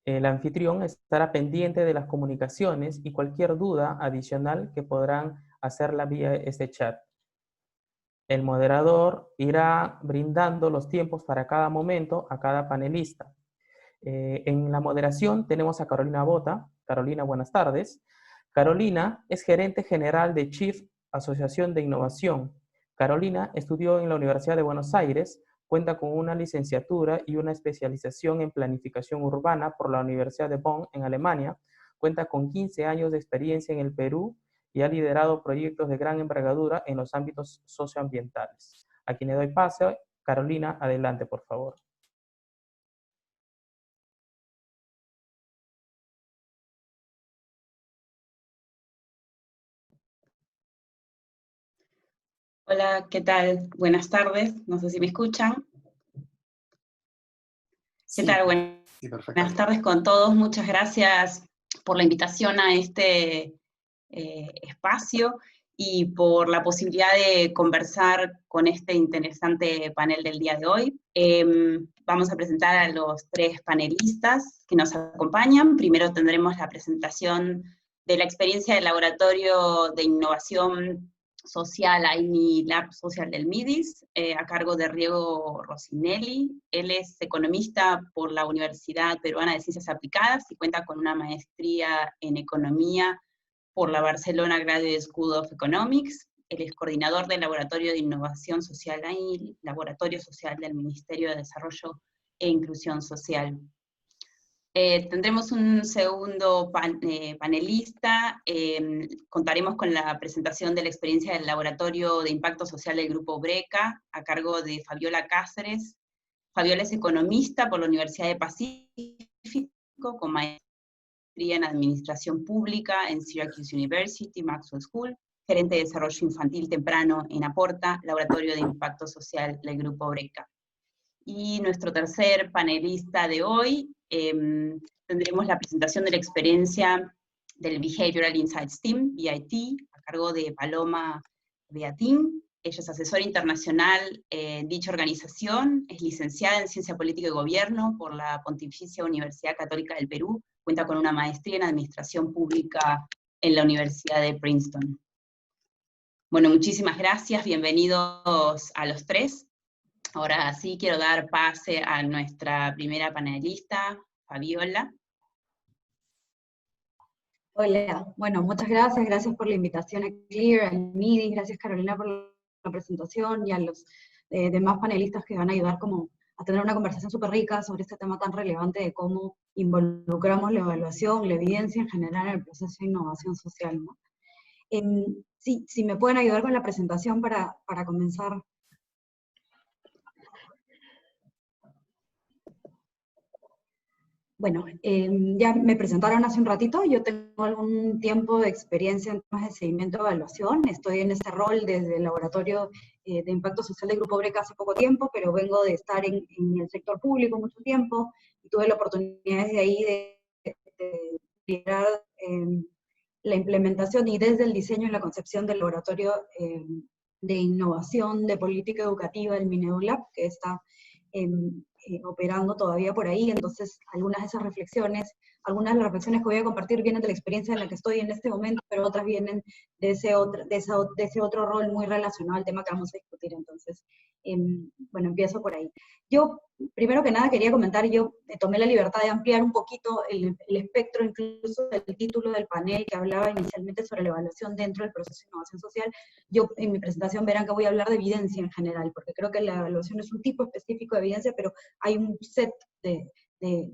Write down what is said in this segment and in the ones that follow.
El anfitrión estará pendiente de las comunicaciones y cualquier duda adicional que podrán hacerla vía este chat. El moderador irá brindando los tiempos para cada momento a cada panelista. En la moderación tenemos a Carolina Bota. Carolina, buenas tardes. Carolina es gerente general de Chief Asociación de Innovación. Carolina estudió en la Universidad de Buenos Aires, cuenta con una licenciatura y una especialización en planificación urbana por la Universidad de Bonn en Alemania, cuenta con 15 años de experiencia en el Perú y ha liderado proyectos de gran envergadura en los ámbitos socioambientales. A quien le doy paso, Carolina, adelante, por favor. Hola, ¿qué tal? Buenas tardes, no sé si me escuchan. ¿Qué tal? Buenas tardes con todos, muchas gracias por la invitación a este espacio y por la posibilidad de conversar con este interesante panel del día de hoy. Vamos a presentar a los 3 panelistas que nos acompañan. Primero tendremos la presentación de la experiencia del Laboratorio de Innovación Social, AINI Lab Social del MIDIS, a cargo de Riego Rossinelli. Él es economista por la Universidad Peruana de Ciencias Aplicadas y cuenta con una maestría en Economía por la Barcelona Graduate School of Economics. Él es coordinador del Laboratorio de Innovación Social AINI, Laboratorio Social del Ministerio de Desarrollo e Inclusión Social. Tendremos un segundo panelista, contaremos con la presentación de la experiencia del Laboratorio de Impacto Social del Grupo BRECA, a cargo de Fabiola Cáceres. Fabiola es economista por la Universidad de Pacífico, con maestría en Administración Pública en Syracuse University, Maxwell School, gerente de Desarrollo Infantil Temprano en Aporta, Laboratorio de Impacto Social del Grupo BRECA. Y nuestro tercer panelista de hoy, tendremos la presentación de la experiencia del Behavioral Insights Team, BIT, a cargo de Paloma Beatín. Ella es asesora internacional en dicha organización, es licenciada en Ciencia Política y Gobierno por la Pontificia Universidad Católica del Perú, cuenta con una maestría en Administración Pública en la Universidad de Princeton. Bueno, muchísimas gracias, bienvenidos a los 3. Ahora sí quiero dar pase a nuestra primera panelista, Fabiola. Hola, bueno, muchas gracias, gracias por la invitación a Clear, al MIDI, gracias Carolina por la presentación y a los demás panelistas que van a ayudar como a tener una conversación súper rica sobre este tema tan relevante de cómo involucramos la evaluación, la evidencia en general en el proceso de innovación social, ¿no? Sí, si me pueden ayudar con la presentación para comenzar. Bueno, ya me presentaron hace un ratito, yo tengo algún tiempo de experiencia en temas de seguimiento de evaluación, estoy en este rol desde el Laboratorio de Impacto Social del Grupo BRECA hace poco tiempo, pero vengo de estar en el sector público mucho tiempo, y tuve la oportunidad desde ahí de liderar la implementación y desde el diseño y la concepción del Laboratorio de Innovación de Política Educativa, el MINEDULAB, que está operando todavía por ahí. Entonces algunas de esas reflexiones, algunas de las reflexiones que voy a compartir vienen de la experiencia en la que estoy en este momento, pero otras vienen de ese otro rol muy relacionado al tema que vamos a discutir. Entonces, bueno, empiezo por ahí. Yo, primero que nada, quería comentar, yo tomé la libertad de ampliar un poquito el espectro, incluso del título del panel que hablaba inicialmente sobre la evaluación dentro del proceso de innovación social. Yo en mi presentación verán que voy a hablar de evidencia en general, porque creo que la evaluación es un tipo específico de evidencia, pero hay un set de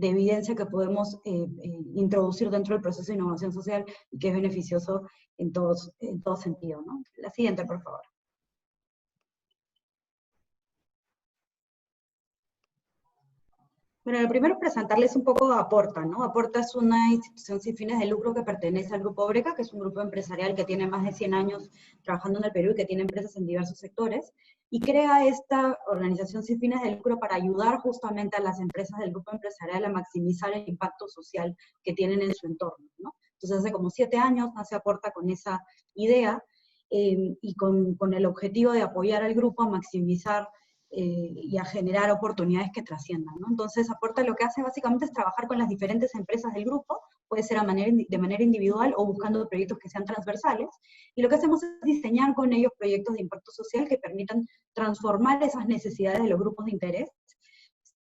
evidencia que podemos introducir dentro del proceso de innovación social y que es beneficioso en todo sentido, ¿no? La siguiente, por favor. Bueno, lo primero es presentarles un poco a Aporta, ¿no? Aporta es una institución sin fines de lucro que pertenece al Grupo BRECA, que es un grupo empresarial que tiene más de 100 años trabajando en el Perú y que tiene empresas en diversos sectores, y crea esta organización sin fines de lucro para ayudar justamente a las empresas del grupo empresarial a maximizar el impacto social que tienen en su entorno, ¿no? Entonces hace como 7 años nace Aporta con esa idea y con el objetivo de apoyar al grupo a maximizar y a generar oportunidades que trasciendan, ¿no? Entonces Aporta lo que hace básicamente es trabajar con las diferentes empresas del grupo, puede ser de manera individual o buscando proyectos que sean transversales, y lo que hacemos es diseñar con ellos proyectos de impacto social que permitan transformar esas necesidades de los grupos de interés,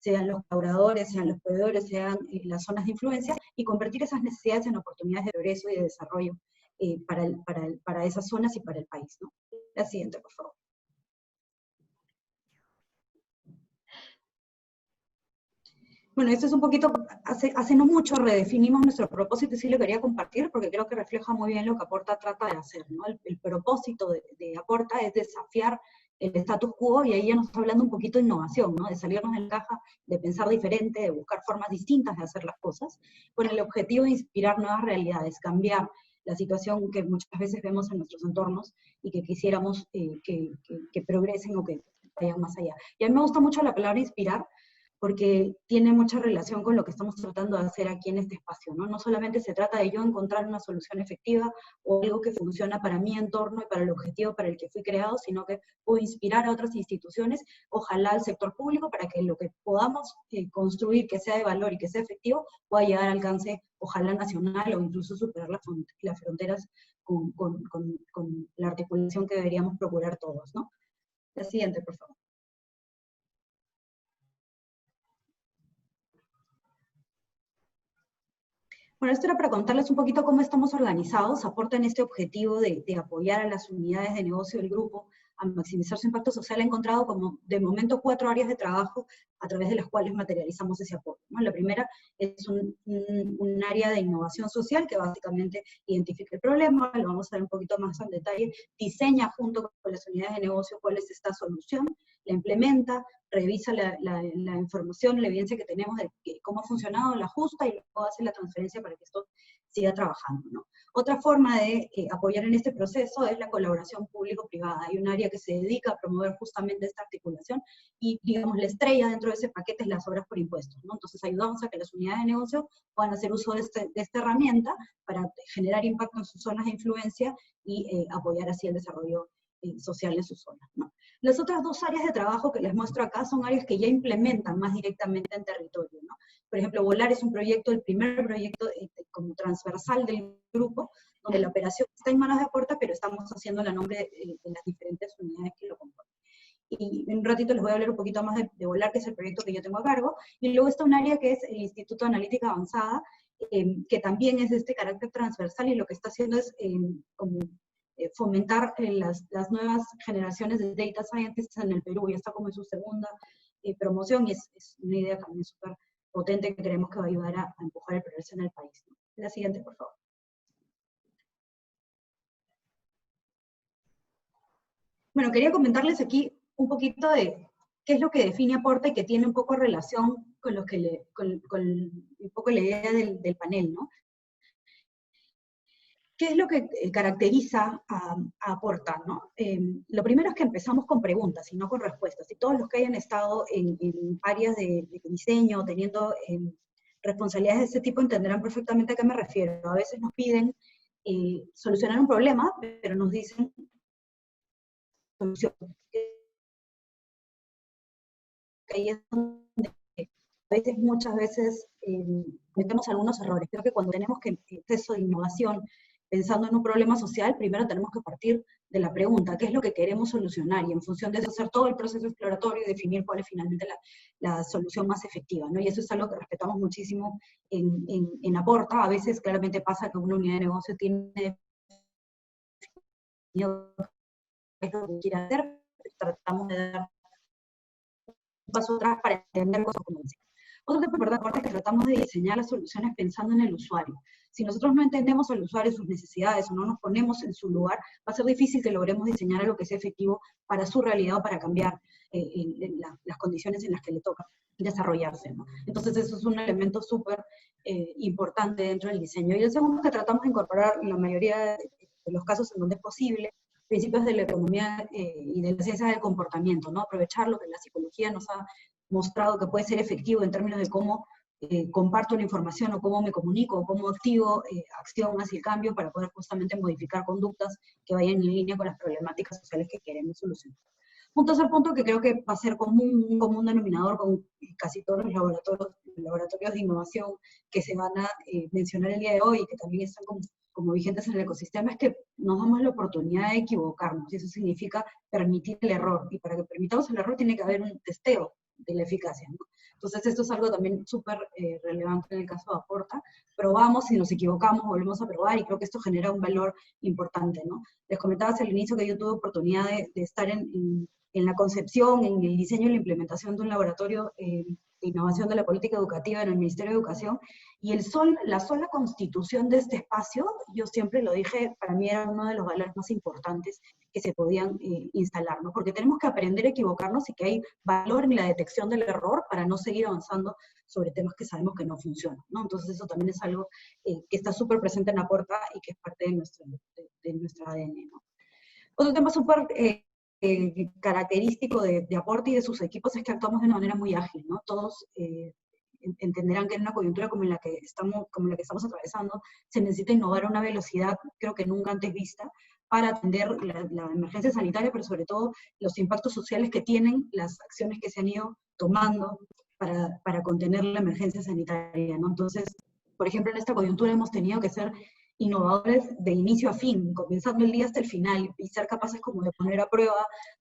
sean los colaboradores, sean los proveedores, sean las zonas de influencia, y convertir esas necesidades en oportunidades de progreso y de desarrollo para esas zonas y para el país, ¿no? La siguiente, por favor. Bueno, esto es un poquito, hace no mucho redefinimos nuestro propósito y sí lo quería compartir porque creo que refleja muy bien lo que Aporta trata de hacer, ¿no? El propósito de Aporta es desafiar el status quo, y ahí ya nos está hablando un poquito de innovación, ¿no? De salirnos de la caja, de pensar diferente, de buscar formas distintas de hacer las cosas, con el objetivo de inspirar nuevas realidades, cambiar la situación que muchas veces vemos en nuestros entornos y que quisiéramos que progresen o que vayan más allá. Y a mí me gusta mucho la palabra inspirar, porque tiene mucha relación con lo que estamos tratando de hacer aquí en este espacio, ¿no? No solamente se trata de yo encontrar una solución efectiva o algo que funciona para mi entorno y para el objetivo para el que fui creado, sino que puedo inspirar a otras instituciones, ojalá al sector público, para que lo que podamos construir que sea de valor y que sea efectivo pueda llegar al alcance, ojalá nacional, o incluso superar las fronteras con la articulación que deberíamos procurar todos, ¿no? La siguiente, por favor. Bueno, esto era para contarles un poquito cómo estamos organizados. Aporta en este objetivo de apoyar a las unidades de negocio del grupo a maximizar su impacto social. Ha encontrado como, de momento, 4 áreas de trabajo a través de las cuales materializamos ese apoyo, ¿no? La primera es un área de innovación social que básicamente identifica el problema, lo vamos a ver un poquito más en detalle, diseña junto con las unidades de negocio cuál es esta solución, la implementa, revisa la información, la evidencia que tenemos de cómo ha funcionado, la ajusta y luego hace la transferencia para que esto siga trabajando, ¿no? Otra forma de apoyar en este proceso es la colaboración público-privada. Hay un área que se dedica a promover justamente esta articulación y, digamos, la estrella dentro de ese paquete es las obras por impuestos, ¿no? Entonces ayudamos a que las unidades de negocio puedan hacer uso de esta herramienta para generar impacto en sus zonas de influencia y apoyar así el desarrollo social en sus zonas, ¿no? Las otras 2 áreas de trabajo que les muestro acá son áreas que ya implementan más directamente en territorio, ¿no? Por ejemplo, Volar es un proyecto, el primer proyecto como transversal del grupo, donde la operación está en manos de Aporta, pero estamos haciendo la nombre de las diferentes unidades que lo componen. Y en un ratito les voy a hablar un poquito más de Volar, que es el proyecto que yo tengo a cargo, y luego está un área que es el Instituto de Analítica Avanzada, que también es de este carácter transversal, y lo que está haciendo es como fomentar las nuevas generaciones de data scientists en el Perú. Ya está como en su segunda promoción, y es una idea también súper potente que creemos que va a ayudar a empujar el progreso en el país, ¿no? La siguiente, por favor. Bueno, quería comentarles aquí un poquito de qué es lo que define Aporta y que tiene un poco relación con lo que con un poco la idea del panel, ¿no? ¿Qué es lo que caracteriza a Aporta, ¿no? Lo primero es que empezamos con preguntas y no con respuestas. Y todos los que hayan estado en áreas de diseño, teniendo responsabilidades de ese tipo, entenderán perfectamente a qué me refiero. A veces nos piden solucionar un problema, pero nos dicen solución. Ahí es donde a veces, muchas veces, metemos algunos errores. Creo que cuando tenemos que proceso de innovación, pensando en un problema social, primero tenemos que partir de la pregunta, ¿qué es lo que queremos solucionar? Y en función de eso hacer todo el proceso exploratorio y definir cuál es finalmente la solución más efectiva, ¿no? Y eso es algo que respetamos muchísimo en Aporta. A veces claramente pasa que una unidad de negocio tiene definido qué es lo que quiere hacer, tratamos de dar un paso atrás para entender cosas como esa. Otro tema importante es que tratamos de diseñar las soluciones pensando en el usuario. Si nosotros no entendemos al usuario, sus necesidades, o no nos ponemos en su lugar, va a ser difícil que logremos diseñar algo que sea efectivo para su realidad o para cambiar las condiciones en las que le toca desarrollarse, ¿no? Entonces eso es un elemento súper importante dentro del diseño. Y el segundo es que tratamos de incorporar, en la mayoría de los casos en donde es posible, principios de la economía y de la ciencia del comportamiento, ¿no? Aprovechar lo que la psicología nos ha mostrado que puede ser efectivo en términos de cómo comparto la información, o cómo me comunico, o cómo activo acción hacia el cambio para poder justamente modificar conductas que vayan en línea con las problemáticas sociales que queremos solucionar. Un tercer punto que creo que va a ser un común denominador con casi todos los laboratorios de innovación que se van a mencionar el día de hoy y que también están como vigentes en el ecosistema, es que nos damos la oportunidad de equivocarnos, y eso significa permitir el error, y para que permitamos el error tiene que haber un testeo de la eficacia, ¿no? Entonces esto es algo también súper relevante en el caso de Aporta. Probamos, si nos equivocamos, volvemos a probar, y creo que esto genera un valor importante, ¿no? Les comentabas al inicio que yo tuve oportunidad de estar en la concepción, en el diseño y la implementación de un laboratorio de innovación de la política educativa en el Ministerio de Educación, y la sola constitución de este espacio, yo siempre lo dije, para mí era uno de los valores más importantes que se podían instalar, ¿no? Porque tenemos que aprender a equivocarnos y que hay valor en la detección del error para no seguir avanzando sobre temas que sabemos que no funcionan, ¿no? Entonces eso también es algo que está súper presente en Aporta y que es parte de nuestra ADN, ¿no? Otro tema súper característico de Aporta y de sus equipos es que actuamos de una manera muy ágil, ¿no? Todos entenderán que en una coyuntura como la que estamos atravesando, se necesita innovar a una velocidad, creo que nunca antes vista, para atender la emergencia sanitaria, pero sobre todo los impactos sociales que tienen las acciones que se han ido tomando para contener la emergencia sanitaria, ¿no? Entonces, por ejemplo, en esta coyuntura hemos tenido que ser innovadores de inicio a fin, comenzando el día hasta el final, y ser capaces como de poner a prueba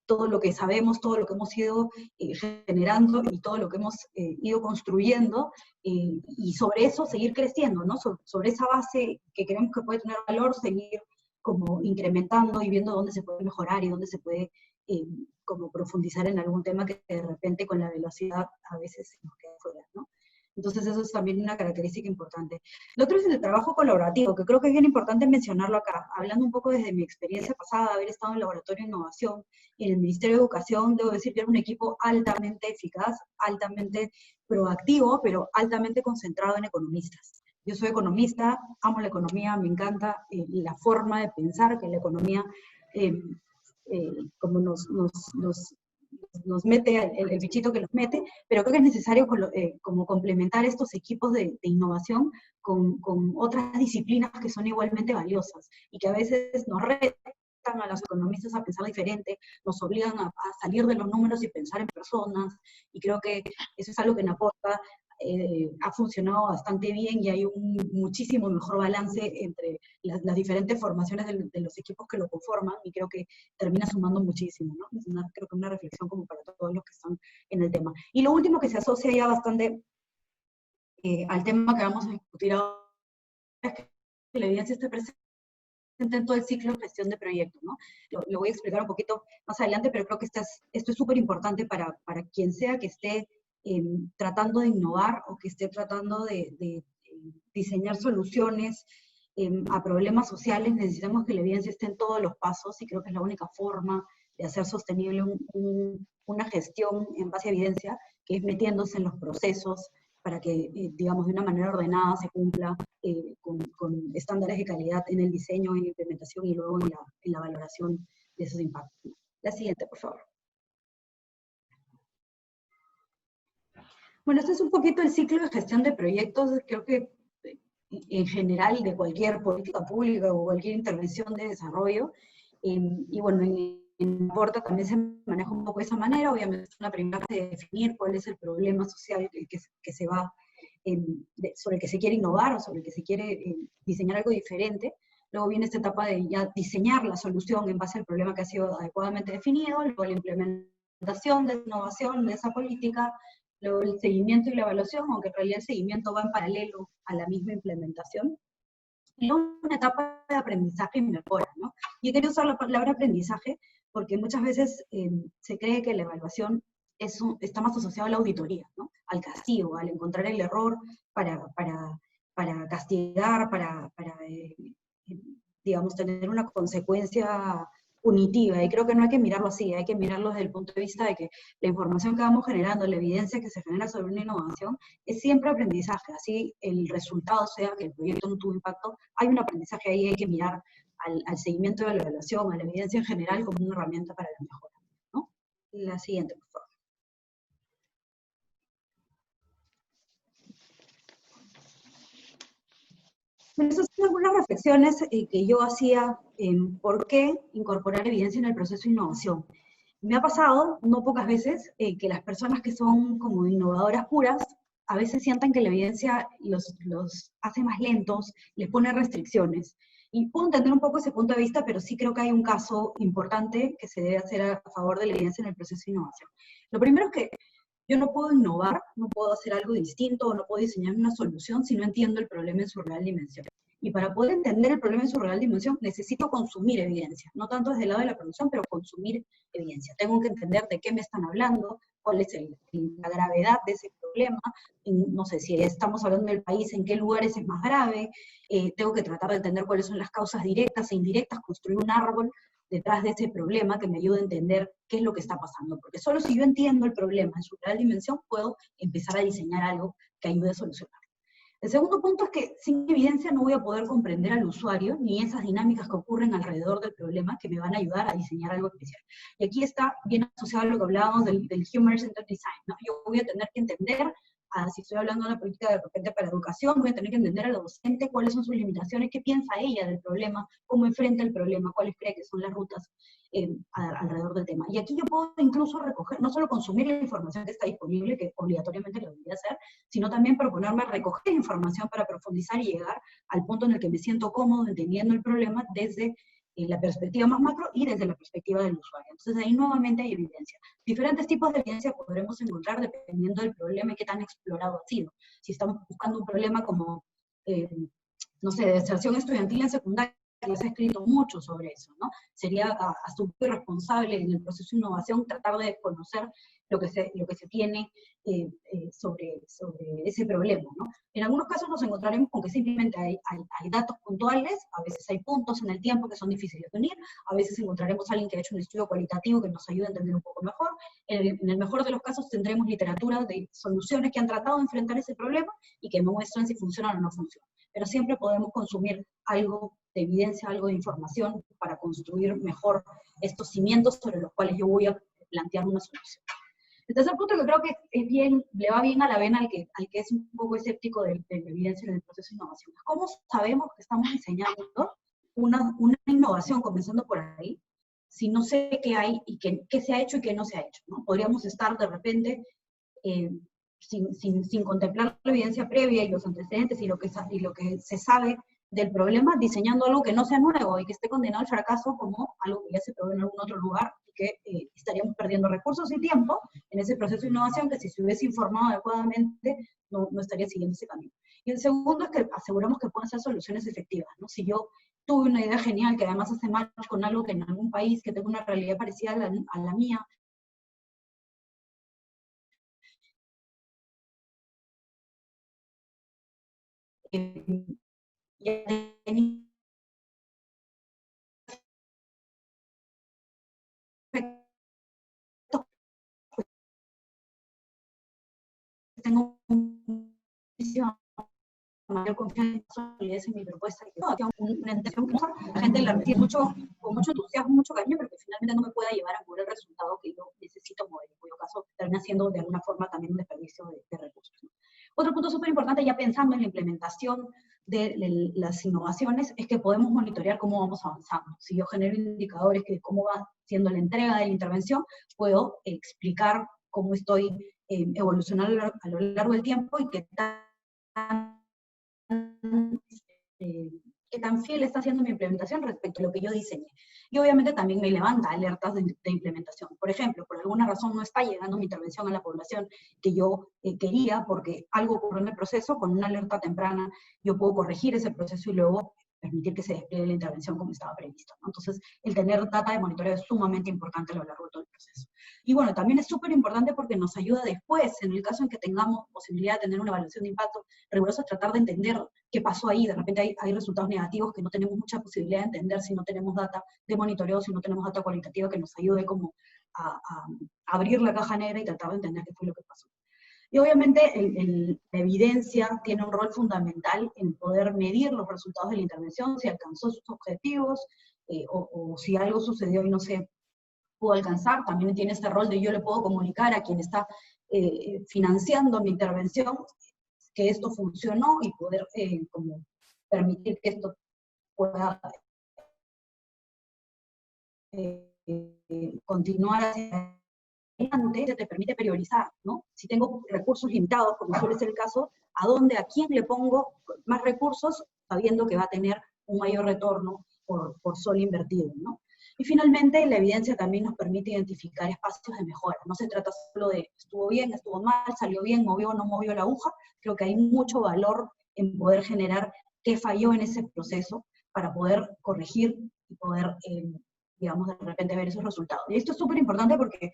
todo lo que sabemos, todo lo que hemos ido generando y todo lo que hemos ido construyendo, y sobre eso seguir creciendo, ¿no? Sobre esa base que creemos que puede tener valor, seguir como incrementando y viendo dónde se puede mejorar y dónde se puede como profundizar en algún tema que de repente con la velocidad a veces se nos queda fuera, ¿no? Entonces eso es también una característica importante. Lo otro es el trabajo colaborativo, que creo que es bien importante mencionarlo acá. Hablando un poco desde mi experiencia pasada, de haber estado en el Laboratorio de Innovación y en el Ministerio de Educación, debo decir que era un equipo altamente eficaz, altamente proactivo, pero altamente concentrado en economistas. Yo soy economista, amo la economía, me encanta la forma de pensar que la economía como nos mete, el bichito que nos mete, pero creo que es necesario como complementar estos equipos de innovación con otras disciplinas que son igualmente valiosas y que a veces nos retan a los economistas a pensar diferente, nos obligan a salir de los números y pensar en personas, y creo que eso es algo que en Aporta ha funcionado bastante bien, y hay un muchísimo mejor balance entre las diferentes formaciones de los equipos que lo conforman, y creo que termina sumando muchísimo, ¿no? Es creo que una reflexión como para todos los que están en el tema. Y lo último que se asocia ya bastante al tema que vamos a discutir ahora es que la evidencia está presente en todo el ciclo de gestión de proyectos, ¿no? Lo voy a explicar un poquito más adelante, pero creo que esto es súper importante para quien sea que esté tratando de innovar o que esté tratando de diseñar soluciones a problemas sociales. Necesitamos que la evidencia esté en todos los pasos, y creo que es la única forma de hacer sostenible una gestión en base a evidencia, que es metiéndose en los procesos para que, digamos, de una manera ordenada se cumpla con estándares de calidad en el diseño, en la implementación y luego en la valoración de esos impactos. La siguiente, por favor. Bueno, este es un poquito el ciclo de gestión de proyectos. Creo que en general de cualquier política pública o cualquier intervención de desarrollo. Y bueno, en Aporta también se maneja un poco de esa manera. Obviamente es una primera fase de definir cuál es el problema social que se va, sobre el que se quiere innovar o sobre el que se quiere diseñar algo diferente. Luego viene esta etapa de ya diseñar la solución en base al problema que ha sido adecuadamente definido, luego la implementación de innovación de esa política, luego el seguimiento y la evaluación, aunque en realidad el seguimiento va en paralelo a la misma implementación. Y luego una etapa de aprendizaje y mejora, ¿no? Y he querido usar la palabra aprendizaje porque muchas veces se cree que la evaluación está más asociada a la auditoría, ¿no? Al castigo, al encontrar el error para castigar, digamos, tener una consecuencia punitiva, y creo que no hay que mirarlo así, hay que mirarlo desde el punto de vista de que la información que vamos generando, la evidencia que se genera sobre una innovación, es siempre aprendizaje. Así el resultado sea que el proyecto no tuvo impacto, hay un aprendizaje ahí, hay que mirar al seguimiento de la evaluación, a la evidencia en general como una herramienta para la mejora, ¿no? La siguiente, por favor. Esas son algunas reflexiones que yo hacía en por qué incorporar evidencia en el proceso de innovación. Me ha pasado, no pocas veces, que las personas que son como innovadoras puras, a veces sientan que la evidencia los hace más lentos, les pone restricciones. Y puedo entender un poco ese punto de vista, pero sí creo que hay un caso importante que se debe hacer a favor de la evidencia en el proceso de innovación. Lo primero es que yo no puedo innovar, no puedo hacer algo distinto, o no puedo diseñar una solución si no entiendo el problema en su real dimensión. Y para poder entender el problema en su real dimensión, necesito consumir evidencia, no tanto desde el lado de la producción, pero consumir evidencia. Tengo que entender de qué me están hablando, cuál es la gravedad de ese problema, no sé, si estamos hablando del país, en qué lugares es más grave, tengo que tratar de entender cuáles son las causas directas e indirectas, construir un árbol detrás de ese problema que me ayude a entender qué es lo que está pasando, porque solo si yo entiendo el problema en su real dimensión, puedo empezar a diseñar algo que ayude a solucionarlo. El segundo punto es que sin evidencia no voy a poder comprender al usuario ni esas dinámicas que ocurren alrededor del problema que me van a ayudar a diseñar algo especial. Y aquí está bien asociado a lo que hablábamos del Human Centered Design, ¿no? Yo voy a tener que entender, si estoy hablando de una política de repente para educación, voy a tener que entender a la docente cuáles son sus limitaciones, qué piensa ella del problema, cómo enfrenta el problema, cuáles cree que son las rutas alrededor del tema. Y aquí yo puedo incluso recoger, no solo consumir la información que está disponible, que obligatoriamente lo debería hacer, sino también proponerme recoger información para profundizar y llegar al punto en el que me siento cómodo entendiendo el problema desde la perspectiva más macro y desde la perspectiva del usuario. Entonces ahí nuevamente hay evidencia. Diferentes tipos de evidencia podremos encontrar dependiendo del problema y qué tan explorado ha sido. Si estamos buscando un problema como, no sé, deserción estudiantil en secundaria, se ha escrito mucho sobre eso, ¿no? Sería hasta un poco irresponsable en el proceso de innovación tratar de conocer lo que se tiene sobre ese problema, ¿no? En algunos casos nos encontraremos con que simplemente hay datos puntuales, a veces hay puntos en el tiempo que son difíciles de unir, a veces encontraremos a alguien que ha hecho un estudio cualitativo que nos ayude a entender un poco mejor. En el mejor de los casos tendremos literatura de soluciones que han tratado de enfrentar ese problema y que muestran si funcionan o no funcionan. Pero siempre podemos consumir algo de evidencia, algo de información para construir mejor estos cimientos sobre los cuales yo voy a plantear una solución. El tercer punto que creo que es bien, le va bien a la vena al que es un poco escéptico de la evidencia en el proceso de innovación. ¿Cómo sabemos que estamos diseñando una innovación, comenzando por ahí, si no sé qué hay y qué se ha hecho y qué no se ha hecho, ¿no? Podríamos estar de repente sin contemplar la evidencia previa y los antecedentes y lo que se sabe del problema, diseñando algo que no sea nuevo y que esté condenado al fracaso como algo que ya se probó en algún otro lugar y que estaríamos perdiendo recursos y tiempo en ese proceso de innovación que si se hubiese informado adecuadamente no estaría siguiendo ese camino. Y el segundo es que aseguramos que pueden ser soluciones efectivas, ¿no? Si yo tuve una idea genial que además hace match con algo que en algún país que tenga una realidad parecida a la mía, ya tengo mayor confianza en mi propuesta, una intención que la gente la recibe con mucho entusiasmo, mucho cariño, pero que finalmente no me pueda llevar a mover el resultado que yo necesito mover, en cuyo caso termina siendo de alguna forma también un desperdicio de recursos, ¿no? Otro punto súper importante, ya pensando en la implementación de las innovaciones, es que podemos monitorear cómo vamos avanzando. Si yo genero indicadores de cómo va siendo la entrega de la intervención, puedo explicar cómo estoy evolucionando a lo largo del tiempo y qué tan fiel está siendo mi implementación respecto a lo que yo diseñé. Y obviamente también me levanta alertas de implementación. Por ejemplo, por alguna razón no está llegando mi intervención a la población que yo quería porque algo ocurrió en el proceso, con una alerta temprana yo puedo corregir ese proceso y luego permitir que se despliegue la intervención como estaba previsto, ¿no? Entonces, el tener data de monitoreo es sumamente importante a lo largo de todo el proceso. Y bueno, también es súper importante porque nos ayuda después, en el caso en que tengamos posibilidad de tener una evaluación de impacto rigurosa, tratar de entender qué pasó ahí. De repente hay resultados negativos que no tenemos mucha posibilidad de entender si no tenemos data de monitoreo, si no tenemos data cualitativa que nos ayude como a abrir la caja negra y tratar de entender qué fue lo que pasó. Y obviamente la evidencia tiene un rol fundamental en poder medir los resultados de la intervención, si alcanzó sus objetivos o si algo sucedió y no se pudo alcanzar. También tiene este rol de yo le puedo comunicar a quien está financiando mi intervención que esto funcionó y poder como permitir que esto pueda continuar hacia adelante, te permite priorizar, ¿no? Si tengo recursos limitados, como suele ser el caso, a quién le pongo más recursos, sabiendo que va a tener un mayor retorno por sol invertido, ¿no? Y finalmente, la evidencia también nos permite identificar espacios de mejora. No se trata solo de estuvo bien, estuvo mal, salió bien, movió o no movió la aguja. Creo que hay mucho valor en poder generar qué falló en ese proceso para poder corregir y poder, digamos, de repente ver esos resultados. Y esto es súper importante porque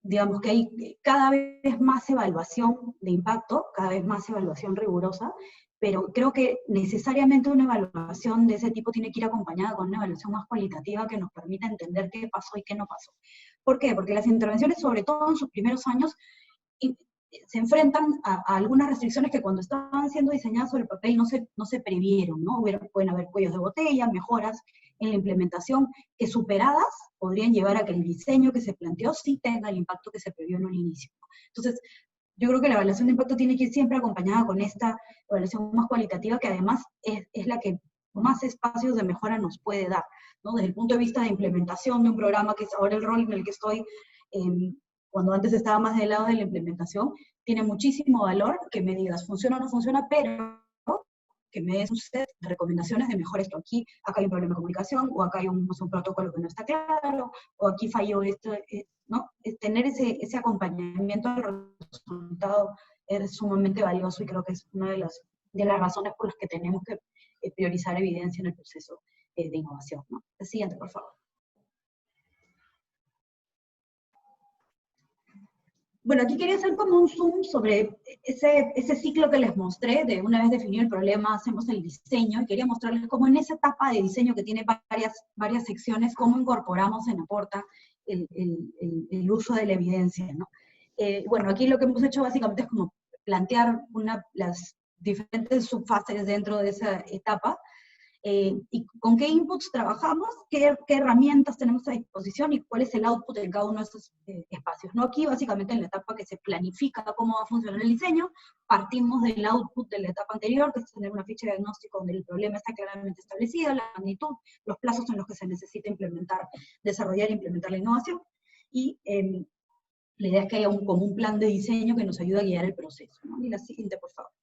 digamos que hay cada vez más evaluación de impacto, cada vez más evaluación rigurosa, pero creo que necesariamente una evaluación de ese tipo tiene que ir acompañada con una evaluación más cualitativa que nos permita entender qué pasó y qué no pasó. ¿Por qué? Porque las intervenciones, sobre todo en sus primeros años, se enfrentan a algunas restricciones que cuando estaban siendo diseñadas sobre el papel no se previeron, ¿no? Pueden haber cuellos de botella, mejoras en la implementación que superadas podrían llevar a que el diseño que se planteó sí tenga el impacto que se previó en un inicio. Entonces, yo creo que la evaluación de impacto tiene que ir siempre acompañada con esta evaluación más cualitativa, que además es la que más espacios de mejora nos puede dar, ¿no? Desde el punto de vista de implementación de un programa, que es ahora el rol en el que estoy, cuando antes estaba más del lado de la implementación, tiene muchísimo valor que me digas, funciona o no funciona, pero que me des un set de recomendaciones de mejor esto aquí, acá hay un problema de comunicación, o acá hay un protocolo que no está claro, o aquí falló esto, ¿no? Tener ese acompañamiento al resultado es sumamente valioso y creo que es una de las razones por las que tenemos que priorizar evidencia en el proceso de innovación, ¿no? El siguiente, por favor. Bueno, aquí quería hacer como un zoom sobre ese ciclo que les mostré, de una vez definido el problema, hacemos el diseño, y quería mostrarles cómo en esa etapa de diseño que tiene varias secciones, cómo incorporamos en Aporta el uso de la evidencia, ¿no? Bueno, aquí lo que hemos hecho básicamente es como plantear las diferentes subfases dentro de esa etapa, y con qué inputs trabajamos, qué herramientas tenemos a disposición y cuál es el output en cada uno de esos espacios. ¿No? Aquí básicamente en la etapa que se planifica cómo va a funcionar el diseño, partimos del output de la etapa anterior, que es tener una ficha de diagnóstico donde el problema está claramente establecido, la magnitud, los plazos en los que se necesita desarrollar e implementar la innovación, y la idea es que haya como un plan de diseño que nos ayude a guiar el proceso, ¿no? Y la siguiente, por favor.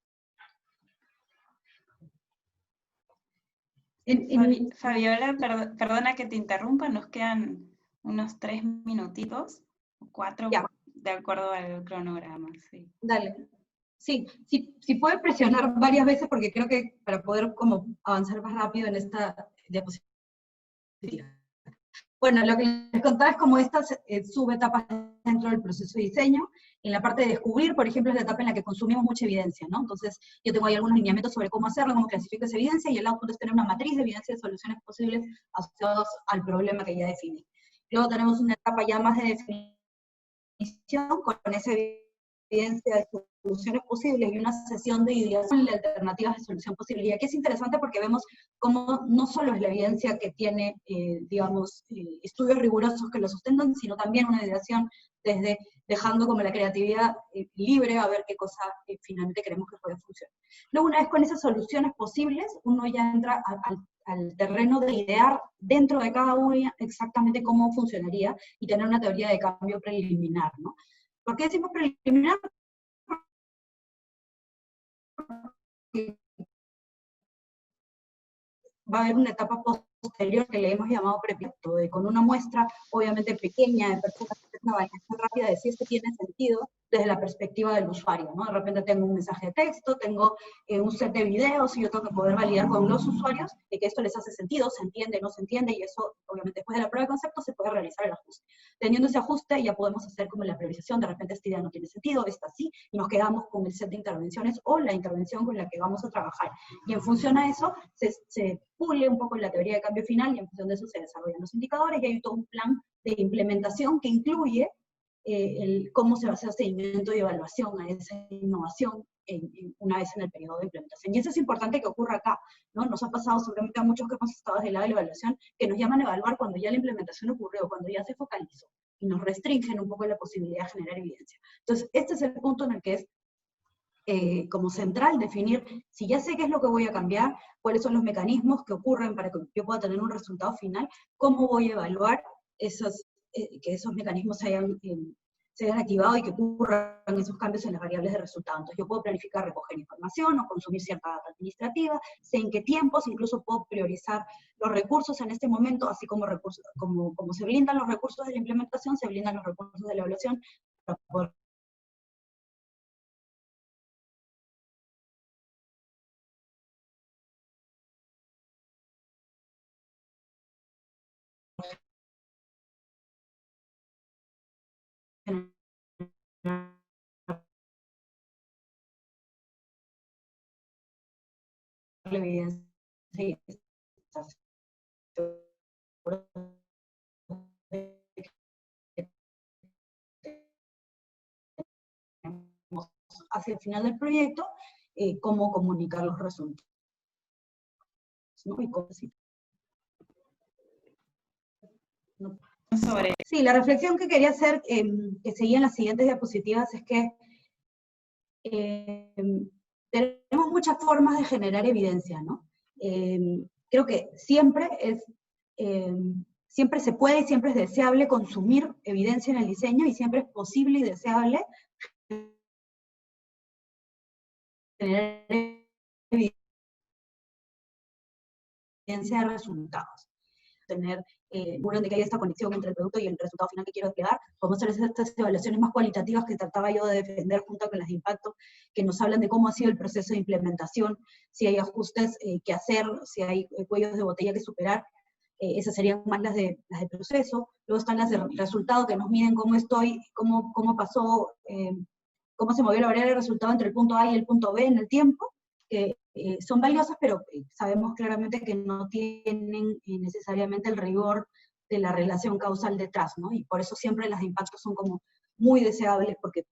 Fabiola, perdona que te interrumpa, nos quedan unos 3 minutitos, 4, ya, de acuerdo al cronograma. Sí. Dale. Sí, puede presionar varias veces porque creo que para poder como avanzar más rápido en esta diapositiva. Bueno, lo que les contaba es como estas subetapas dentro del proceso de diseño. En la parte de descubrir, por ejemplo, es la etapa en la que consumimos mucha evidencia, ¿no? Entonces, yo tengo ahí algunos lineamientos sobre cómo hacerlo, cómo clasifico esa evidencia, y el output es tener una matriz de evidencia de soluciones posibles asociadas al problema que ya definí. Luego tenemos una etapa ya más de definición, con esa evidencia de soluciones posibles y una sesión de ideación de alternativas de solución posible. Y aquí es interesante porque vemos cómo no solo es la evidencia que tiene, digamos, estudios rigurosos que lo sustentan, sino también una ideación desde dejando como la creatividad libre a ver qué cosa finalmente creemos que puede funcionar. Luego, una vez con esas soluciones posibles, uno ya entra al terreno de idear dentro de cada una exactamente cómo funcionaría y tener una teoría de cambio preliminar, ¿no? ¿Por qué decimos preliminar? Va a haber una etapa posterior que le hemos llamado preproyecto, con una muestra obviamente pequeña de personas que hacen una validación rápida de si esto tiene sentido desde la perspectiva del usuario, ¿no? De repente tengo un mensaje de texto, tengo un set de videos y yo tengo que poder validar con los usuarios de que esto les hace sentido, se entiende, no se entiende, y eso obviamente después de la prueba de concepto se puede realizar el ajuste. Teniendo ese ajuste ya podemos hacer como la priorización, de repente esta idea no tiene sentido, esta sí, y nos quedamos con el set de intervenciones o la intervención con la que vamos a trabajar. Y en función a eso se pule un poco la teoría de cambio final, y en función de eso se desarrollan los indicadores, y hay todo un plan de implementación que incluye cómo se va a hacer seguimiento y evaluación a esa innovación una vez en el periodo de implementación. Y eso es importante que ocurra acá, ¿no? Nos ha pasado seguramente a muchos que hemos estado del lado de la evaluación, que nos llaman a evaluar cuando ya la implementación ocurrió, cuando ya se focalizó, y nos restringen un poco la posibilidad de generar evidencia. Entonces, este es el punto en el que es como central definir, si ya sé qué es lo que voy a cambiar, cuáles son los mecanismos que ocurren para que yo pueda tener un resultado final, cómo voy a evaluar que esos mecanismos se hayan activado y que ocurran esos cambios en las variables de resultado. Entonces yo puedo planificar recoger información o consumir cierta data administrativa, sé en qué tiempos, incluso puedo priorizar los recursos en este momento, así como, como se blindan los recursos de la implementación, se blindan los recursos de la evaluación para poder la evidencia y hacia el final del proyecto, cómo comunicar los resultados, ¿no? Y cosas así. No. Sí, la reflexión que quería hacer, que seguía en las siguientes diapositivas, es que tenemos muchas formas de generar evidencia, ¿no? Creo que siempre se puede y siempre es deseable consumir evidencia en el diseño, y siempre es posible y deseable tener evidencia de resultados. Tener de que haya esta conexión entre el producto y el resultado final que quiero desplegar. Podemos hacer estas evaluaciones más cualitativas que trataba yo de defender junto con las de impacto, que nos hablan de cómo ha sido el proceso de implementación, si hay ajustes que hacer, si hay cuellos de botella que superar. Esas serían más las de proceso. Luego están las de resultado, que nos miden cómo estoy, cómo pasó, cómo se movió la variable de resultado entre el punto A y el punto B en el tiempo, que son valiosas, pero sabemos claramente que no tienen necesariamente el rigor de la relación causal detrás, ¿no? Y por eso siempre las de impacto son como muy deseables, porque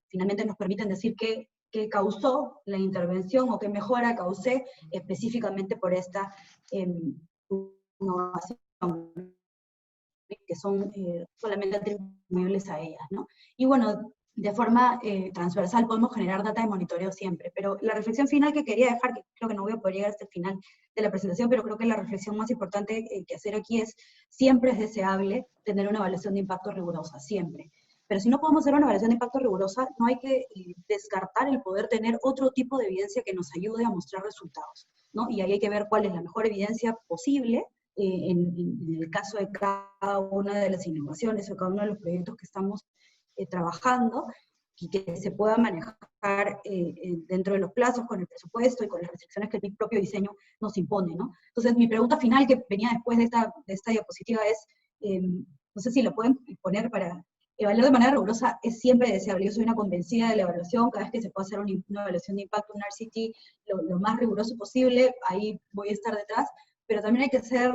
finalmente nos permiten decir qué causó la intervención o qué mejora causé específicamente por esta innovación, que son solamente atribuibles a ellas, ¿no? Y bueno, de forma transversal podemos generar data de monitoreo siempre, pero la reflexión final que quería dejar, que creo que no voy a poder llegar hasta el final de la presentación, pero creo que la reflexión más importante que hacer aquí es, siempre es deseable tener una evaluación de impacto rigurosa, siempre. Pero si no podemos hacer una evaluación de impacto rigurosa, no hay que descartar el poder tener otro tipo de evidencia que nos ayude a mostrar resultados, ¿no? Y ahí hay que ver cuál es la mejor evidencia posible en el caso de cada una de las innovaciones o cada uno de los proyectos que estamos trabajando, y que se pueda manejar dentro de los plazos, con el presupuesto y con las restricciones que el propio diseño nos impone, ¿no? Entonces, mi pregunta final, que venía después de esta diapositiva, es, no sé si lo pueden poner para... Evaluar de manera rigurosa es siempre deseable. Yo soy una convencida de la evaluación. Cada vez que se pueda hacer una evaluación de impacto, un RCT, lo más riguroso posible, ahí voy a estar detrás, pero también hay que ser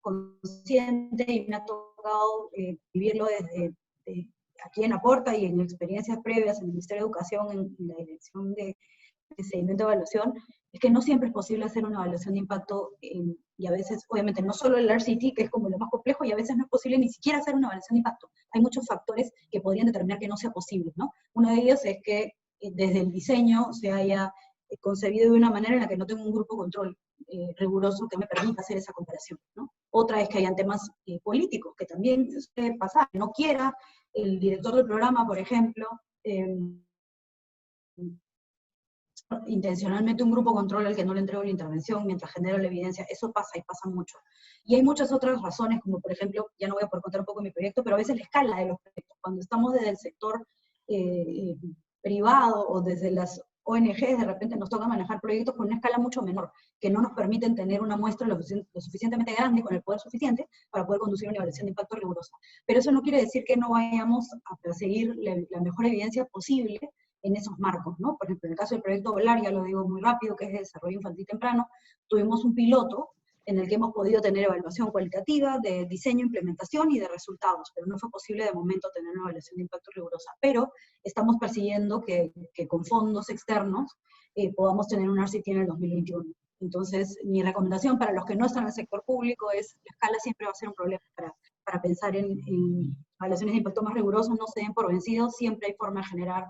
consciente, y me ha tocado vivirlo desde aquí en Aporta y en experiencias previas en el Ministerio de Educación, en la dirección de seguimiento de evaluación, es que no siempre es posible hacer una evaluación de impacto, y a veces, obviamente, no solo el RCT, que es como lo más complejo, y a veces no es posible ni siquiera hacer una evaluación de impacto. Hay muchos factores que podrían determinar que no sea posible, ¿no? Uno de ellos es que desde el diseño se haya concebido de una manera en la que no tengo un grupo control riguroso que me permita hacer esa comparación, ¿no? Otra es que hayan temas políticos, que también suele pasar, que no quiera el director del programa, por ejemplo, intencionalmente un grupo control al que no le entrego la intervención mientras genero la evidencia. Eso pasa, y pasa mucho. Y hay muchas otras razones, como por ejemplo, ya no voy a poder contar un poco mi proyecto, pero a veces la escala de los proyectos. Cuando estamos desde el sector privado o desde las ONGs, de repente nos toca manejar proyectos con una escala mucho menor, que no nos permiten tener una muestra lo suficientemente grande, con el poder suficiente, para poder conducir una evaluación de impacto rigurosa. Pero eso no quiere decir que no vayamos a perseguir la mejor evidencia posible en esos marcos, ¿no? Por ejemplo, en el caso del proyecto VOLAR, ya lo digo muy rápido, que es de desarrollo infantil temprano, tuvimos un piloto en el que hemos podido tener evaluación cualitativa de diseño, implementación y de resultados, pero no fue posible de momento tener una evaluación de impacto rigurosa. Pero estamos persiguiendo que con fondos externos podamos tener un RCT en el 2021. Entonces, mi recomendación para los que no están en el sector público es, la escala siempre va a ser un problema para pensar en evaluaciones de impacto más rigurosos. No se den por vencidos, siempre hay forma de generar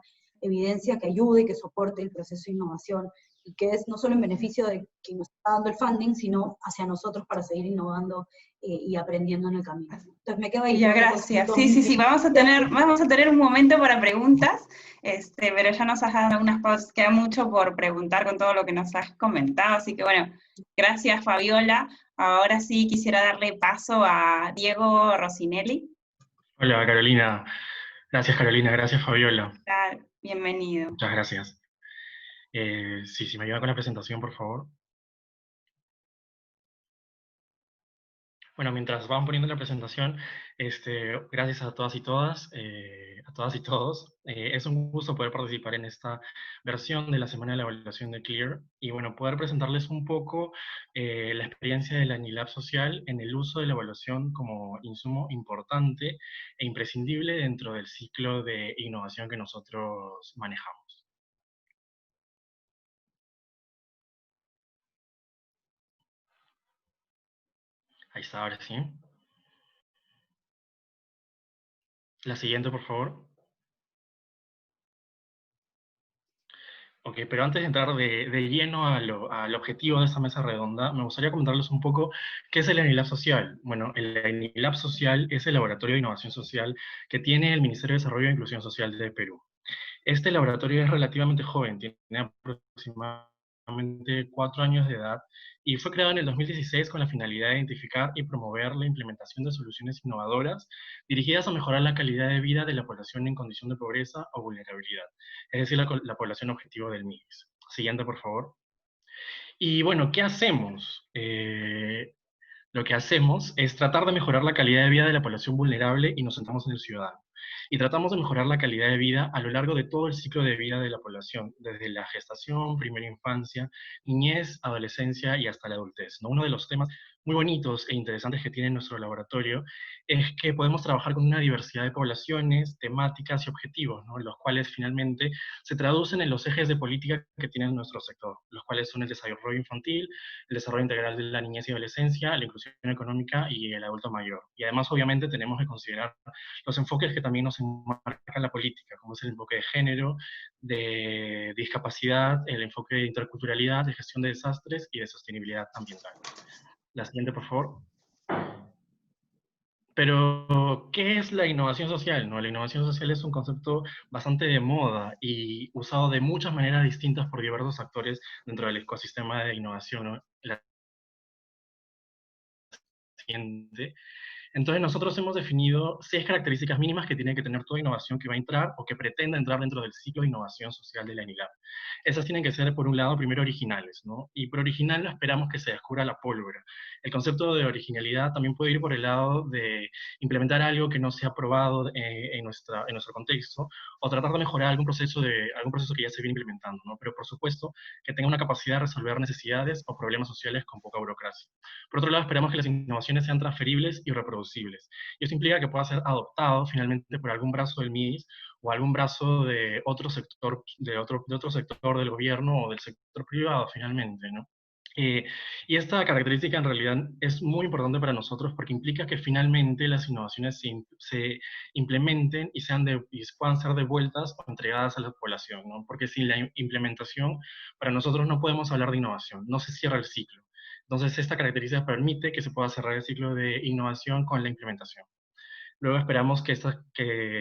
evidencia que ayude y que soporte el proceso de innovación, y que es no solo en beneficio de quien nos está dando el funding, sino hacia nosotros para seguir innovando y aprendiendo en el camino. Entonces me quedo ahí. Ya, gracias. Sí, vamos a tener un momento para preguntas, pero ya nos has dado algunas pausas, queda mucho por preguntar con todo lo que nos has comentado, así que bueno, gracias Fabiola. Ahora sí quisiera darle paso a Diego Rossinelli. Hola Carolina, gracias Fabiola. Bienvenido. Muchas gracias. Sí, si me ayuda con la presentación, por favor. Bueno, mientras van poniendo la presentación, gracias a todas y todas, a todas y todos. Es un gusto poder participar en esta versión de la Semana de la Evaluación de CLEAR y bueno, poder presentarles un poco la experiencia de la ENILAB social en el uso de la evaluación como insumo importante e imprescindible dentro del ciclo de innovación que nosotros manejamos. Ahí está, ahora sí. La siguiente, por favor. Ok, pero antes de entrar de lleno al objetivo de esta mesa redonda, me gustaría comentarles un poco qué es el ENILAB Social. Bueno, el ENILAB Social es el laboratorio de innovación social que tiene el Ministerio de Desarrollo e Inclusión Social de Perú. Este laboratorio es relativamente joven, tiene aproximadamente 4 años de edad y fue creado en el 2016 con la finalidad de identificar y promover la implementación de soluciones innovadoras dirigidas a mejorar la calidad de vida de la población en condición de pobreza o vulnerabilidad, es decir, la población objetivo del MIGS. Siguiente, por favor. Y bueno, ¿qué hacemos? Lo que hacemos es tratar de mejorar la calidad de vida de la población vulnerable y nos centramos en el ciudadano. Y tratamos de mejorar la calidad de vida a lo largo de todo el ciclo de vida de la población, desde la gestación, primera infancia, niñez, adolescencia y hasta la adultez, ¿no? Uno de los temas muy bonitos e interesantes que tiene nuestro laboratorio es que podemos trabajar con una diversidad de poblaciones, temáticas y objetivos, ¿no? Los cuales finalmente se traducen en los ejes de política que tiene nuestro sector, los cuales son el desarrollo infantil, el desarrollo integral de la niñez y adolescencia, la inclusión económica y el adulto mayor. Y además, obviamente, tenemos que considerar los enfoques que también nos enmarca la política, como es el enfoque de género, de discapacidad, el enfoque de interculturalidad, de gestión de desastres y de sostenibilidad ambiental. La siguiente, por favor. Pero, ¿qué es la innovación social? ¿No? La innovación social es un concepto bastante de moda y usado de muchas maneras distintas por diversos actores dentro del ecosistema de innovación, ¿no? La siguiente. Entonces nosotros hemos definido 6 características mínimas que tiene que tener toda innovación que va a entrar o que pretenda entrar dentro del ciclo de innovación social de la ENILAB. Esas tienen que ser, por un lado, primero originales, ¿no? Y por original no esperamos que se descubra la pólvora. El concepto de originalidad también puede ir por el lado de implementar algo que no se ha probado en nuestro contexto, o tratar de mejorar algún proceso que ya se viene implementando, ¿no? Pero por supuesto que tenga una capacidad de resolver necesidades o problemas sociales con poca burocracia. Por otro lado, esperamos que las innovaciones sean transferibles y reproducibles. Y eso implica que pueda ser adoptado finalmente por algún brazo del MIDIS o algún brazo de otro sector, de otro sector del gobierno o del sector privado finalmente, ¿no? Y esta característica en realidad es muy importante para nosotros porque implica que finalmente las innovaciones se implementen y puedan ser devueltas o entregadas a la población, ¿no? Porque sin la implementación, para nosotros no podemos hablar de innovación, no se cierra el ciclo. Entonces, esta característica permite que se pueda cerrar el ciclo de innovación con la implementación. Luego esperamos que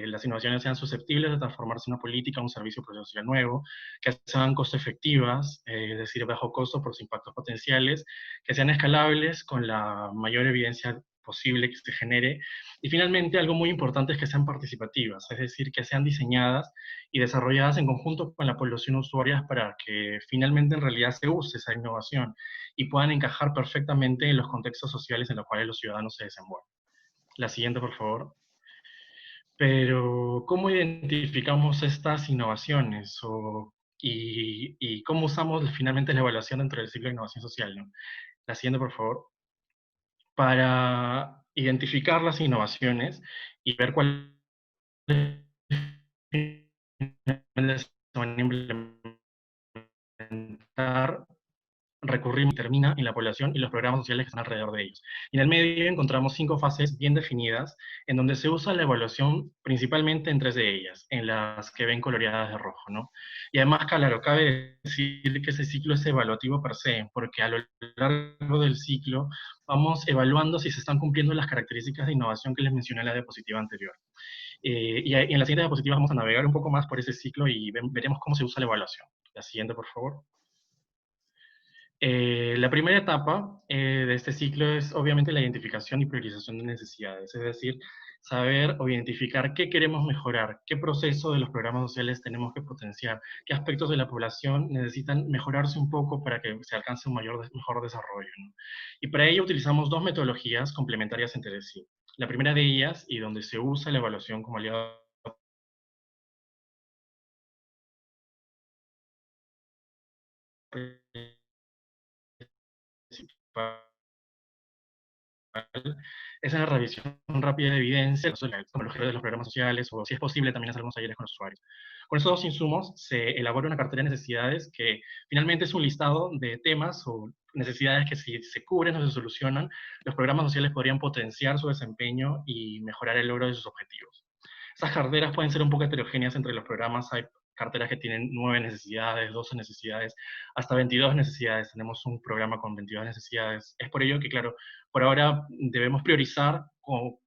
las innovaciones sean susceptibles de transformarse en una política o un servicio social nuevo, que sean costo efectivas, es decir, bajo costo por sus impactos potenciales, que sean escalables con la mayor evidencia posible que se genere, y finalmente algo muy importante es que sean participativas, es decir, que sean diseñadas y desarrolladas en conjunto con la población usuaria para que finalmente en realidad se use esa innovación y puedan encajar perfectamente en los contextos sociales en los cuales los ciudadanos se desenvuelven. La siguiente, por favor. Pero, ¿cómo identificamos estas innovaciones? Y cómo usamos finalmente la evaluación dentro del ciclo de innovación social, ¿no? La siguiente, por favor. Para identificar las innovaciones y ver cuáles se van a implementar, recurrimos y termina en la población y los programas sociales que están alrededor de ellos. Y en el medio encontramos 5 fases bien definidas, en donde se usa la evaluación principalmente en 3 de ellas, en las que ven coloreadas de rojo, ¿no? Y además, claro, cabe decir que ese ciclo es evaluativo per se, porque a lo largo del ciclo vamos evaluando si se están cumpliendo las características de innovación que les mencioné en la diapositiva anterior. Y en la siguiente diapositiva vamos a navegar un poco más por ese ciclo y veremos cómo se usa la evaluación. La siguiente, por favor. La primera etapa de este ciclo es obviamente la identificación y priorización de necesidades, es decir, saber o identificar qué queremos mejorar, qué proceso de los programas sociales tenemos que potenciar, qué aspectos de la población necesitan mejorarse un poco para que se alcance un mejor desarrollo, ¿no? Y para ello utilizamos 2 metodologías complementarias entre sí. La primera de ellas, y donde se usa la evaluación como aliado principal, es la revisión rápida de evidencia, como los de los programas sociales, o si es posible también hacer algunos talleres con los usuarios. Con esos 2 insumos se elabora una cartera de necesidades que finalmente es un listado de temas o necesidades que si se cubren o se solucionan, los programas sociales podrían potenciar su desempeño y mejorar el logro de sus objetivos. Esas carteras pueden ser un poco heterogéneas entre los programas. Hay carteras que tienen 9 necesidades, 12 necesidades, hasta 22 necesidades. Tenemos un programa con 22 necesidades. Es por ello que, claro, por ahora debemos priorizar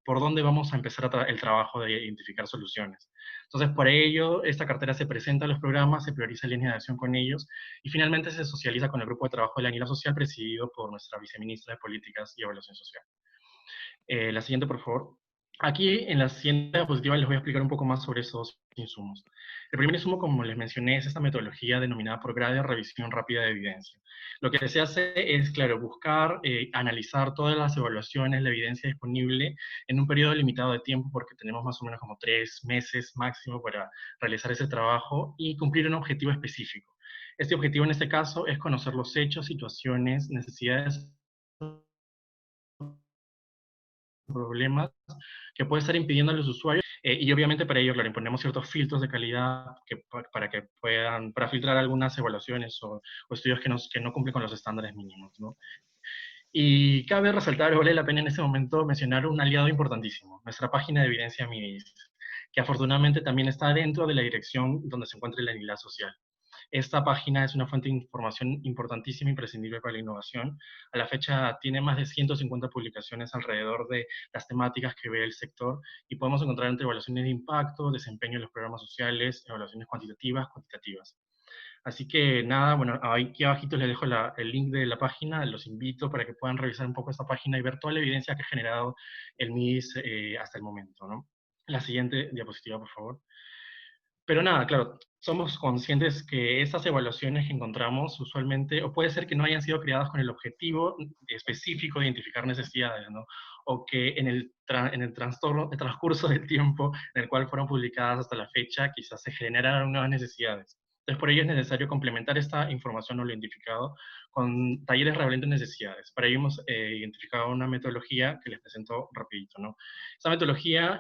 por dónde vamos a empezar el trabajo de identificar soluciones. Entonces, por ello, esta cartera se presenta a los programas, se prioriza línea de acción con ellos, y finalmente se socializa con el grupo de trabajo de la Aguila Social, presidido por nuestra viceministra de Políticas y Evaluación Social. La siguiente, por favor. Aquí, en la siguiente diapositiva, les voy a explicar un poco más sobre esos insumos. El primer insumo, como les mencioné, es esta metodología denominada por grado de revisión rápida de evidencia. Lo que se hace es, claro, buscar, analizar todas las evaluaciones, la evidencia disponible en un periodo limitado de tiempo, porque tenemos más o menos como 3 meses máximo para realizar ese trabajo y cumplir un objetivo específico. Este objetivo, en este caso, es conocer los hechos, situaciones, necesidades, problemas que puede estar impidiendo a los usuarios, y obviamente para ello, claro, imponemos ciertos filtros de calidad para que puedan, para filtrar algunas evaluaciones o estudios que no cumplen con los estándares mínimos, ¿no? Y cabe resaltar, vale la pena en este momento mencionar un aliado importantísimo, nuestra página de evidencia MIDIS, que afortunadamente también está dentro de la dirección donde se encuentra la unidad social. Esta página es una fuente de información importantísima e imprescindible para la innovación. A la fecha tiene más de 150 publicaciones alrededor de las temáticas que ve el sector, y podemos encontrar entre evaluaciones de impacto, desempeño de los programas sociales, evaluaciones cuantitativas, cuantitativas. Así que nada, bueno, aquí abajito les dejo el link de la página, los invito para que puedan revisar un poco esta página y ver toda la evidencia que ha generado el MIDIS hasta el momento, ¿no? La siguiente diapositiva, por favor. Pero nada, claro, somos conscientes que esas evaluaciones que encontramos usualmente, o puede ser que no hayan sido creadas con el objetivo específico de identificar necesidades, ¿no? O que en el transcurso del tiempo en el cual fueron publicadas hasta la fecha, quizás se generaron nuevas necesidades. Entonces, por ello es necesario complementar esta información no lo identificado con talleres revalentes necesidades. Para ello hemos identificado una metodología que les presento rapidito, ¿no? Esta metodología,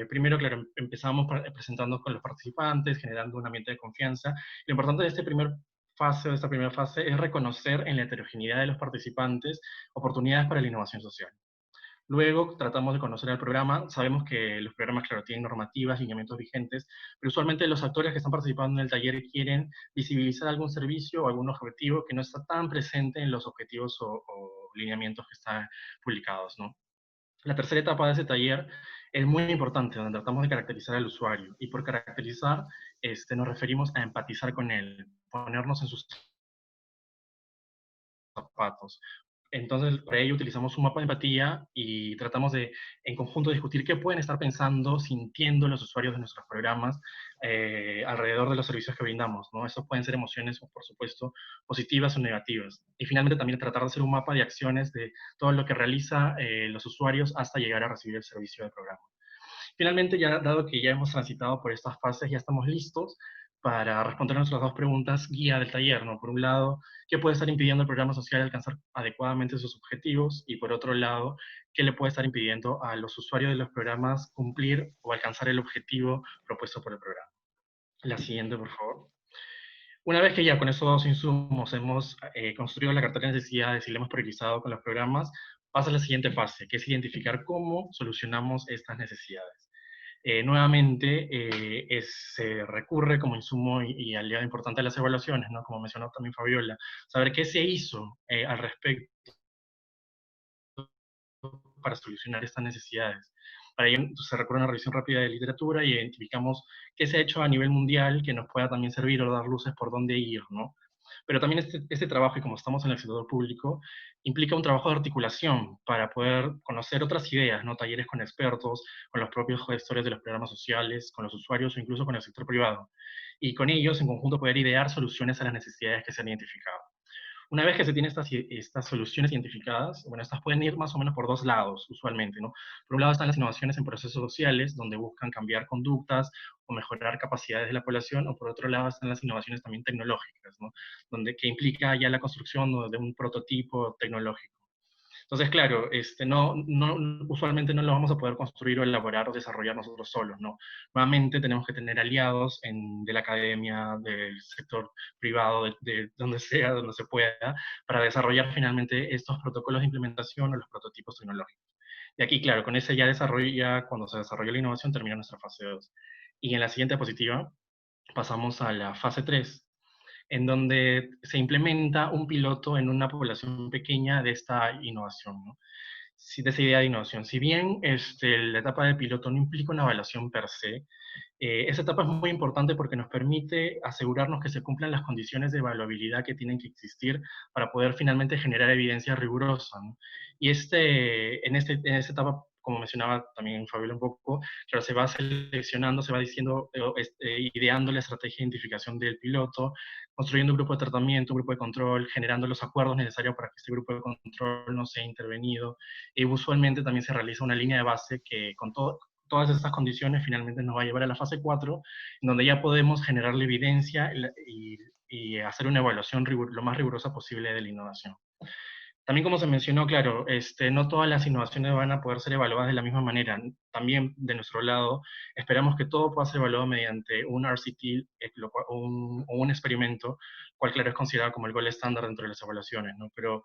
primero, claro, empezamos presentando con los participantes, generando un ambiente de confianza. Lo importante de esta primera fase es reconocer en la heterogeneidad de los participantes oportunidades para la innovación social. Luego tratamos de conocer el programa. Sabemos que los programas, claro, tienen normativas, lineamientos vigentes, pero usualmente los actores que están participando en el taller quieren visibilizar algún servicio o algún objetivo que no está tan presente en los objetivos o lineamientos que están publicados, ¿no? La tercera etapa de ese taller es muy importante, donde tratamos de caracterizar al usuario. Y por caracterizar, nos referimos a empatizar con él, ponernos en sus zapatos. Entonces, para ello utilizamos un mapa de empatía y tratamos de, en conjunto, discutir qué pueden estar pensando, sintiendo los usuarios de nuestros programas alrededor de los servicios que brindamos, ¿no? Estos pueden ser emociones, por supuesto, positivas o negativas. Y finalmente también tratar de hacer un mapa de acciones de todo lo que realiza los usuarios hasta llegar a recibir el servicio del programa. Finalmente, ya dado que ya hemos transitado por estas fases, ya estamos listos para responder nuestras 2 preguntas guía del taller, ¿no? Por un lado, ¿qué puede estar impidiendo al programa social alcanzar adecuadamente sus objetivos? Y por otro lado, ¿qué le puede estar impidiendo a los usuarios de los programas cumplir o alcanzar el objetivo propuesto por el programa? La siguiente, por favor. Una vez que ya con esos dos insumos hemos construido la cartera de necesidades y la hemos priorizado con los programas, pasa a la siguiente fase, que es identificar cómo solucionamos estas necesidades. Nuevamente, se recurre como insumo y aliado importante a las evaluaciones, ¿no? Como mencionó también Fabiola, saber qué se hizo al respecto para solucionar estas necesidades. Para ello se recurre a una revisión rápida de literatura y identificamos qué se ha hecho a nivel mundial que nos pueda también servir o dar luces por dónde ir, ¿no? Pero también este trabajo, y como estamos en el sector público, implica un trabajo de articulación para poder conocer otras ideas, ¿no? Talleres con expertos, con los propios gestores de los programas sociales, con los usuarios o incluso con el sector privado. Y con ellos, en conjunto, poder idear soluciones a las necesidades que se han identificado. Una vez que se tienen estas soluciones identificadas, bueno, estas pueden ir más o menos por dos lados, usualmente, ¿no? Por un lado están las innovaciones en procesos sociales, donde buscan cambiar conductas o mejorar capacidades de la población, o por otro lado están las innovaciones también tecnológicas, ¿no? Que implica ya la construcción de un prototipo tecnológico. Entonces, claro, usualmente no lo vamos a poder construir o elaborar o desarrollar nosotros solos, ¿no? Nuevamente tenemos que tener aliados de la academia, del sector privado, de donde sea, donde se pueda, para desarrollar finalmente estos protocolos de implementación o los prototipos tecnológicos. Y aquí, claro, con ese ya desarrollo, ya cuando se desarrolla la innovación, termina nuestra fase 2. Y en la siguiente diapositiva pasamos a la fase 3, en donde se implementa un piloto en una población pequeña de esta innovación, ¿no? De esa idea de innovación. Si bien la etapa de piloto no implica una evaluación per se, esa etapa es muy importante porque nos permite asegurarnos que se cumplan las condiciones de evaluabilidad que tienen que existir para poder finalmente generar evidencia rigurosa, ¿no? Y en esta etapa, como mencionaba también Fabiola un poco, claro, se va seleccionando, se va diciendo, ideando la estrategia de identificación del piloto, construyendo un grupo de tratamiento, un grupo de control, generando los acuerdos necesarios para que este grupo de control no sea intervenido. Y usualmente también se realiza una línea de base que con todas estas condiciones finalmente nos va a llevar a la fase 4, en donde ya podemos generar la evidencia y hacer una evaluación lo más rigurosa posible de la innovación. También como se mencionó, claro, no todas las innovaciones van a poder ser evaluadas de la misma manera. También de nuestro lado, esperamos que todo pueda ser evaluado mediante un RCT o un experimento, cual claro es considerado como el gold estándar dentro de las evaluaciones, ¿no? Pero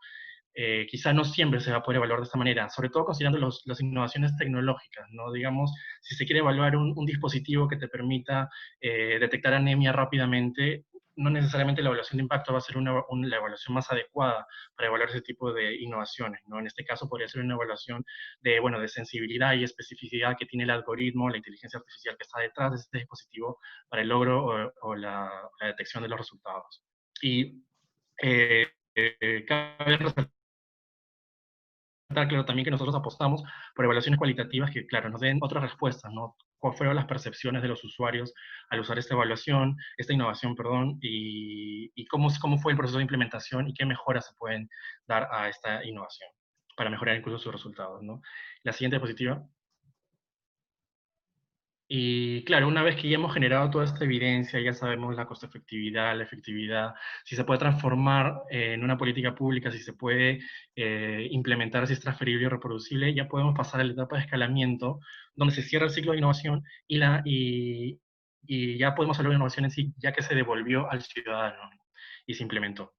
quizá no siempre se va a poder evaluar de esta manera, sobre todo considerando las innovaciones tecnológicas, ¿no? Digamos, si se quiere evaluar un dispositivo que te permita detectar anemia rápidamente, no necesariamente la evaluación de impacto va a ser la evaluación más adecuada para evaluar ese tipo de innovaciones, ¿no? En este caso podría ser una evaluación de sensibilidad y especificidad que tiene el algoritmo, la inteligencia artificial que está detrás de este dispositivo para el logro o la detección de los resultados. Y cabe resaltar, claro, también que nosotros apostamos por evaluaciones cualitativas que, claro, nos den otras respuestas, ¿no? ¿Cuáles fueron las percepciones de los usuarios al usar esta innovación, perdón, y cómo fue el proceso de implementación y qué mejoras se pueden dar a esta innovación para mejorar incluso sus resultados, ¿no? La siguiente diapositiva. Y claro, una vez que ya hemos generado toda esta evidencia, ya sabemos la costo-efectividad, la efectividad, si se puede transformar en una política pública, si se puede implementar, si es transferible y reproducible, ya podemos pasar a la etapa de escalamiento, donde se cierra el ciclo de innovación y ya podemos hablar de innovación en sí, ya que se devolvió al ciudadano y se implementó.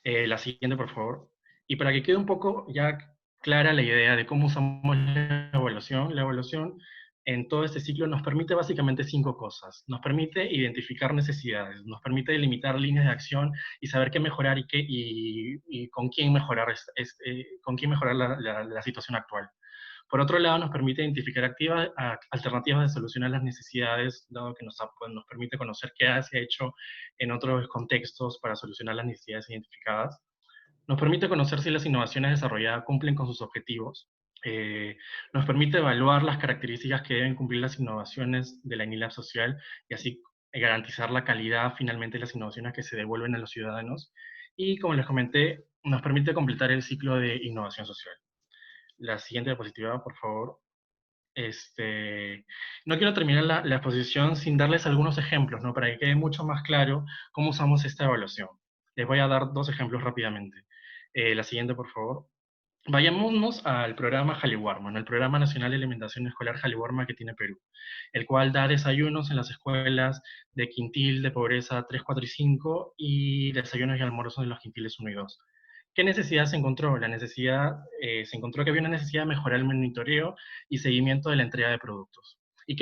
La siguiente, por favor. Y para que quede un poco ya clara la idea de cómo usamos la evaluación en todo este ciclo nos permite básicamente 5 cosas. Nos permite identificar necesidades, nos permite delimitar líneas de acción y saber qué mejorar y con quién mejorar, la situación actual. Por otro lado, nos permite identificar alternativas de solucionar las necesidades, dado que nos permite conocer qué se ha hecho en otros contextos para solucionar las necesidades identificadas. Nos permite conocer si las innovaciones desarrolladas cumplen con sus objetivos. Nos permite evaluar las características que deben cumplir las innovaciones de la INILAB social y así garantizar la calidad finalmente de las innovaciones que se devuelven a los ciudadanos. Y como les comenté, nos permite completar el ciclo de innovación social. La siguiente diapositiva, por favor. No quiero terminar la exposición sin darles algunos ejemplos, ¿no? Para que quede mucho más claro cómo usamos esta evaluación. Les voy a dar 2 ejemplos rápidamente. La siguiente, por favor. Vayámonos al programa Jaliwarma, ¿no? El Programa Nacional de Alimentación Escolar Jaliwarma que tiene Perú, el cual da desayunos en las escuelas de quintil de pobreza 3, 4 y 5 y desayunos y almuerzos en los quintiles 1 y 2. ¿Qué necesidad se encontró? Se encontró que había una necesidad de mejorar el monitoreo y seguimiento de la entrega de productos. ¿Y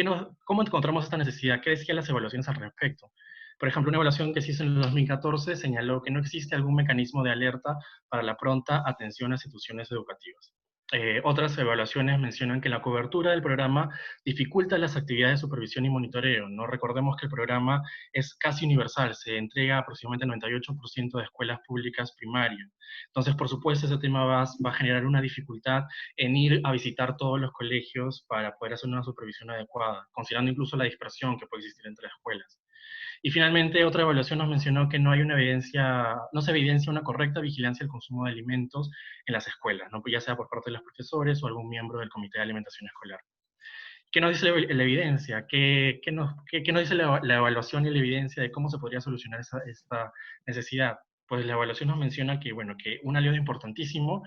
cómo encontramos esta necesidad? ¿Qué decían las evaluaciones al respecto? Por ejemplo, una evaluación que se hizo en el 2014 señaló que no existe algún mecanismo de alerta para la pronta atención a instituciones educativas. Otras evaluaciones mencionan que la cobertura del programa dificulta las actividades de supervisión y monitoreo, ¿no? Recordemos que el programa es casi universal, se entrega aproximadamente 98% de escuelas públicas primarias. Entonces, por supuesto, ese tema va a generar una dificultad en ir a visitar todos los colegios para poder hacer una supervisión adecuada, considerando incluso la dispersión que puede existir entre escuelas. Y finalmente, otra evaluación nos mencionó que no se evidencia una correcta vigilancia del consumo de alimentos en las escuelas, ¿no? Pues ya sea por parte de los profesores o algún miembro del Comité de Alimentación Escolar. ¿Qué nos dice la evidencia? ¿Qué nos dice la evaluación y la evidencia de cómo se podría solucionar esta necesidad? Pues la evaluación nos menciona que, bueno, que un aliado importantísimo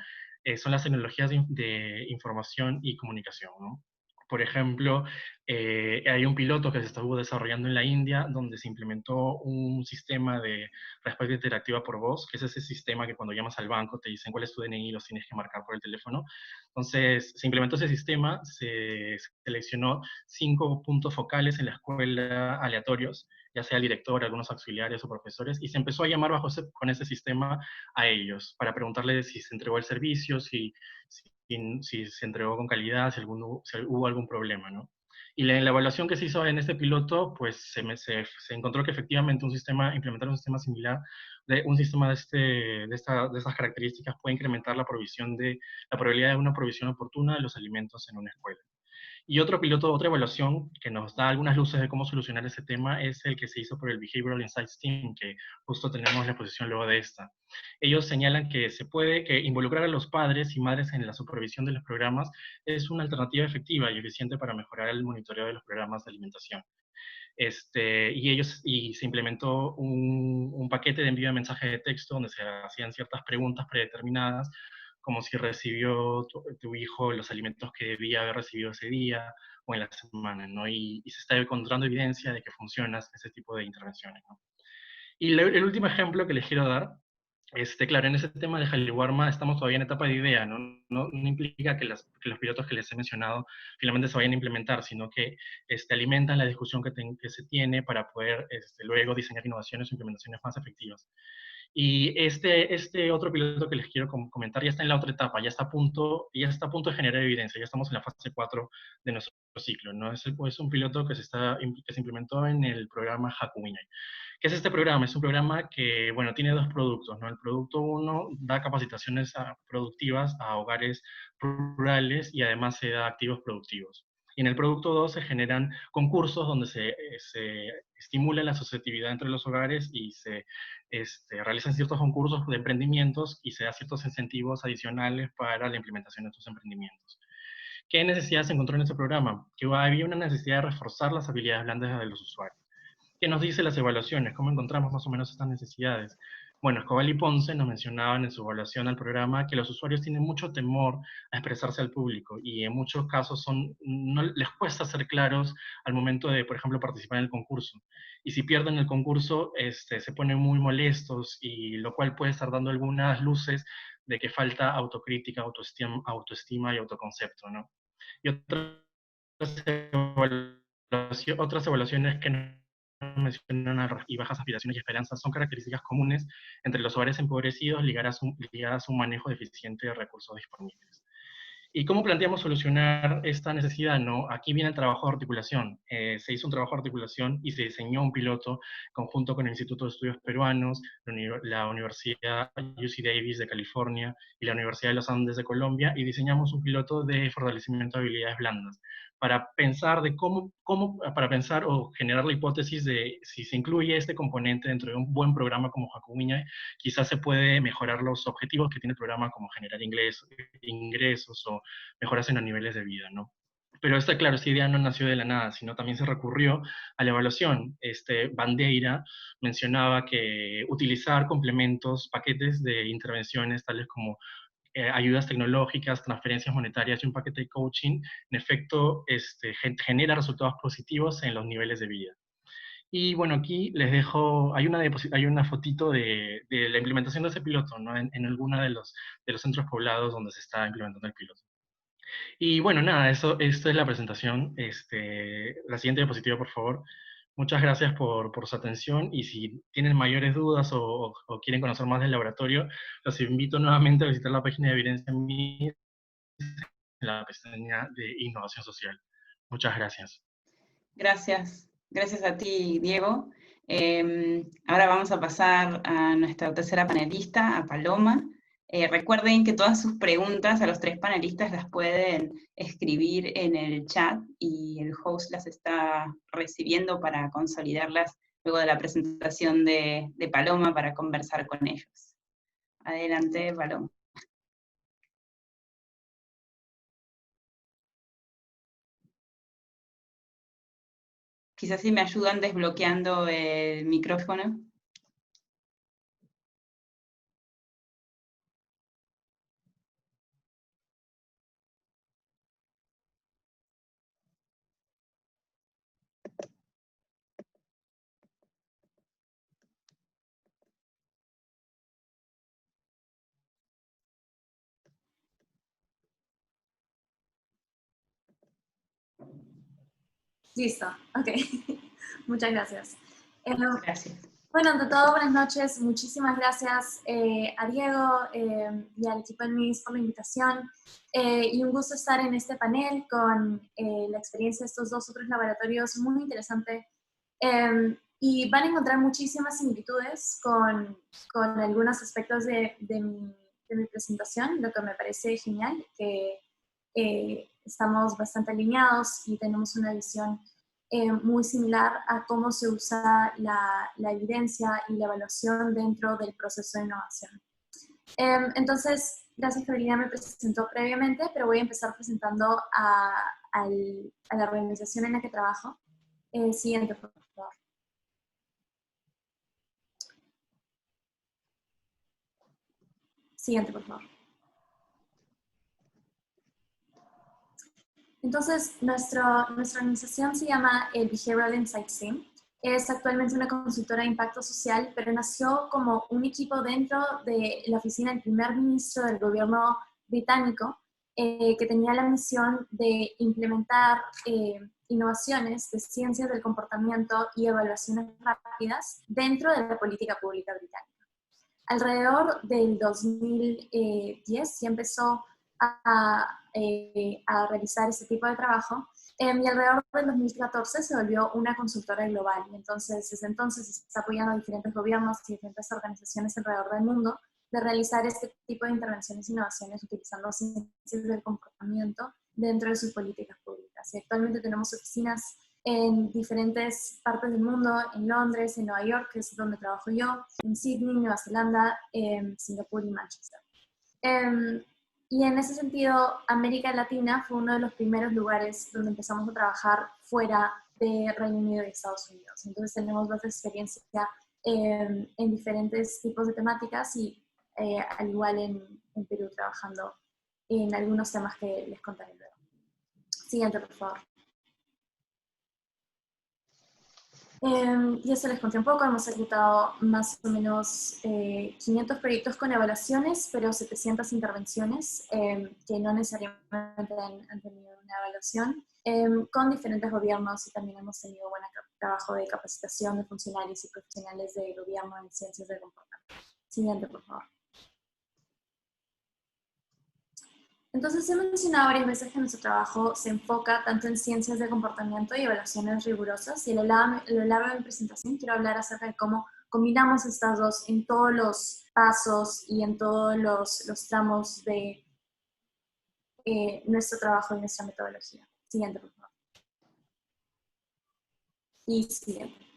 son las tecnologías de información y comunicación, ¿no? Por ejemplo, hay un piloto que se estuvo desarrollando en la India donde se implementó un sistema de respuesta interactiva por voz, que es ese sistema que cuando llamas al banco te dicen cuál es tu DNI y los tienes que marcar por el teléfono. Entonces, se implementó ese sistema, se seleccionó 5 puntos focales en la escuela aleatorios, ya sea el director, algunos auxiliares o profesores, y se empezó a llamar con ese sistema a ellos, para preguntarles si se entregó el servicio, si se entregó con calidad, si hubo algún problema, ¿no? Y la evaluación que se hizo en este piloto, pues se encontró que efectivamente implementar un sistema similar, un sistema de estas características puede incrementar la probabilidad de una provisión oportuna de los alimentos en una escuela. Y otra evaluación que nos da algunas luces de cómo solucionar ese tema es el que se hizo por el Behavioral Insights Team, que justo tenemos la exposición luego de esta. Ellos señalan que que involucrar a los padres y madres en la supervisión de los programas es una alternativa efectiva y eficiente para mejorar el monitoreo de los programas de alimentación. Y se implementó un paquete de envío de mensaje de texto donde se hacían ciertas preguntas predeterminadas, como si recibió tu hijo los alimentos que debía haber recibido ese día o en la semana, ¿no? Y se está encontrando evidencia de que funciona ese tipo de intervenciones, ¿no? Y el último ejemplo que les quiero dar, claro, en ese tema de Jaliwarma estamos todavía en etapa de idea, ¿no? No implica que los pilotos que les he mencionado finalmente se vayan a implementar, sino que alimentan la discusión que se tiene para poder luego diseñar innovaciones o implementaciones más efectivas. Y este otro piloto que les quiero comentar ya está en la otra etapa, ya está a punto de generar evidencia, ya estamos en la fase 4 de nuestro ciclo, ¿no? Es un piloto que se implementó en el programa Hakuminai. ¿Qué es este programa? Es un programa que, bueno, tiene dos productos, ¿no? El producto 1 da capacitaciones productivas a hogares rurales y además se da activos productivos. Y en el producto 2 se generan concursos donde se estimula la asociatividad entre los hogares y se realizan ciertos concursos de emprendimientos y se da ciertos incentivos adicionales para la implementación de estos emprendimientos. ¿Qué necesidad se encontró en este programa? Que había una necesidad de reforzar las habilidades blandas de los usuarios. ¿Qué nos dicen las evaluaciones? ¿Cómo encontramos más o menos estas necesidades? Bueno, Escobar y Ponce nos mencionaban en su evaluación al programa que los usuarios tienen mucho temor a expresarse al público y en muchos casos no les cuesta ser claros al momento de, por ejemplo, participar en el concurso. Y si pierden el concurso, se ponen muy molestos y lo cual puede estar dando algunas luces de que falta autocrítica, autoestima y autoconcepto, ¿no? Y otras evaluaciones que mencionan y bajas aspiraciones y esperanzas son características comunes entre los hogares empobrecidos ligadas a un manejo deficiente de recursos disponibles. ¿Y cómo planteamos solucionar esta necesidad? ¿No? Aquí viene el trabajo de articulación. Se hizo un trabajo de articulación y se diseñó un piloto conjunto con el Instituto de Estudios Peruanos, la Universidad UC Davis de California y la Universidad de los Andes de Colombia, y diseñamos un piloto de fortalecimiento de habilidades blandas para pensar para pensar o generar la hipótesis de si se incluye este componente dentro de un buen programa como Hakuminai, quizás se puede mejorar los objetivos que tiene el programa, como generar ingresos o mejoras en los niveles de vida, ¿no? Pero claro, esta idea no nació de la nada, sino también se recurrió a la evaluación. Bandeira mencionaba que utilizar complementos, paquetes de intervenciones tales como ayudas tecnológicas, transferencias monetarias y un paquete de coaching, en efecto, genera resultados positivos en los niveles de vida. Y bueno, aquí les dejo, hay una fotito de la implementación de ese piloto, ¿no? En alguno de los centros poblados donde se está implementando el piloto. Y bueno, nada, esto es la presentación. La siguiente diapositiva, por favor. Muchas gracias por su atención, y si tienen mayores dudas o quieren conocer más del laboratorio, los invito nuevamente a visitar la página de Evidencia MIS en la pestaña de Innovación Social. Muchas gracias. Gracias. Gracias a ti, Diego. Ahora vamos a pasar a nuestra tercera panelista, a Paloma. Recuerden que todas sus preguntas a los tres panelistas las pueden escribir en el chat y el host las está recibiendo para consolidarlas luego de la presentación de Paloma para conversar con ellos. Adelante, Paloma. Quizás si me ayudan desbloqueando el micrófono. Listo, ok. Muchas gracias. Gracias. Bueno, ante todo, buenas noches. Muchísimas gracias a Diego y al equipo del MIS por la invitación. Y un gusto estar en este panel con la experiencia de estos dos otros laboratorios muy interesante. Y van a encontrar muchísimas similitudes con algunos aspectos de mi presentación, lo que me parece genial, que estamos bastante alineados y tenemos una visión muy similar a cómo se usa la evidencia y la evaluación dentro del proceso de innovación. Entonces, gracias, Carolina me presentó previamente, pero voy a empezar presentando a la organización en la que trabajo. Siguiente, por favor. Siguiente, por favor. Entonces, nuestra organización se llama el Behavioral Insights Team. Es actualmente una consultora de impacto social, pero nació como un equipo dentro de la oficina del primer ministro del gobierno británico, que tenía la misión de implementar innovaciones de ciencias del comportamiento y evaluaciones rápidas dentro de la política pública británica. Alrededor del 2010 ya empezó a realizar ese tipo de trabajo, y alrededor del 2014 se volvió una consultora global. Entonces, desde entonces se está apoyando a diferentes gobiernos y diferentes organizaciones alrededor del mundo de realizar este tipo de intervenciones e innovaciones utilizando ciencias del comportamiento dentro de sus políticas públicas. Y actualmente tenemos oficinas en diferentes partes del mundo, en Londres, en Nueva York, que es donde trabajo yo, en Sydney, Nueva Zelanda, Singapur y Manchester. Y en ese sentido, América Latina fue uno de los primeros lugares donde empezamos a trabajar fuera de Reino Unido y Estados Unidos. Entonces tenemos más experiencia en diferentes tipos de temáticas y al igual en Perú trabajando en algunos temas que les contaré luego. Siguiente, por favor. Y eso les conté un poco, hemos ejecutado más o menos 500 proyectos con evaluaciones, pero 700 intervenciones que no necesariamente han tenido una evaluación, con diferentes gobiernos, y también hemos tenido buen trabajo de capacitación de funcionarios y profesionales de gobierno en ciencias del comportamiento. Siguiente, por favor. Entonces, he mencionado varias veces que nuestro trabajo se enfoca tanto en ciencias de comportamiento y evaluaciones rigurosas, y a lo largo de mi presentación quiero hablar acerca de cómo combinamos estas dos en todos los pasos y en todos los tramos de nuestro trabajo y nuestra metodología. Siguiente, por favor. Y siguiente.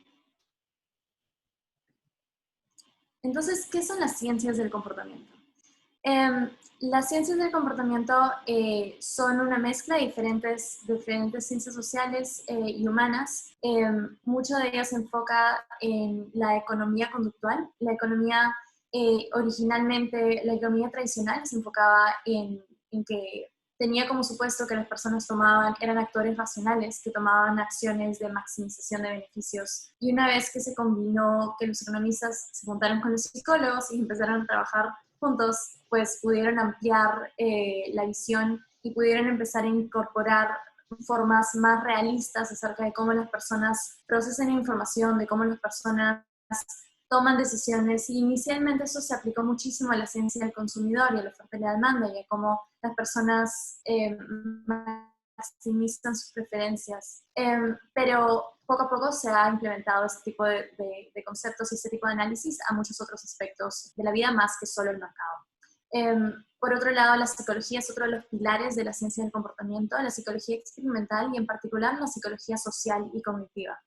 Entonces, ¿qué son las ciencias del comportamiento? Las ciencias del comportamiento son una mezcla de diferentes ciencias sociales y humanas. Mucho de ellas se enfoca en la economía conductual. La economía originalmente la economía tradicional se enfocaba en que tenía como supuesto que las personas eran actores racionales que tomaban acciones de maximización de beneficios. Y una vez que se combinó, que los economistas se juntaron con los psicólogos y empezaron a trabajar juntos, pues pudieron ampliar la visión y pudieron empezar a incorporar formas más realistas acerca de cómo las personas procesan información, de cómo las personas toman decisiones, y inicialmente eso se aplicó muchísimo a la ciencia del consumidor y a la oferta y la demanda, y a cómo las personas maximizan sus preferencias. Pero poco a poco se ha implementado este tipo de conceptos y este tipo de análisis a muchos otros aspectos de la vida, más que solo el mercado. Por otro lado, la psicología es otro de los pilares de la ciencia del comportamiento, la psicología experimental y en particular la psicología social y cognitiva.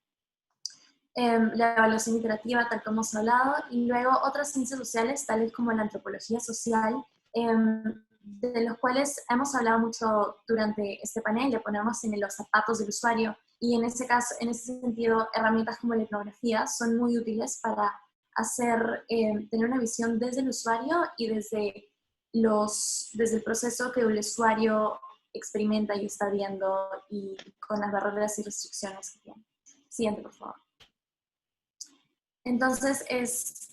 La evaluación iterativa, tal como hemos hablado, y luego otras ciencias sociales, tales como la antropología social, de los cuales hemos hablado mucho durante este panel, de ponernos en los zapatos del usuario, y en ese caso, en ese sentido, herramientas como la etnografía son muy útiles para tener una visión desde el usuario y desde el proceso que el usuario experimenta y está viendo, y con las barreras y restricciones que tiene. Siguiente, por favor. Entonces, es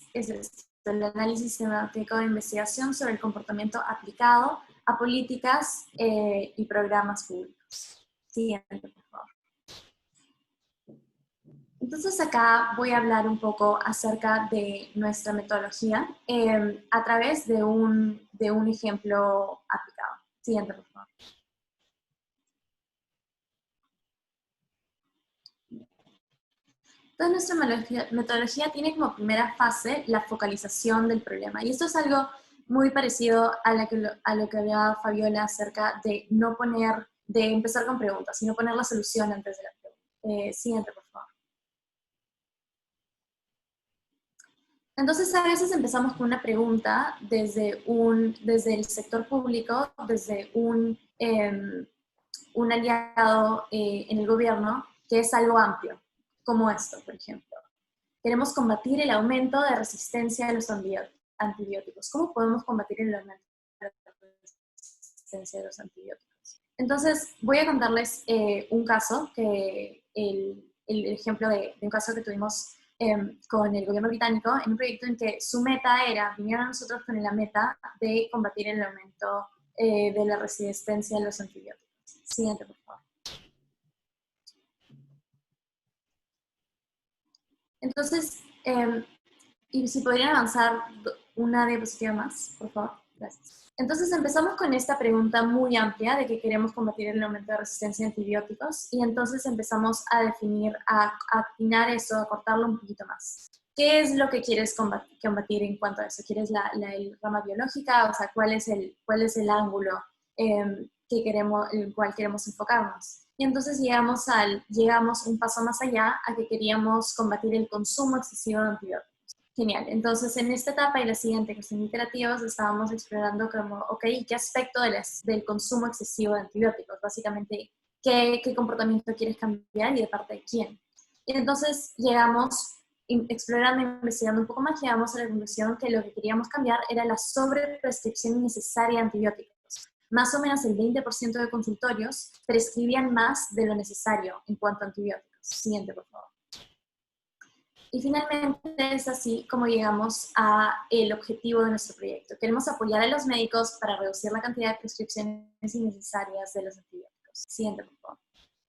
el análisis sistemático de investigación sobre el comportamiento aplicado a políticas y programas públicos. Siguiente, por favor. Entonces, acá voy a hablar un poco acerca de nuestra metodología a través de un ejemplo aplicado. Siguiente, por favor. Entonces, nuestra metodología tiene como primera fase la focalización del problema. Y esto es algo muy parecido a lo que hablaba Fabiola acerca de empezar con preguntas, sino poner la solución antes de la pregunta. Siguiente, por favor. Entonces, a veces empezamos con una pregunta desde el sector público, desde un aliado en el gobierno, que es algo amplio, como esto, por ejemplo. Queremos combatir el aumento de resistencia a los antibióticos. ¿Cómo podemos combatir el aumento de resistencia a los antibióticos? Entonces, voy a contarles un caso, el ejemplo de un caso que tuvimos con el gobierno británico, en un proyecto en que su meta vinieron a nosotros con la meta de combatir el aumento de la resistencia a los antibióticos. Siguiente, por favor. Entonces, y si podrían avanzar una diapositiva más, por favor. Gracias. Entonces empezamos con esta pregunta muy amplia de que queremos combatir el aumento de resistencia a antibióticos, y entonces empezamos a definir, a afinar eso, a cortarlo un poquito más. ¿Qué es lo que quieres combatir en cuanto a eso? ¿Quieres la rama biológica? O sea, ¿cuál es el ángulo en el cual queremos enfocarnos? Y entonces llegamos un paso más allá a que queríamos combatir el consumo excesivo de antibióticos. Genial. Entonces, en esta etapa y la siguiente, que son iterativas, estábamos explorando como, ¿qué aspecto del consumo excesivo de antibióticos? Básicamente, ¿qué comportamiento quieres cambiar y de parte de quién? Y entonces llegamos, explorando e investigando un poco más, llegamos a la conclusión que lo que queríamos cambiar era la sobreprescripción innecesaria de antibióticos. Más o menos el 20% de consultorios prescribían más de lo necesario en cuanto a antibióticos. Siguiente, por favor. Y finalmente es así como llegamos al objetivo de nuestro proyecto. Queremos apoyar a los médicos para reducir la cantidad de prescripciones innecesarias de los antibióticos. Siguiente, por favor.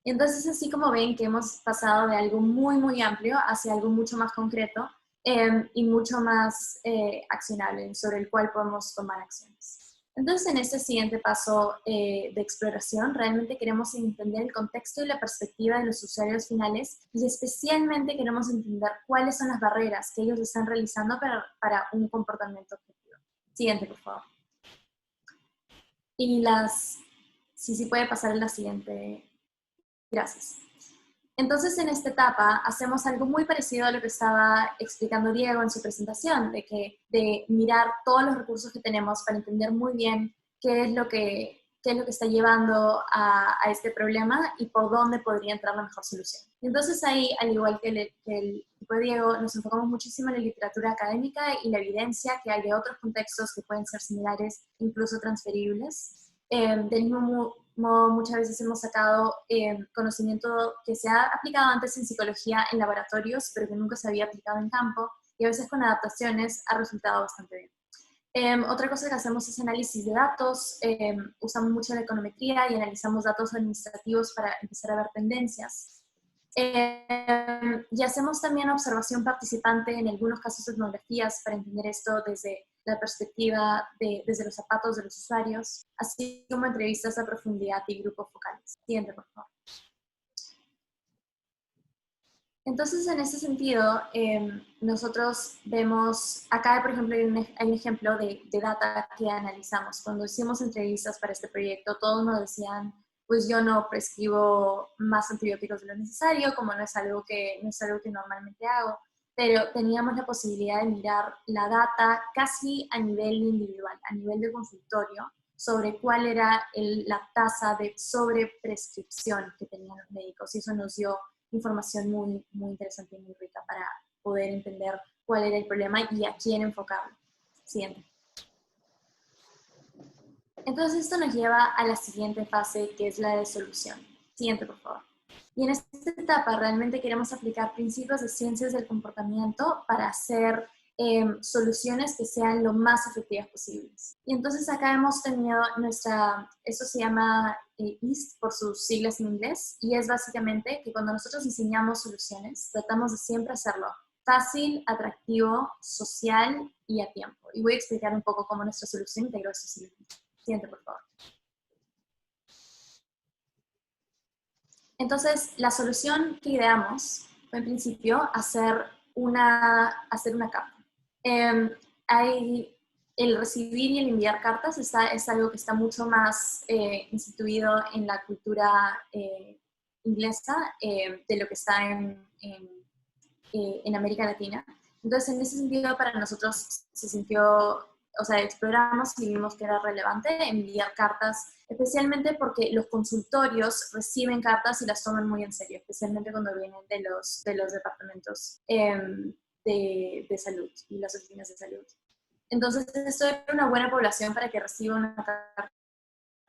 Y entonces, así como ven que hemos pasado de algo muy, muy amplio hacia algo mucho más concreto y mucho más accionable, sobre el cual podemos tomar acciones. Entonces, en este siguiente paso de exploración, realmente queremos entender el contexto y la perspectiva de los usuarios finales, y especialmente queremos entender cuáles son las barreras que ellos están realizando para un comportamiento objetivo. Siguiente, por favor. Y si puede pasar la siguiente. Gracias. Entonces, en esta etapa hacemos algo muy parecido a lo que estaba explicando Diego en su presentación, de mirar todos los recursos que tenemos para entender muy bien qué es lo que qué es lo que está llevando a este problema y por dónde podría entrar la mejor solución. Y entonces ahí, al igual que el equipo de Diego, nos enfocamos muchísimo en la literatura académica y la evidencia que hay de otros contextos que pueden ser similares, incluso transferibles. Del mismo modo, muchas veces hemos sacado conocimiento que se ha aplicado antes en psicología en laboratorios, pero que nunca se había aplicado en campo, y a veces con adaptaciones ha resultado bastante bien. Otra cosa que hacemos es análisis de datos, usamos mucho la econometría y analizamos datos administrativos para empezar a ver tendencias. Y hacemos también observación participante en algunos casos de etnografías para entender esto desde la perspectiva desde los zapatos de los usuarios, así como entrevistas a profundidad y grupos focales. Siguiente, por favor. Entonces, en ese sentido, nosotros vemos, acá por ejemplo hay un ejemplo de data que analizamos. Cuando hicimos entrevistas para este proyecto, todos nos decían, pues yo no prescribo más antibióticos de lo necesario, como no es algo que normalmente hago, pero teníamos la posibilidad de mirar la data casi a nivel individual, a nivel de consultorio, sobre cuál era la tasa de sobreprescripción que tenían los médicos, y eso nos dio información muy, muy interesante y muy rica para poder entender cuál era el problema y a quién enfocarlo. Siguiente. Entonces esto nos lleva a la siguiente fase, que es la de solución. Siguiente, por favor. Y en esta etapa realmente queremos aplicar principios de ciencias del comportamiento para hacer soluciones que sean lo más efectivas posibles. Y entonces acá hemos tenido eso se llama EAST por sus siglas en inglés, y es básicamente que cuando nosotros diseñamos soluciones, tratamos de siempre hacerlo fácil, atractivo, social y a tiempo. Y voy a explicar un poco cómo nuestra solución integró estos elementos. Siguiente, por favor. Entonces, la solución que ideamos fue en principio hacer una carta. El recibir y el enviar cartas es algo que está mucho más instituido en la cultura inglesa de lo que está en América Latina. Entonces, en ese sentido, para nosotros se sintió, exploramos y vimos que era relevante enviar cartas, especialmente porque los consultorios reciben cartas y las toman muy en serio, especialmente cuando vienen de los departamentos de salud y las oficinas de salud. Entonces, esto era una buena población para que reciba una carta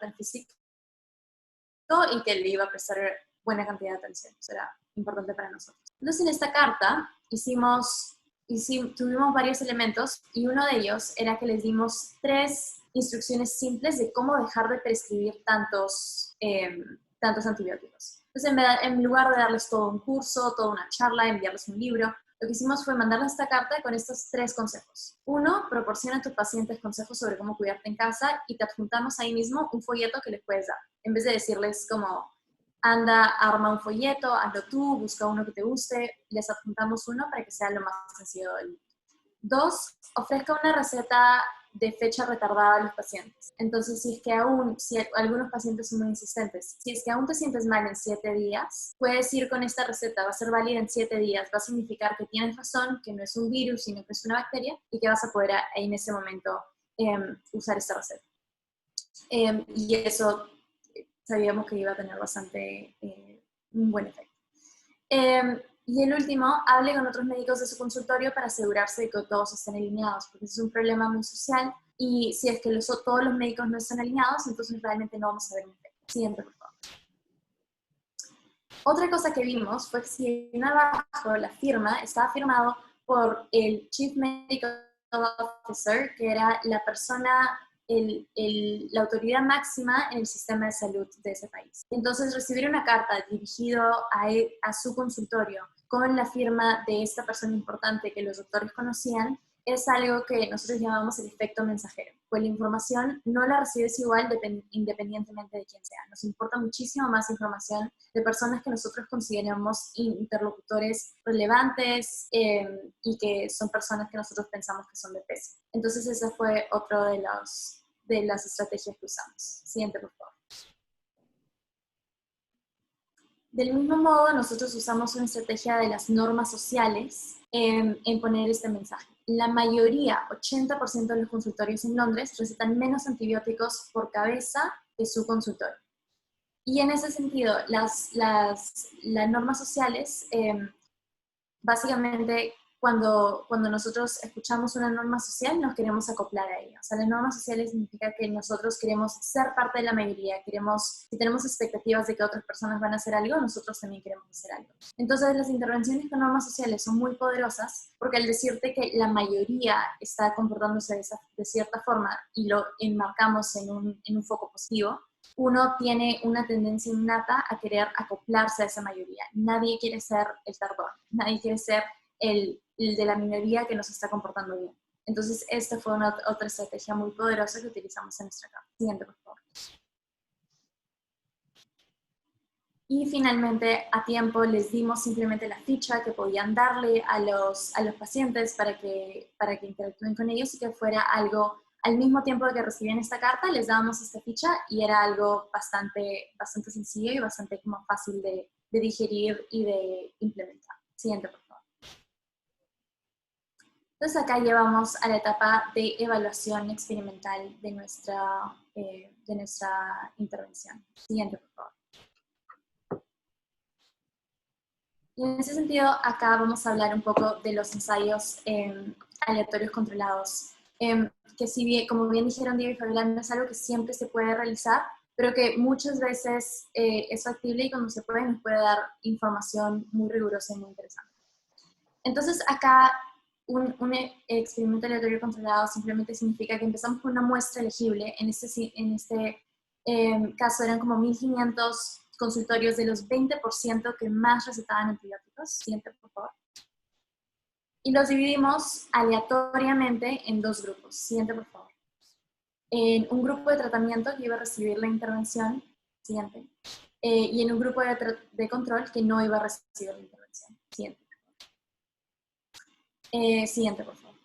en físico y que le iba a prestar buena cantidad de atención. Eso era importante para nosotros. Entonces, en esta carta tuvimos varios elementos, y uno de ellos era que les dimos 3 instrucciones simples de cómo dejar de prescribir tantos antibióticos. Entonces, en lugar de darles todo un curso, toda una charla, enviarles un libro, lo que hicimos fue mandarles esta carta con estos 3 consejos. 1, proporciona a tus pacientes consejos sobre cómo cuidarte en casa, y te adjuntamos ahí mismo un folleto que les puedes dar. En vez de decirles como, anda, arma un folleto, hazlo tú, busca uno que te guste, les adjuntamos uno para que sea lo más sencillo del mundo. 2, ofrezca una receta de fecha retardada a los pacientes. Entonces, si algunos pacientes son muy insistentes, si es que aún te sientes mal en 7 días, puedes ir con esta receta, va a ser válida en 7 días, va a significar que tienes razón, que no es un virus, sino que es una bacteria, y que vas a poder en ese momento usar esta receta. Y eso sabíamos que iba a tener bastante un buen efecto. Y el último, hable con otros médicos de su consultorio para asegurarse de que todos estén alineados, porque es un problema muy social, y si es que todos los médicos no están alineados, entonces realmente no vamos a ver un efecto. Siguiente, por favor. Otra cosa que vimos fue que si en abajo la firma estaba firmado por el Chief Medical Officer, que era la persona, la autoridad máxima en el sistema de salud de ese país. Entonces, recibir una carta dirigida a su consultorio con la firma de esta persona importante que los doctores conocían, es algo que nosotros llamamos el efecto mensajero. Pues la información no la recibes igual independientemente de quién sea. Nos importa muchísimo más información de personas que nosotros consideramos interlocutores relevantes y que son personas que nosotros pensamos que son de peso. Entonces esa fue otra de las estrategias que usamos. Siguiente, por favor. Del mismo modo, nosotros usamos una estrategia de las normas sociales en poner este mensaje. La mayoría, 80% de los consultorios en Londres, recetan menos antibióticos por cabeza su consultorio. Y en ese sentido, las normas sociales, básicamente, cuando nosotros escuchamos una norma social, nos queremos acoplar a ella. O sea, las normas sociales significa que nosotros queremos ser parte de la mayoría, si tenemos expectativas de que otras personas van a hacer algo, nosotros también queremos hacer algo. Entonces, las intervenciones con normas sociales son muy poderosas, porque al decirte que la mayoría está comportándose de cierta forma y lo enmarcamos en un foco positivo, uno tiene una tendencia innata a querer acoplarse a esa mayoría. Nadie quiere ser el tardón, nadie quiere ser el de la minoría que nos está comportando bien. Entonces, esta fue otra estrategia muy poderosa que utilizamos en nuestra carta. Siguiente, por favor. Y finalmente, a tiempo, les dimos simplemente la ficha que podían darle a los pacientes para que interactúen con ellos y que fuera algo, al mismo tiempo de que recibían esta carta, les dábamos esta ficha y era algo bastante sencillo y bastante como fácil de digerir y de implementar. Siguiente, por favor. Entonces acá llevamos a la etapa de evaluación experimental de nuestra intervención. Siguiente, por favor. Y en ese sentido, acá vamos a hablar un poco de los ensayos aleatorios controlados, que si bien, como bien dijeron Diego y Fabiola, no es algo que siempre se puede realizar, pero que muchas veces es factible y cuando se puede nos puede dar información muy rigurosa y muy interesante. Entonces acá un experimento aleatorio controlado simplemente significa que empezamos con una muestra elegible. En este caso eran como 1.500 consultorios de los 20% que más recetaban antibióticos. Siguiente, por favor. Y los dividimos aleatoriamente en dos grupos. Siguiente, por favor. En un grupo de tratamiento que iba a recibir la intervención. Siguiente. Y en un grupo de control que no iba a recibir la intervención. Siguiente. Siguiente, por favor.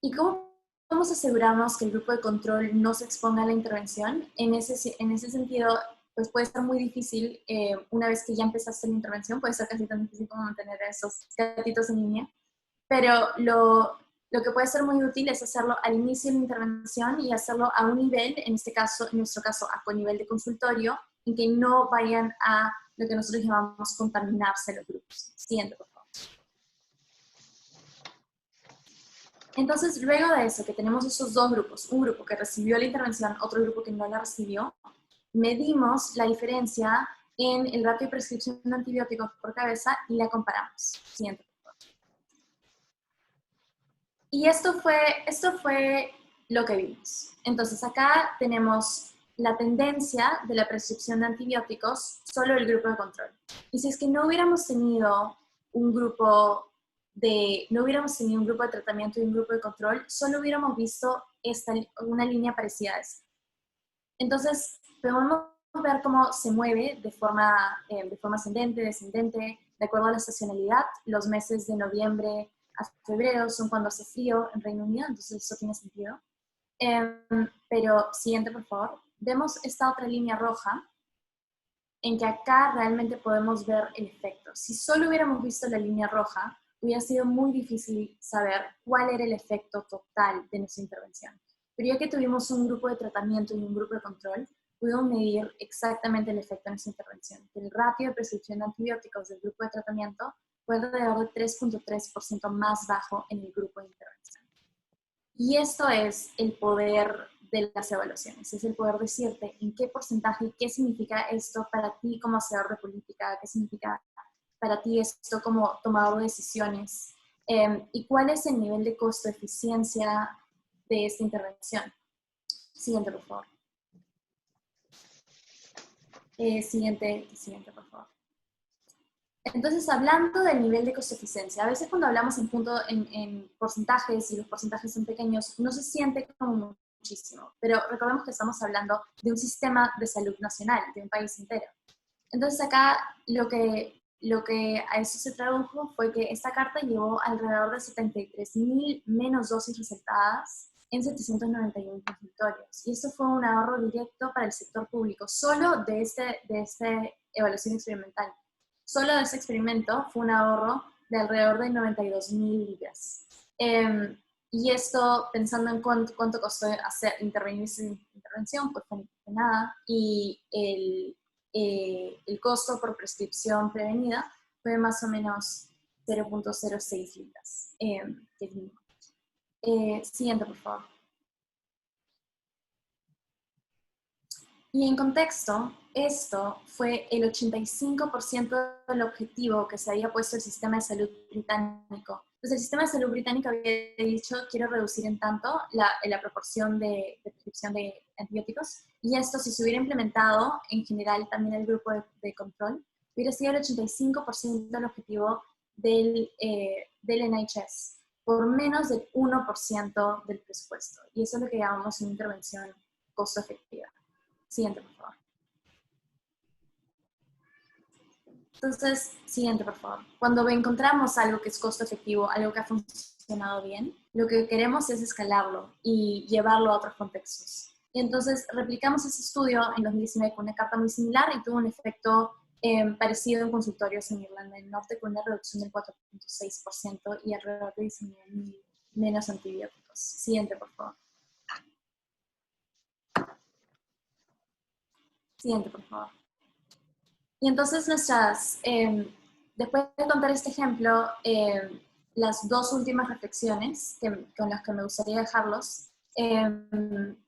¿Y cómo aseguramos que el grupo de control no se exponga a la intervención? En ese sentido, pues puede ser muy difícil, una vez que ya empezaste la intervención, puede ser casi tan difícil como mantener a esos gatitos en línea, pero lo que puede ser muy útil es hacerlo al inicio de la intervención y hacerlo a un nivel, en nuestro caso, a un nivel de consultorio, en que no vayan a lo que nosotros llamamos contaminarse los grupos. Siguiente, por favor. Entonces, luego de eso, que tenemos esos dos grupos, un grupo que recibió la intervención, otro grupo que no la recibió, medimos la diferencia en el ratio de prescripción de antibióticos por cabeza y la comparamos. Siguiente, por favor. Y esto fue lo que vimos. Entonces, acá tenemos la tendencia de la prescripción de antibióticos, solo el grupo de control. Y si es que no hubiéramos tenido un grupo de tratamiento y un grupo de control, solo hubiéramos visto una línea parecida a esta. Entonces, podemos ver cómo se mueve de forma ascendente, descendente, de acuerdo a la estacionalidad. Los meses de noviembre a febrero son cuando hace frío en Reino Unido, entonces eso tiene sentido. Pero, siguiente, por favor. Vemos esta otra línea roja, en que acá realmente podemos ver el efecto. Si solo hubiéramos visto la línea roja, hubiera sido muy difícil saber cuál era el efecto total de nuestra intervención. Pero ya que tuvimos un grupo de tratamiento y un grupo de control, pudimos medir exactamente el efecto de nuestra intervención. El ratio de prescripción de antibióticos del grupo de tratamiento fue alrededor de 3.3% más bajo en el grupo de intervención. Y esto es el poder de las evaluaciones, es el poder decirte en qué porcentaje, qué significa esto para ti como hacedor de política, qué significa para ti esto como tomador de decisiones, y cuál es el nivel de costo-eficiencia de esta intervención. Siguiente, por favor. Siguiente, por favor. Entonces, hablando del nivel de costo-eficiencia, a veces cuando hablamos en porcentajes y los porcentajes son pequeños, no se siente como muchísimo, pero recordemos que estamos hablando de un sistema de salud nacional, de un país entero. Entonces acá lo que a eso se tradujo fue que esta carta llevó alrededor de 73.000 menos dosis recetadas en 791 consultorios. Y esto fue un ahorro directo para el sector público, solo de esta evaluación experimental. Solo de ese experimento fue un ahorro de alrededor de 92.000 libras. Y esto, pensando en cuánto costó intervenir sin intervención, pues fue nada. Y el costo por prescripción prevenida fue más o menos 0.06 libras. Siguiente, por favor. Y en contexto, esto fue el 85% del objetivo que se había puesto el sistema de salud británico. Entonces, el sistema de salud británico había dicho, quiero reducir en tanto la proporción de prescripción de antibióticos, y esto, si se hubiera implementado en general también el grupo de control, hubiera sido el 85% del objetivo del NHS, por menos del 1% del presupuesto. Y eso es lo que llamamos una intervención costo efectiva. Siguiente, por favor. Entonces, siguiente, por favor. Cuando encontramos algo que es costo efectivo, algo que ha funcionado bien, lo que queremos es escalarlo y llevarlo a otros contextos. Y entonces replicamos ese estudio en 2019 con una carta muy similar y tuvo un efecto parecido en consultorios en Irlanda del Norte, con una reducción del 4.6% y alrededor de 19.000 menos antibióticos. Siguiente, por favor. Siguiente, por favor. Y entonces después de contar este ejemplo, las dos últimas reflexiones con las que me gustaría dejarlos, en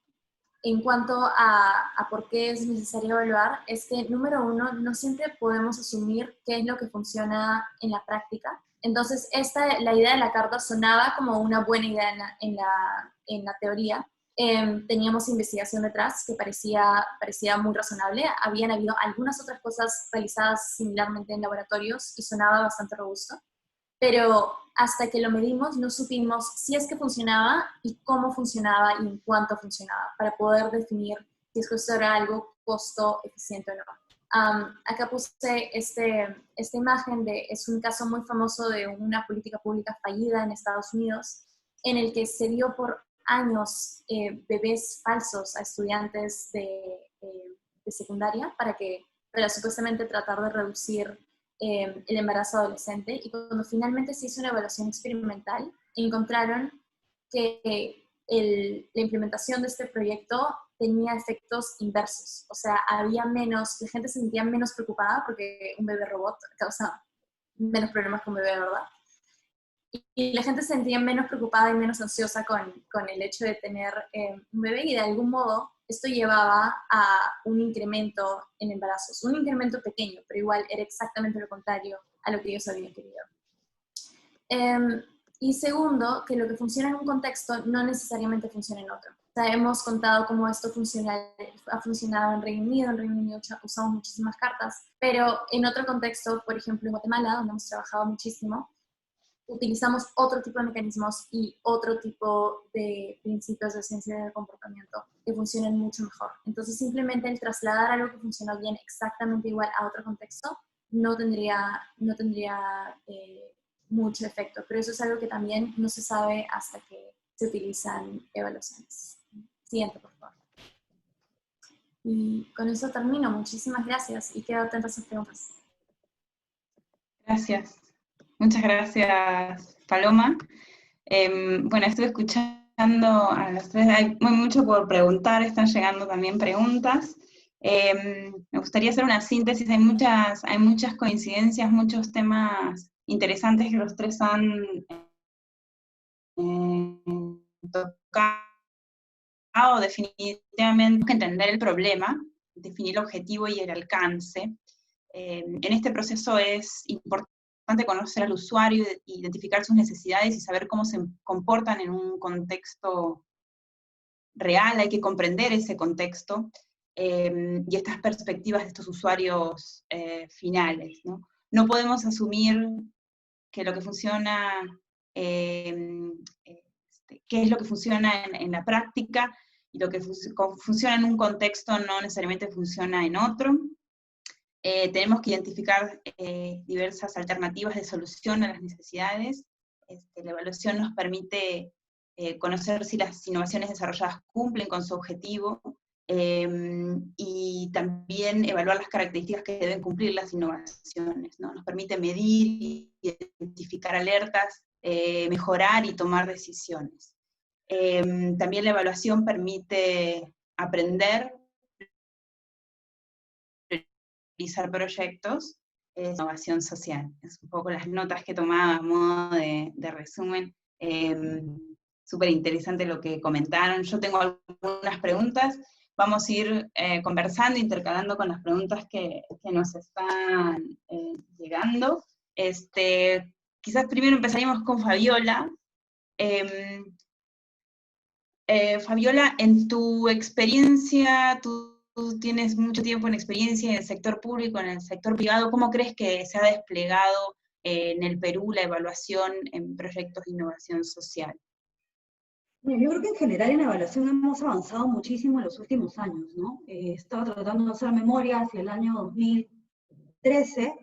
cuanto a por qué es necesario evaluar, es que, número uno, no siempre podemos asumir qué es lo que funciona en la práctica. Entonces, la idea de la carta sonaba como una buena idea en la teoría. Teníamos investigación detrás que parecía muy razonable. Habían habido algunas otras cosas realizadas similarmente en laboratorios y sonaba bastante robusto. Pero hasta que lo medimos no supimos si es que funcionaba y cómo funcionaba y en cuánto funcionaba, para poder definir si es que esto era algo costo eficiente o no. Acá puse esta imagen, es un caso muy famoso de una política pública fallida en Estados Unidos, en el que se dio por años bebés falsos a estudiantes de secundaria para supuestamente tratar de reducir el embarazo adolescente, y cuando finalmente se hizo una evaluación experimental, encontraron que la implementación de este proyecto tenía efectos inversos. O sea, la gente se sentía menos preocupada porque un bebé robot causa menos problemas que un bebé de verdad. Y la gente se sentía menos preocupada y menos ansiosa con el hecho de tener un bebé, y de algún modo esto llevaba a un incremento en embarazos. Un incremento pequeño, pero igual era exactamente lo contrario a lo que ellos habían querido. Y segundo, que lo que funciona en un contexto no necesariamente funciona en otro. O sea, hemos contado cómo esto ha funcionado en Reino Unido. En Reino Unido usamos muchísimas cartas, pero en otro contexto, por ejemplo en Guatemala, donde hemos trabajado muchísimo, utilizamos otro tipo de mecanismos y otro tipo de principios de ciencia del comportamiento que funcionan mucho mejor. Entonces, simplemente el trasladar algo que funcionó bien exactamente igual a otro contexto no tendría mucho efecto, pero eso es algo que también no se sabe hasta que se utilizan evaluaciones. Siguiente, por favor. Y con eso termino. Muchísimas gracias y quedo atenta a sus preguntas. Gracias. Muchas gracias, Paloma. Bueno, estuve escuchando a los tres, hay mucho por preguntar, están llegando también preguntas. Me gustaría hacer una síntesis, hay muchas coincidencias, muchos temas interesantes que los tres han tocado. Definitivamente hay que entender el problema, definir el objetivo y el alcance. En este proceso es importante conocer al usuario, identificar sus necesidades y saber cómo se comportan en un contexto real. Hay que comprender ese contexto y estas perspectivas de estos usuarios finales, ¿no? No podemos asumir que lo que funciona, qué es lo que funciona en la práctica, y lo que funciona en un contexto no necesariamente funciona en otro. Tenemos que identificar diversas alternativas de solución a las necesidades. La evaluación nos permite conocer si las innovaciones desarrolladas cumplen con su objetivo, y también evaluar las características que deben cumplir las innovaciones, ¿no? Nos permite medir, identificar alertas, mejorar y tomar decisiones. También la evaluación permite aprender, realizar proyectos, es innovación social. Es un poco las notas que tomaba a modo de resumen. Súper interesante lo que comentaron. Yo tengo algunas preguntas. Vamos a ir conversando, intercalando con las preguntas que nos están llegando. Quizás primero empezaríamos con Fabiola. Fabiola, en tu experiencia, tú tienes mucho tiempo en experiencia en el sector público, en el sector privado. ¿Cómo crees que se ha desplegado en el Perú la evaluación en proyectos de innovación social? Yo creo que en general en evaluación hemos avanzado muchísimo en los últimos años, ¿no? Estaba tratando de hacer memoria, hacia el año 2013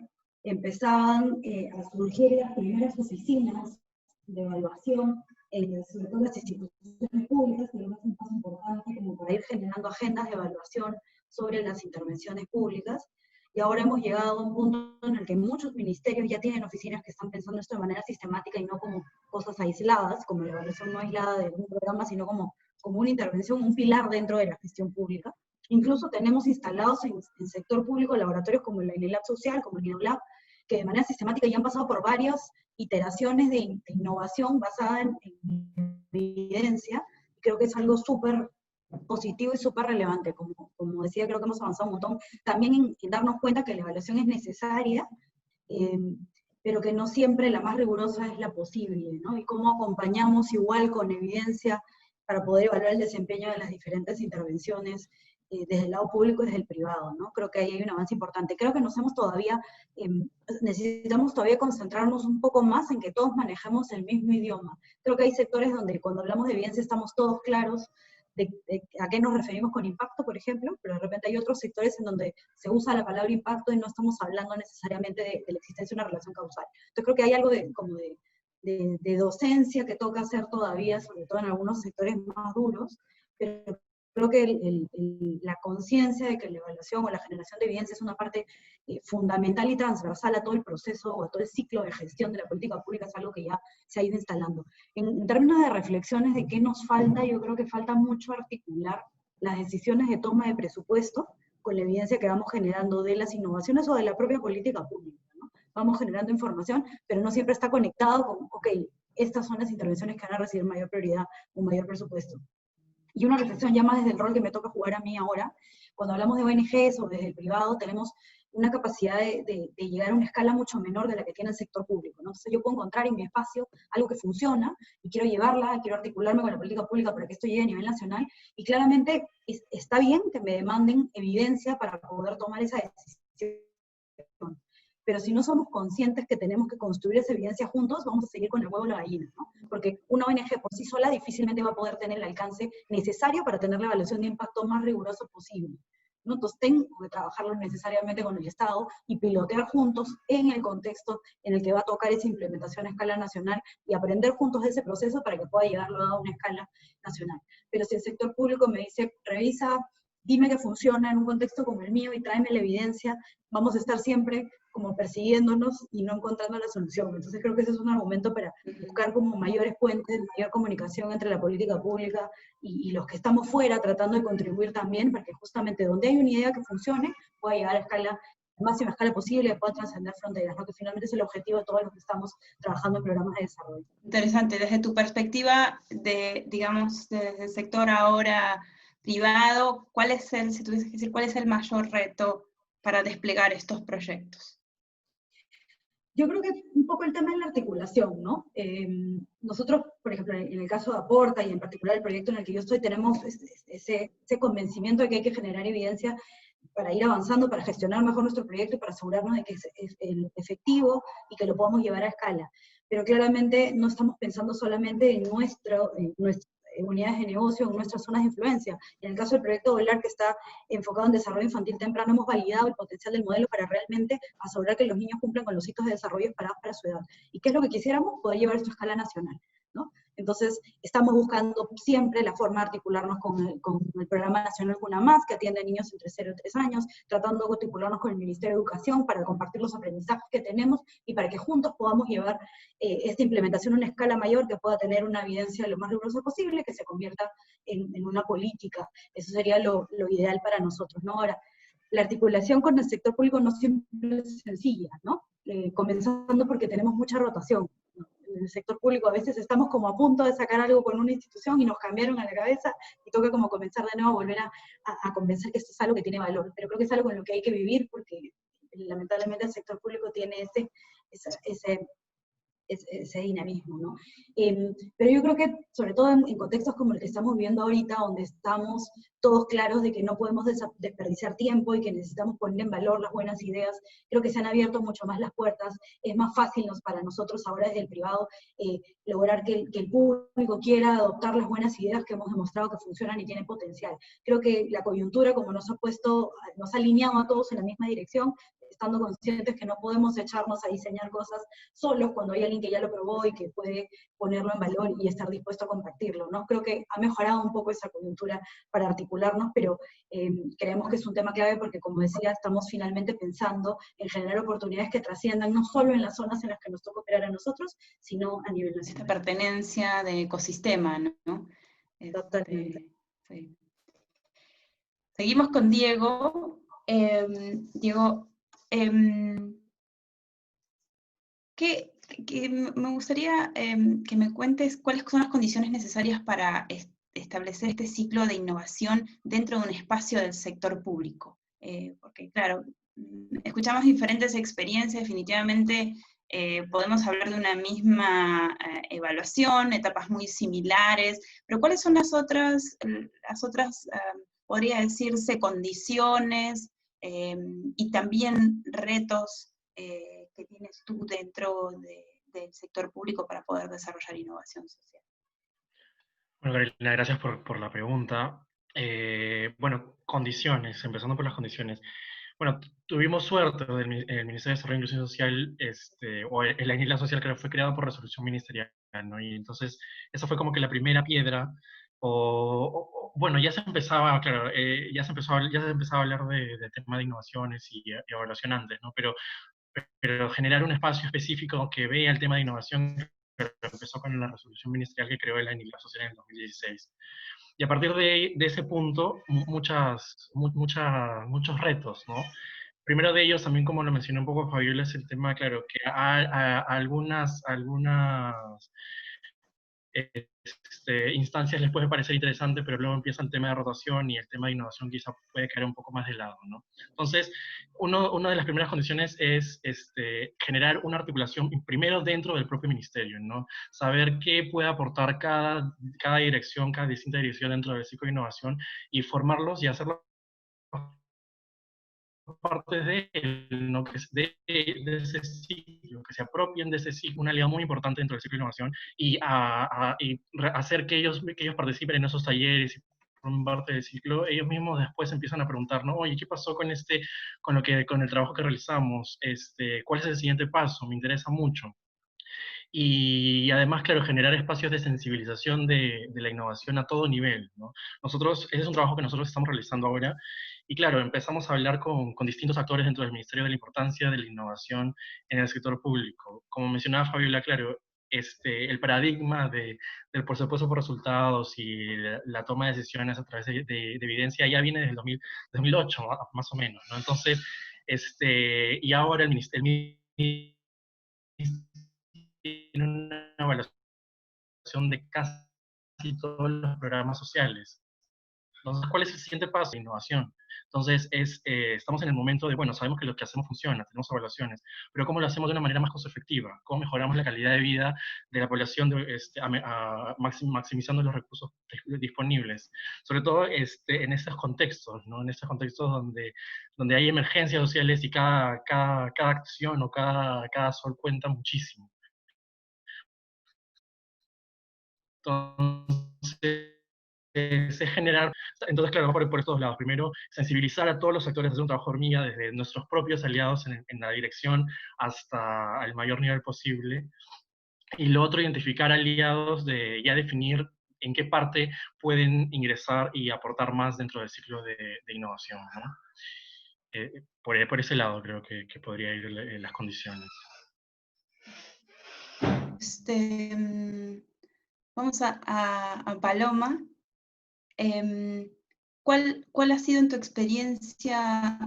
empezaban a surgir las primeras oficinas de evaluación, sobre todo las instituciones públicas, que es un paso importante como para ir generando agendas de evaluación sobre las intervenciones públicas. Y ahora hemos llegado a un punto en el que muchos ministerios ya tienen oficinas que están pensando esto de manera sistemática y no como cosas aisladas, como la evaluación no aislada de un programa, sino como una intervención, un pilar dentro de la gestión pública. Incluso tenemos instalados en el sector público laboratorios como el INELab Social, como el INOLab, que de manera sistemática ya han pasado por varias iteraciones de innovación basada en evidencia. Creo que es algo súper positivo y súper relevante. Como decía, creo que hemos avanzado un montón. También en darnos cuenta que la evaluación es necesaria, pero que no siempre la más rigurosa es la posible, ¿no? Y cómo acompañamos igual con evidencia para poder evaluar el desempeño de las diferentes intervenciones desde el lado público y desde el privado, ¿no? Creo que ahí hay un avance importante. Creo que necesitamos todavía concentrarnos un poco más en que todos manejemos el mismo idioma. Creo que hay sectores donde cuando hablamos de evidencia estamos todos claros de a qué nos referimos con impacto, por ejemplo, pero de repente hay otros sectores en donde se usa la palabra impacto y no estamos hablando necesariamente de la existencia de una relación causal. Entonces creo que hay algo de docencia que toca hacer todavía, sobre todo en algunos sectores más duros, pero creo que la conciencia de que la evaluación o la generación de evidencia es una parte fundamental y transversal a todo el proceso o a todo el ciclo de gestión de la política pública es algo que ya se ha ido instalando. En términos de reflexiones de qué nos falta, yo creo que falta mucho articular las decisiones de toma de presupuesto con la evidencia que vamos generando de las innovaciones o de la propia política pública, ¿no? Vamos generando información, pero no siempre está conectado con, ok, estas son las intervenciones que van a recibir mayor prioridad o mayor presupuesto. Y una reflexión ya más desde el rol que me toca jugar a mí ahora, cuando hablamos de ONGs o desde el privado, tenemos una capacidad de llegar a una escala mucho menor de la que tiene el sector público, ¿no? Entonces yo puedo encontrar en mi espacio algo que funciona, y quiero llevarla, quiero articularme con la política pública para que esto llegue a nivel nacional, y claramente está bien que me demanden evidencia para poder tomar esa decisión. Pero si no somos conscientes que tenemos que construir esa evidencia juntos, vamos a seguir con el huevo y la gallina, ¿no? Porque una ONG por sí sola difícilmente va a poder tener el alcance necesario para tener la evaluación de impacto más rigurosa posible, ¿no? Entonces tengo que trabajarlo necesariamente con el Estado y pilotear juntos en el contexto en el que va a tocar esa implementación a escala nacional y aprender juntos de ese proceso para que pueda llegar luego a una escala nacional. Pero si el sector público me dice, revisa, dime que funciona en un contexto como el mío y tráeme la evidencia, vamos a estar siempre como persiguiéndonos y no encontrando la solución. Entonces creo que ese es un argumento para buscar como mayores puentes, mayor comunicación entre la política pública y los que estamos fuera, tratando de contribuir también, para que justamente donde hay una idea que funcione, pueda llegar a escala, máxima escala posible, pueda trascender fronteras, ¿no? Que finalmente es el objetivo de todos los que estamos trabajando en programas de desarrollo. Interesante, desde tu perspectiva, digamos, desde el sector ahora privado, si tuvieses que decir, ¿cuál es el mayor reto para desplegar estos proyectos? Yo creo que un poco el tema es la articulación, ¿no? Nosotros, por ejemplo, en el caso de Aporta, y en particular el proyecto en el que yo estoy, tenemos ese convencimiento de que hay que generar evidencia para ir avanzando, para gestionar mejor nuestro proyecto y para asegurarnos de que es efectivo y que lo podamos llevar a escala. Pero claramente no estamos pensando solamente en nuestras unidades de negocio, en nuestras zonas de influencia. En el caso del proyecto VOLAR, que está enfocado en desarrollo infantil temprano, hemos validado el potencial del modelo para realmente asegurar que los niños cumplan con los hitos de desarrollo esperados para su edad. ¿Y qué es lo que quisiéramos? Poder llevar esto a escala nacional, ¿no? Entonces, estamos buscando siempre la forma de articularnos con el Programa Nacional Cuna Más, que atiende a niños entre 0 y 3 años, tratando de articularnos con el Ministerio de Educación para compartir los aprendizajes que tenemos y para que juntos podamos llevar esta implementación a una escala mayor que pueda tener una evidencia lo más rigurosa posible, que se convierta en una política. Eso sería lo ideal para nosotros, ¿no? Ahora, la articulación con el sector público no siempre es sencilla, ¿no? Comenzando porque tenemos mucha rotación. En el sector público a veces estamos como a punto de sacar algo con una institución y nos cambiaron a la cabeza y toca como comenzar de nuevo a volver a convencer que esto es algo que tiene valor. Pero creo que es algo con lo que hay que vivir porque lamentablemente el sector público tiene ese dinamismo, ¿no? Pero yo creo que, sobre todo en contextos como el que estamos viviendo ahorita, donde estamos todos claros de que no podemos desperdiciar tiempo y que necesitamos poner en valor las buenas ideas, creo que se han abierto mucho más las puertas, es más fácil para nosotros ahora desde el privado lograr que el público quiera adoptar las buenas ideas que hemos demostrado que funcionan y tienen potencial. Creo que la coyuntura, como nos ha alineado a todos en la misma dirección, estando conscientes que no podemos echarnos a diseñar cosas solos cuando hay alguien que ya lo probó y que puede ponerlo en valor y estar dispuesto a compartirlo, ¿no? Creo que ha mejorado un poco esa coyuntura para articularnos, pero creemos que es un tema clave porque, como decía, estamos finalmente pensando en generar oportunidades que trasciendan no solo en las zonas en las que nos toca operar a nosotros, sino a nivel nacional. Esta pertenencia de ecosistema, ¿no? Totalmente. Sí. Seguimos con Diego. Diego, me gustaría que me cuentes cuáles son las condiciones necesarias para establecer este ciclo de innovación dentro de un espacio del sector público. Porque, claro, escuchamos diferentes experiencias, definitivamente podemos hablar de una misma evaluación, etapas muy similares, pero ¿cuáles son las otras podría decirse, condiciones y también retos que tienes tú dentro del sector público para poder desarrollar innovación social? Bueno, Carolina, gracias por la pregunta. Bueno, condiciones, empezando por las condiciones. Bueno, tuvimos suerte del Ministerio de Desarrollo e Inclusión Social, o la isla social que fue creada por resolución ministerial, ¿no? Y entonces, eso fue como que la primera piedra, bueno, ya se empezaba, claro, ya se empezaba a hablar de tema de innovaciones y evaluación antes, ¿no? Pero generar un espacio específico que vea el tema de innovación, empezó con la resolución ministerial que creó la isla social en el 2016. Y a partir de ese punto, muchos retos, ¿no? Primero de ellos, también como lo mencionó un poco Fabiola, es el tema, claro, que a algunas instancias les puede parecer interesante, pero luego empieza el tema de rotación y el tema de innovación quizá puede caer un poco más de lado, ¿no? Entonces, una de las primeras condiciones es generar una articulación primero dentro del propio ministerio, ¿no? Saber qué puede aportar cada dirección, cada distinta dirección dentro del ciclo de innovación y formarlos y hacerlos parte de él, ¿no? Que de ese ciclo, que se apropien de ese ciclo, una alianza muy importante dentro del ciclo de innovación, y hacer que ellos participen en esos talleres y formen parte del ciclo. Ellos mismos después empiezan a preguntar, ¿no? Oye, ¿qué pasó con el trabajo que realizamos? ¿Cuál es el siguiente paso? Me interesa mucho. Y además, claro, generar espacios de sensibilización de la innovación a todo nivel, ¿no? Ese es un trabajo que nosotros estamos realizando ahora, y claro, empezamos a hablar con distintos actores dentro del Ministerio de la importancia de la innovación en el sector público. Como mencionaba Fabiola, claro, el paradigma del presupuesto por resultados y la toma de decisiones a través de evidencia ya viene desde el 2008, más o menos, ¿no? Entonces, y ahora el Ministerio tiene una evaluación de casi todos los programas sociales. Entonces, ¿cuál es el siguiente paso de innovación? Entonces, estamos en el momento de, bueno, sabemos que lo que hacemos funciona, tenemos evaluaciones, pero ¿cómo lo hacemos de una manera más costo efectiva? ¿Cómo mejoramos la calidad de vida de la población maximizando los recursos disponibles? Sobre todo en estos contextos, ¿no? En estos contextos donde hay emergencias sociales y cada acción o cada sol cuenta muchísimo. Entonces, claro, va por estos lados. Primero, sensibilizar a todos los actores, hacer un trabajo hormiga desde nuestros propios aliados en la dirección hasta el mayor nivel posible. Y lo otro, identificar aliados, de ya definir en qué parte pueden ingresar y aportar más dentro del ciclo de innovación, ¿no? Por ese lado creo que podría ir las condiciones. Vamos a Paloma. ¿Cuál ha sido en tu experiencia,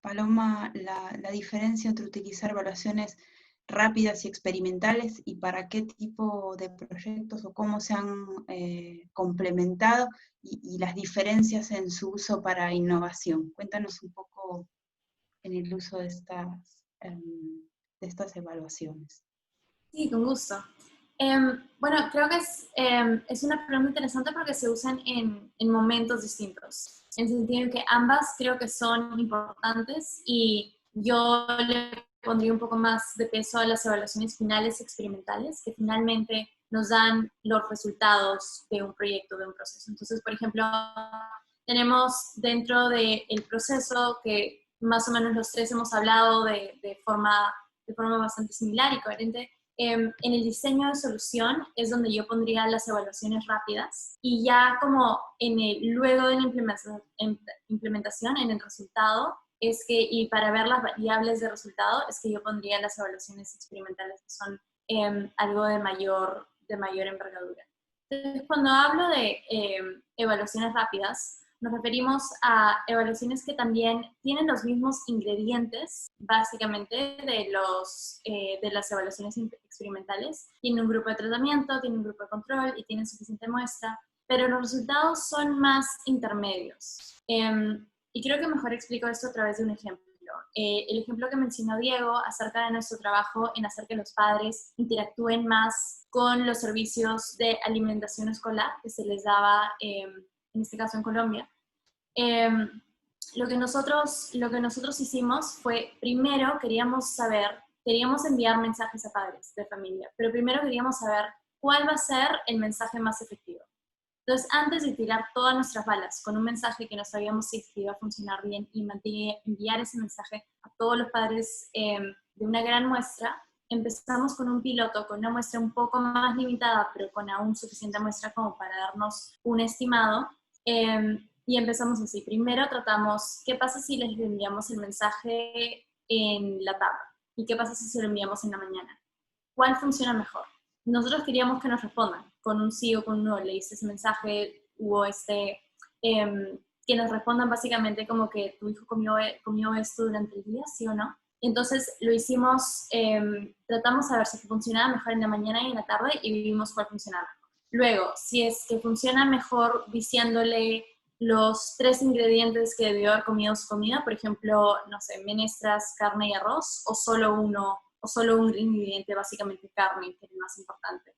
Paloma, la diferencia entre utilizar evaluaciones rápidas y experimentales, y para qué tipo de proyectos o cómo se han complementado, y las diferencias en su uso para innovación? Cuéntanos un poco en el uso de estas evaluaciones. Sí, con gusto. Bueno, creo que es una pregunta interesante porque se usan en momentos distintos, en el sentido en que ambas creo que son importantes, y yo le pondría un poco más de peso a las evaluaciones finales experimentales, que finalmente nos dan los resultados de un proyecto, de un proceso. Entonces, por ejemplo, tenemos dentro del proceso, que más o menos los tres hemos hablado de forma bastante similar y coherente. En el diseño de solución es donde yo pondría las evaluaciones rápidas, y ya como luego de la implementación, en el resultado, y para ver las variables de resultado, es que yo pondría las evaluaciones experimentales, que son algo de mayor envergadura. Entonces, cuando hablo de evaluaciones rápidas, nos referimos a evaluaciones que también tienen los mismos ingredientes, básicamente, de las evaluaciones experimentales. Tienen un grupo de tratamiento, tienen un grupo de control y tienen suficiente muestra, pero los resultados son más intermedios. Y creo que mejor explico esto a través de un ejemplo. El ejemplo que mencionó Diego acerca de nuestro trabajo en hacer que los padres interactúen más con los servicios de alimentación escolar que se les daba, en este caso en Colombia. Lo que nosotros hicimos fue, primero queríamos enviar mensajes a padres de familia, pero primero queríamos saber cuál va a ser el mensaje más efectivo. Entonces, antes de tirar todas nuestras balas con un mensaje que no sabíamos si iba a funcionar bien, y enviar ese mensaje a todos los padres de una gran muestra, empezamos con un piloto, con una muestra un poco más limitada, pero con aún suficiente muestra como para darnos un estimado. Y empezamos así. Primero tratamos, ¿qué pasa si les enviamos el mensaje en la tarde? ¿Y qué pasa si se lo enviamos en la mañana? ¿Cuál funciona mejor? Nosotros queríamos que nos respondan con un sí o con un no. Le hice ese mensaje, que nos respondan básicamente como que tu hijo comió esto durante el día, sí o no. Entonces lo hicimos, tratamos de ver si funcionaba mejor en la mañana y en la tarde, y vimos cuál funcionaba. Luego, si es que funciona mejor diciéndole los 3 ingredientes que debió haber comido su comida, por ejemplo, no sé, menestras, carne y arroz, o solo un ingrediente, básicamente carne, que es el más importante.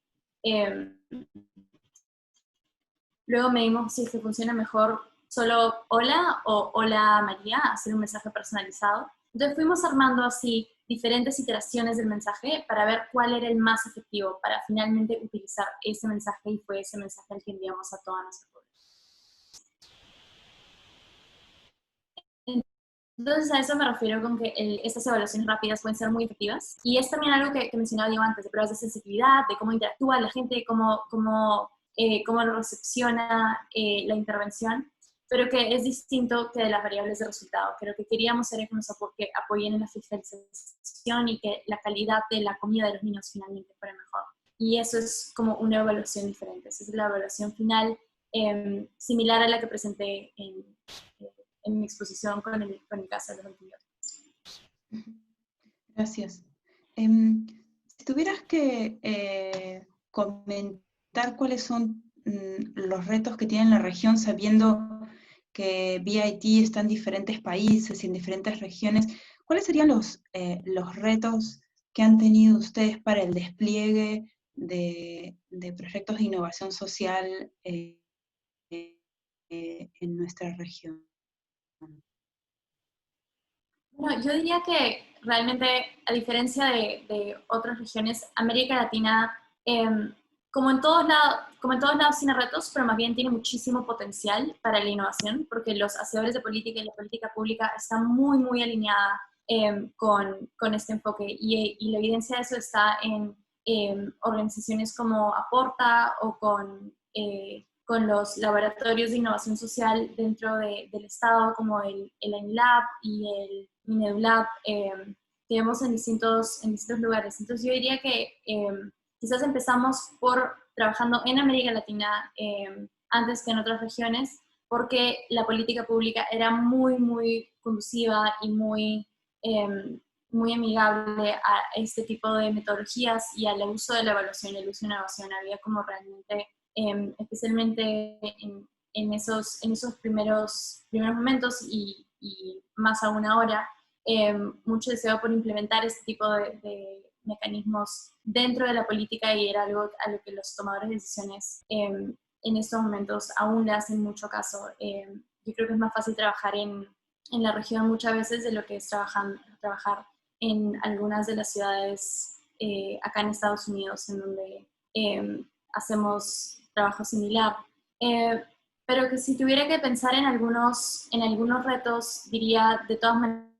Luego medimos si es que funciona mejor solo hola o hola María, hacer un mensaje personalizado. Entonces fuimos armando así diferentes iteraciones del mensaje para ver cuál era el más efectivo para finalmente utilizar ese mensaje, y fue ese mensaje el que enviamos a toda nuestra población. Entonces a eso me refiero con que estas evaluaciones rápidas pueden ser muy efectivas, y es también algo que mencionaba Diego antes, de pruebas de sensibilidad, de cómo interactúa la gente, cómo lo recepciona la intervención, pero que es distinto que de las variables de resultado. Que lo que queríamos era que nos apoyen en la fiscalización y que la calidad de la comida de los niños finalmente fuera mejor. Y eso es como una evaluación diferente. Esa es la evaluación final, similar a la que presenté en mi exposición con el caso de los antibióticos. Gracias. Si tuvieras que comentar cuáles son los retos que tiene la región, sabiendo que BIT está en diferentes países y en diferentes regiones, ¿cuáles serían los retos que han tenido ustedes para el despliegue de proyectos de innovación social en nuestra región? Bueno, yo diría que realmente, a diferencia de otras regiones, América Latina, como en todos lados tiene retos, pero más bien tiene muchísimo potencial para la innovación, porque los hacedores de política y la política pública están muy, muy alineada con este enfoque, y la evidencia de eso está en organizaciones como Aporta o con los laboratorios de innovación social dentro del Estado, como el ENLAB y el MINEDULAB, que vemos en distintos lugares. Entonces yo diría que quizás empezamos por trabajando en América Latina antes que en otras regiones, porque la política pública era muy, muy conduciva y muy amigable a este tipo de metodologías y al uso de la evaluación y el uso de la innovación. Había como realmente, especialmente en esos primeros momentos y más aún ahora, mucho deseo por implementar este tipo de mecanismos dentro de la política, y era algo a lo que los tomadores de decisiones en estos momentos aún le hacen mucho caso. Yo creo que es más fácil trabajar en la región muchas veces de lo que es trabajar en algunas de las ciudades acá en Estados Unidos, en donde hacemos trabajo similar. Pero que si tuviera que pensar en algunos retos, diría de todas maneras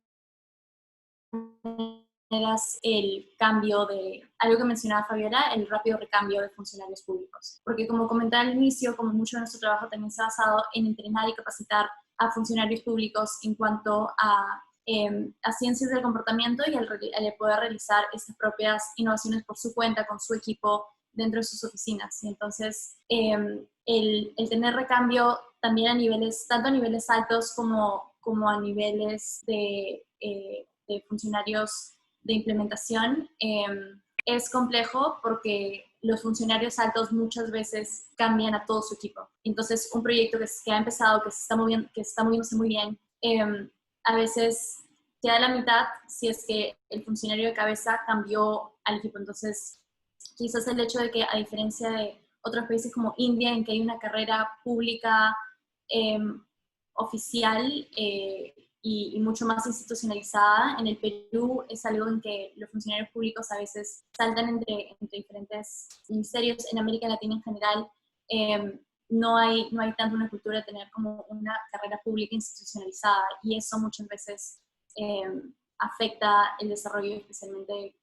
el cambio de, algo que mencionaba Fabiola, el rápido recambio de funcionarios públicos. Porque como comentaba al inicio, como mucho de nuestro trabajo también se ha basado en entrenar y capacitar a funcionarios públicos en cuanto a ciencias del comportamiento y al poder realizar estas propias innovaciones por su cuenta, con su equipo, dentro de sus oficinas. Y entonces, el tener recambio también a niveles, tanto a niveles altos como a niveles de funcionarios de implementación, es complejo porque los funcionarios altos muchas veces cambian a todo su equipo. Entonces, un proyecto que ha empezado, que está moviéndose muy bien, a veces queda a la mitad si es que el funcionario de cabeza cambió al equipo. Entonces, quizás el hecho de que, a diferencia de otros países como India, en que hay una carrera pública oficial y mucho más institucionalizada, en el Perú es algo en que los funcionarios públicos a veces saltan entre diferentes ministerios. En América Latina en general no hay tanto una cultura de tener como una carrera pública institucionalizada, y eso muchas veces afecta el desarrollo, especialmente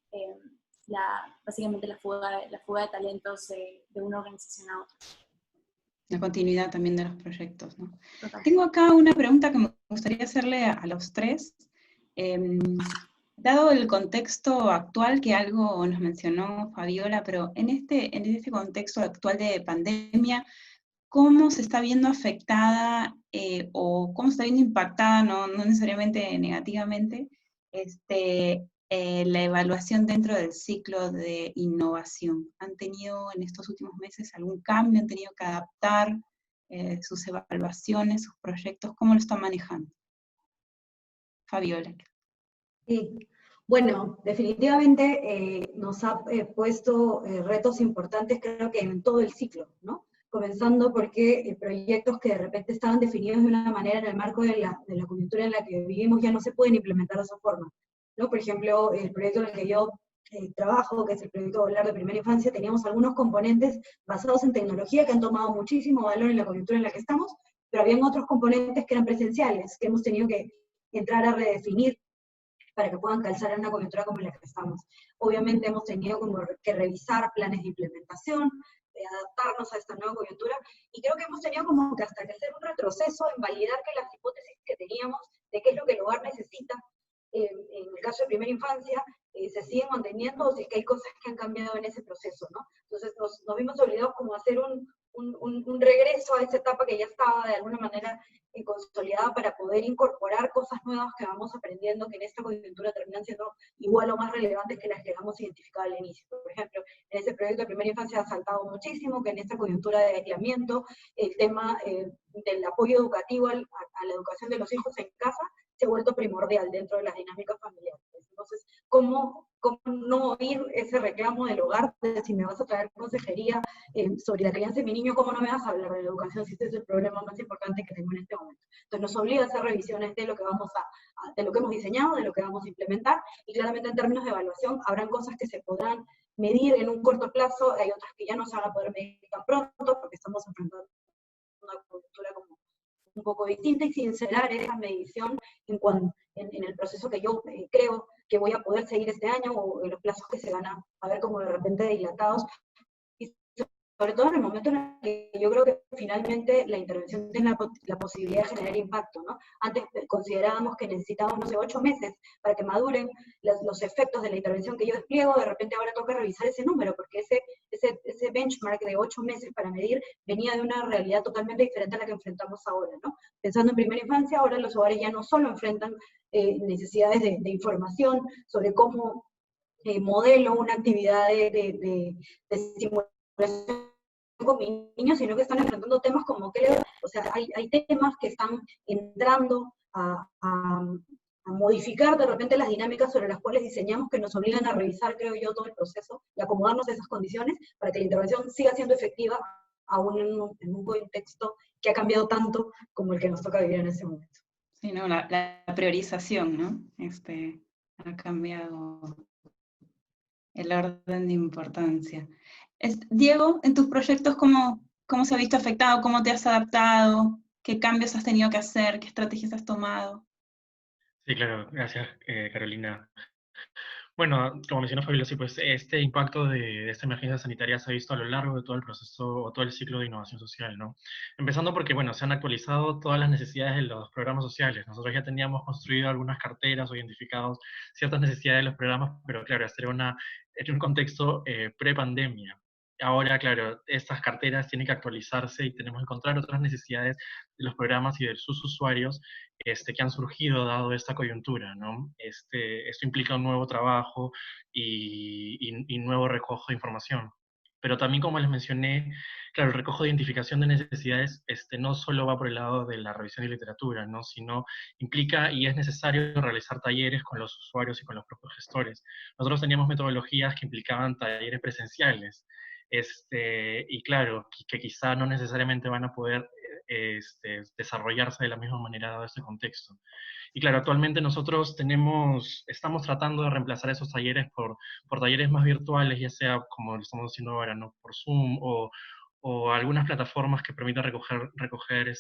básicamente la fuga de talentos de una organización a otra. La continuidad también de los proyectos, ¿no? Tengo acá una pregunta que me gustaría hacerle a los tres. Dado el contexto actual, que algo nos mencionó Fabiola, pero en este contexto actual de pandemia, ¿cómo se está viendo afectada o cómo se está viendo impactada, no necesariamente negativamente, la evaluación dentro del ciclo de innovación? ¿Han tenido en estos últimos meses algún cambio? ¿Han tenido que adaptar sus evaluaciones, sus proyectos? ¿Cómo lo están manejando? Fabiola. Sí. Bueno, definitivamente nos ha puesto retos importantes, creo que en todo el ciclo, ¿no? Comenzando porque proyectos que de repente estaban definidos de una manera en el marco de la coyuntura en la que vivimos ya no se pueden implementar de esa forma, ¿no? Por ejemplo, el proyecto en el que yo trabajo, que es el proyecto Volar de Primera Infancia, teníamos algunos componentes basados en tecnología que han tomado muchísimo valor en la coyuntura en la que estamos, pero habían otros componentes que eran presenciales, que hemos tenido que entrar a redefinir para que puedan calzar en una coyuntura como la que estamos. Obviamente hemos tenido como que revisar planes de implementación, adaptarnos a esta nueva coyuntura, y creo que hemos tenido como que hasta que hacer un retroceso en validar que las hipótesis que teníamos de qué es lo que el hogar necesita, en el caso de Primera Infancia, se siguen manteniendo, o si es que hay cosas que han cambiado en ese proceso, ¿no? Entonces nos vimos obligados como a hacer un regreso a esa etapa que ya estaba de alguna manera consolidada, para poder incorporar cosas nuevas que vamos aprendiendo, que en esta coyuntura terminan siendo igual o más relevantes que las que habíamos identificado al inicio. Por ejemplo, en ese proyecto de Primera Infancia ha saltado muchísimo que en esta coyuntura de aislamiento el tema del apoyo educativo a la educación de los hijos en casa se ha vuelto primordial dentro de las dinámicas familiares. Entonces, ¿cómo no oír ese reclamo del hogar de si me vas a traer consejería sobre la crianza de mi niño, cómo no me vas a hablar de la educación si este es el problema más importante que tengo en este momento? Entonces nos obliga a hacer revisiones de lo que de lo que hemos diseñado, de lo que vamos a implementar, y claramente en términos de evaluación habrán cosas que se podrán medir en un corto plazo, hay otras que ya no se van a poder medir tan pronto porque estamos enfrentando una cultura como un poco distinta, y sincerar esa medición en el proceso que yo creo que voy a poder seguir este año, o en los plazos que se van a ver como de repente dilatados, y sobre todo en el momento en el que yo creo que finalmente la intervención tiene la posibilidad de generar impacto, ¿no? Antes considerábamos que necesitábamos, no sé, 8 meses para que maduren los efectos de la intervención que yo despliego, de repente ahora toca revisar ese número, porque ese benchmark de 8 meses para medir venía de una realidad totalmente diferente a la que enfrentamos ahora, ¿no? Pensando en primera infancia, ahora los hogares ya no solo enfrentan necesidades de información sobre cómo modelo una actividad de simulación con mis niños, sino que están enfrentando temas como o sea, hay temas que están entrando a modificar de repente las dinámicas sobre las cuales diseñamos, que nos obligan a revisar, creo yo, todo el proceso y acomodarnos a esas condiciones para que la intervención siga siendo efectiva, aún en un contexto que ha cambiado tanto como el que nos toca vivir en ese momento. Sí, no, la priorización, ¿no? Ha cambiado el orden de importancia. Diego, en tus proyectos, ¿cómo se ha visto afectado? ¿Cómo te has adaptado? ¿Qué cambios has tenido que hacer? ¿Qué estrategias has tomado? Sí, claro, gracias, Carolina. Bueno, como mencionó Fabiola, sí, pues este impacto de esta emergencia sanitaria se ha visto a lo largo de todo el proceso o todo el ciclo de innovación social, ¿no? Empezando porque, bueno, se han actualizado todas las necesidades de los programas sociales. Nosotros ya teníamos construido algunas carteras o identificados ciertas necesidades de los programas, pero claro, este era un contexto pre-pandemia. Ahora, claro, estas carteras tienen que actualizarse y tenemos que encontrar otras necesidades de los programas y de sus usuarios que han surgido dado esta coyuntura, ¿no? Esto implica un nuevo trabajo y nuevo recojo de información. Pero también, como les mencioné, claro, el recojo de identificación de necesidades no solo va por el lado de la revisión de literatura, ¿no? Sino implica y es necesario realizar talleres con los usuarios y con los propios gestores. Nosotros teníamos metodologías que implicaban talleres presenciales, y claro, que quizá no necesariamente van a poder desarrollarse de la misma manera dado este contexto. Y claro, actualmente nosotros estamos tratando de reemplazar esos talleres por talleres más virtuales, ya sea como lo estamos haciendo ahora, ¿no? Por Zoom o algunas plataformas que permitan recoger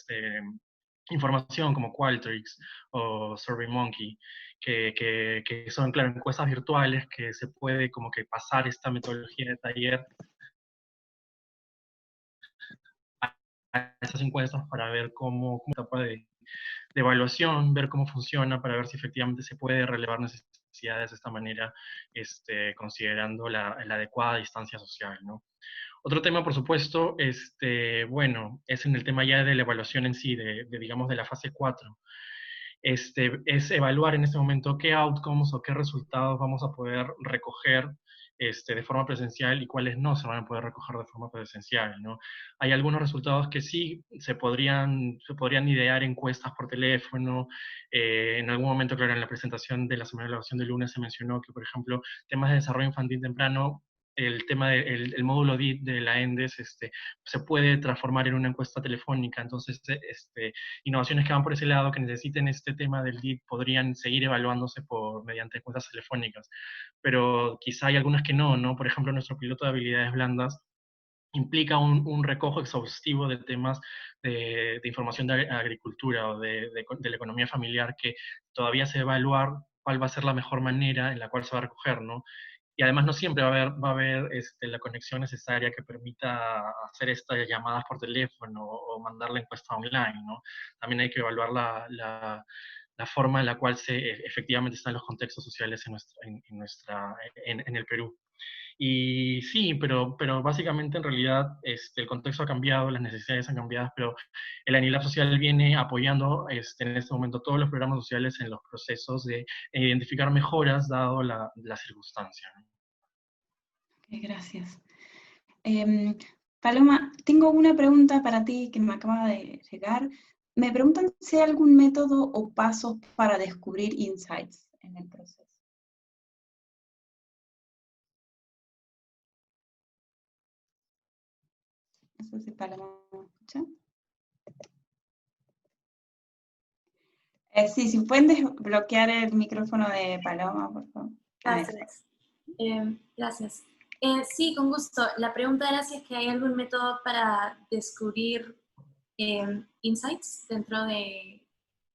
información como Qualtrics o SurveyMonkey, que son, claro, encuestas virtuales que se puede como que pasar esta metodología de taller a esas encuestas para ver cómo etapa de evaluación, ver cómo funciona, para ver si efectivamente se puede relevar necesidades de esta manera, considerando la adecuada distancia social, ¿no? Otro tema, por supuesto, bueno, es en el tema ya de la evaluación en sí, digamos, de la fase 4. Es evaluar en este momento qué outcomes o qué resultados vamos a poder recoger de forma presencial y cuáles no se van a poder recoger de forma presencial, ¿no? Hay algunos resultados que sí se podrían idear encuestas por teléfono. En algún momento, claro, en la presentación de la semana de evaluación del lunes se mencionó que, por ejemplo, temas de desarrollo infantil temprano, el tema del el módulo DIT de la ENDES se puede transformar en una encuesta telefónica. Entonces, innovaciones que van por ese lado, que necesiten este tema del DIT, podrían seguir evaluándose mediante encuestas telefónicas. Pero quizá hay algunas que no, ¿no? Por ejemplo, nuestro piloto de habilidades blandas implica un recojo exhaustivo de temas de información de agricultura o de la economía familiar, que todavía se va a evaluar cuál va a ser la mejor manera en la cual se va a recoger, ¿no? Y además no siempre va a haber la conexión necesaria que permita hacer estas llamadas por teléfono o mandar la encuesta online, ¿no? También hay que evaluar la forma en la cual efectivamente están los contextos sociales en el Perú. Y sí, pero básicamente en realidad el contexto ha cambiado, las necesidades han cambiado, pero el ANILAB Social viene apoyando en este momento todos los programas sociales en los procesos de identificar mejoras dado la circunstancia. Okay, gracias. Paloma, tengo una pregunta para ti que me acaba de llegar. Me preguntan si hay algún método o pasos para descubrir insights en el proceso. No sé si Paloma me escucha. Sí, si pueden desbloquear el micrófono de Paloma, por favor. Gracias. Gracias. Sí, con gusto. La pregunta era si es que hay algún método para descubrir insights dentro de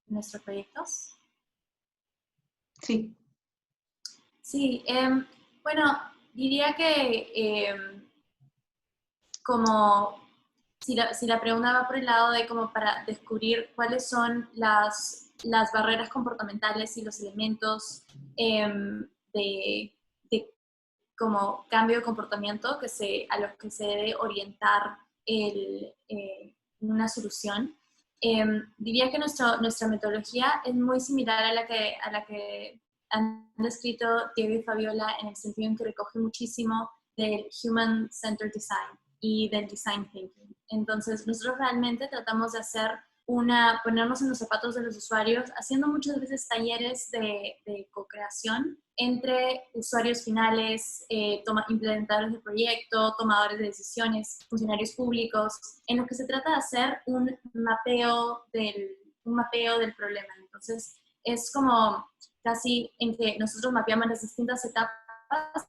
nuestros proyectos. Sí. Sí, bueno, diría que como si la pregunta va por el lado de como para descubrir cuáles son las barreras comportamentales y los elementos de como cambio de comportamiento a los que se debe orientar una solución. Diría que nuestra metodología es muy similar a la que han descrito Diego y Fabiola, en el sentido en que recoge muchísimo del Human Centered Design y del Design Thinking. Entonces, nosotros realmente tratamos de ponernos en los zapatos de los usuarios, haciendo muchas veces talleres de co-creación entre usuarios finales, implementadores de proyecto, tomadores de decisiones, funcionarios públicos, en lo que se trata de hacer un mapeo del problema. Entonces, es como casi en que nosotros mapeamos las distintas etapas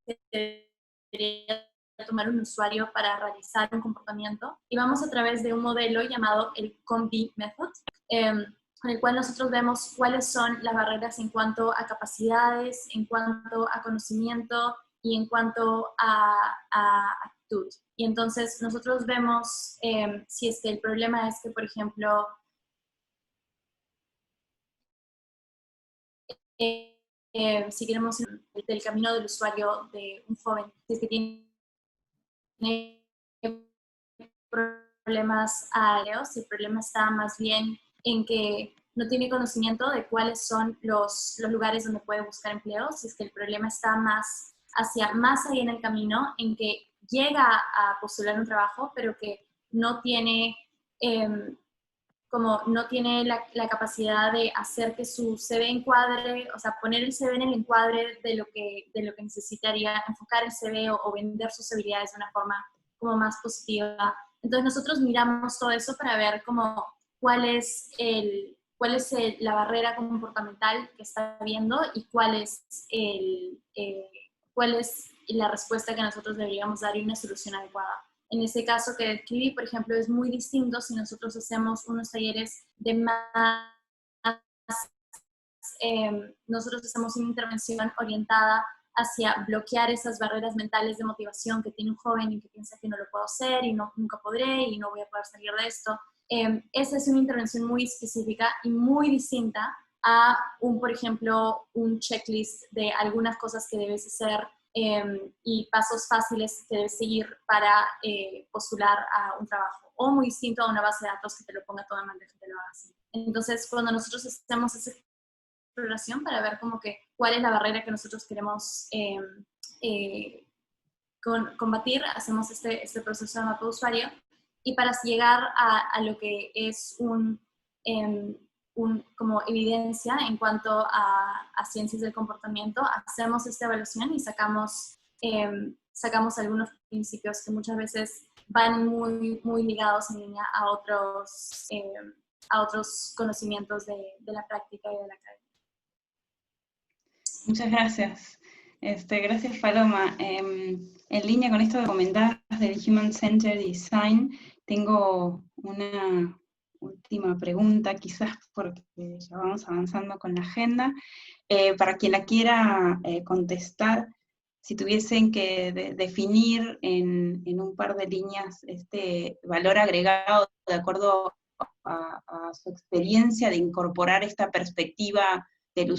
que debería tomar un usuario para realizar un comportamiento, y vamos a través de un modelo llamado el COMBI Method, con el cual nosotros vemos cuáles son las barreras en cuanto a capacidades, en cuanto a conocimiento y en cuanto a actitud. Y entonces nosotros vemos si es que el problema es que, por ejemplo, si queremos del camino del usuario de un joven, si es que tiene problemas aéreos, si el problema está más bien en que no tiene conocimiento de cuáles son los lugares donde puede buscar empleo, si es que el problema está más ahí en el camino, en que llega a postular un trabajo, pero que no tiene la capacidad de hacer que su CV encuadre, o sea, poner el CV en el encuadre de lo que necesitaría, enfocar el CV o vender sus habilidades de una forma como más positiva. Entonces nosotros miramos todo eso para ver como cuál es la barrera comportamental que está viendo y cuál es la respuesta que nosotros deberíamos dar y una solución adecuada. En ese caso que describí, por ejemplo, es muy distinto si nosotros hacemos unos talleres de más, nosotros hacemos una intervención orientada hacia bloquear esas barreras mentales de motivación que tiene un joven y que piensa que no lo puedo hacer y nunca podré y no voy a poder salir de esto. Esa es una intervención muy específica y muy distinta a por ejemplo, un checklist de algunas cosas que debes hacer y pasos fáciles que debes seguir para postular a un trabajo, o muy distinto a una base de datos que te lo ponga todo en bandeja y te lo haga así. Entonces, cuando nosotros hacemos esa exploración para ver como que cuál es la barrera que nosotros queremos combatir, hacemos este proceso de mapa de usuario, y para llegar a lo que es como evidencia en cuanto a ciencias del comportamiento, hacemos esta evaluación y sacamos algunos principios que muchas veces van muy, muy ligados en línea a otros conocimientos de la práctica y de la academia. Muchas gracias. Gracias, Paloma. En línea con esto que comentabas del Human Centered Design, tengo una última pregunta, quizás porque ya vamos avanzando con la agenda. Para quien la quiera contestar, si tuviesen que definir en un par de líneas este valor agregado de acuerdo a su experiencia de incorporar esta perspectiva del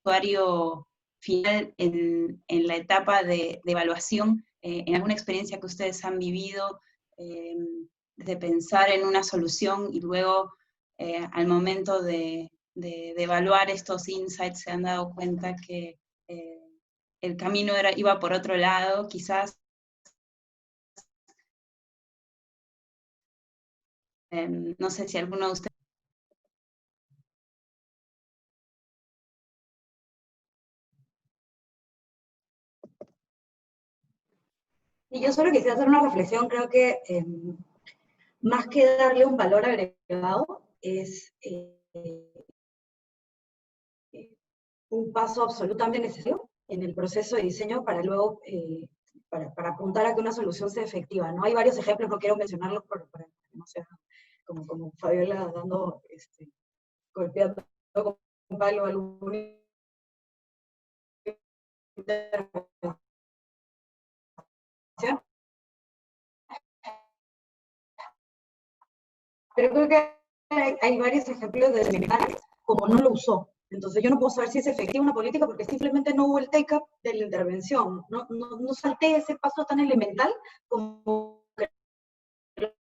usuario final en la etapa de evaluación, en alguna experiencia que ustedes han vivido, de pensar en una solución y luego al momento de evaluar estos insights se han dado cuenta que el camino iba por otro lado, quizás no sé si alguno de ustedes. Y yo solo quisiera hacer una reflexión, creo que más que darle un valor agregado, es un paso absolutamente necesario en el proceso de diseño para luego, para apuntar a que una solución sea efectiva, ¿no? Hay varios ejemplos, no quiero mencionarlos para que no sea como Fabiola dando, golpeando con palo algún intervención. Pero creo que hay varios ejemplos de militares como no lo usó. Entonces yo no puedo saber si es efectiva una política porque simplemente no hubo el take-up de la intervención. No salté ese paso tan elemental como que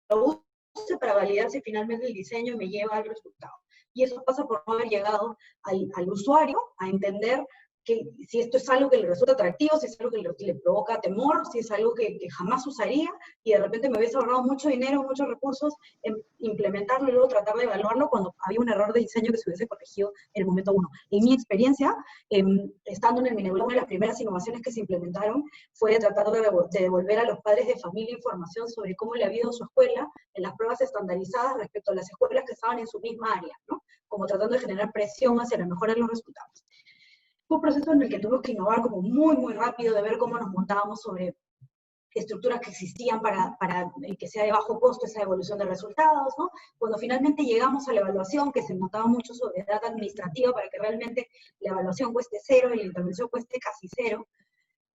lo use para validar si finalmente el diseño me lleva al resultado. Y eso pasa por no haber llegado al usuario a entender que si esto es algo que le resulta atractivo, si es algo que le provoca temor, si es algo que jamás usaría, y de repente me hubiese ahorrado mucho dinero, muchos recursos en implementarlo y luego tratar de evaluarlo cuando había un error de diseño que se hubiese corregido en el momento uno. En mi experiencia, estando en el Mineduc, una de las primeras innovaciones que se implementaron fue tratar de devolver a los padres de familia información sobre cómo le había ido su escuela en las pruebas estandarizadas respecto a las escuelas que estaban en su misma área, ¿no? Como tratando de generar presión hacia la mejora de los resultados. Fue un proceso en el que tuvimos que innovar como muy rápido, de ver cómo nos montábamos sobre estructuras que existían para que sea de bajo costo esa evolución de resultados, ¿no? Cuando finalmente llegamos a la evaluación, que se montaba mucho sobre data administrativa para que realmente la evaluación cueste cero y la intervención cueste casi cero,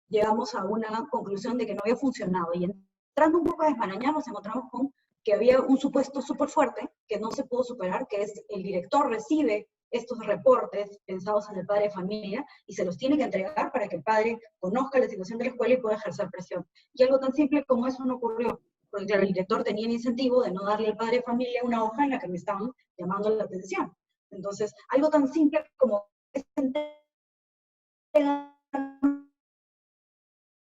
llegamos a una conclusión de que no había funcionado. Y entrando un poco a desmarañar, nos encontramos con que había un supuesto súper fuerte que no se pudo superar, que es el director recibe estos reportes pensados en el padre de familia y se los tiene que entregar para que el padre conozca la situación de la escuela y pueda ejercer presión. Y algo tan simple como eso no ocurrió, porque claro, el director tenía el incentivo de no darle al padre de familia una hoja en la que me estaban llamando la atención. Entonces, algo tan simple como esta entrega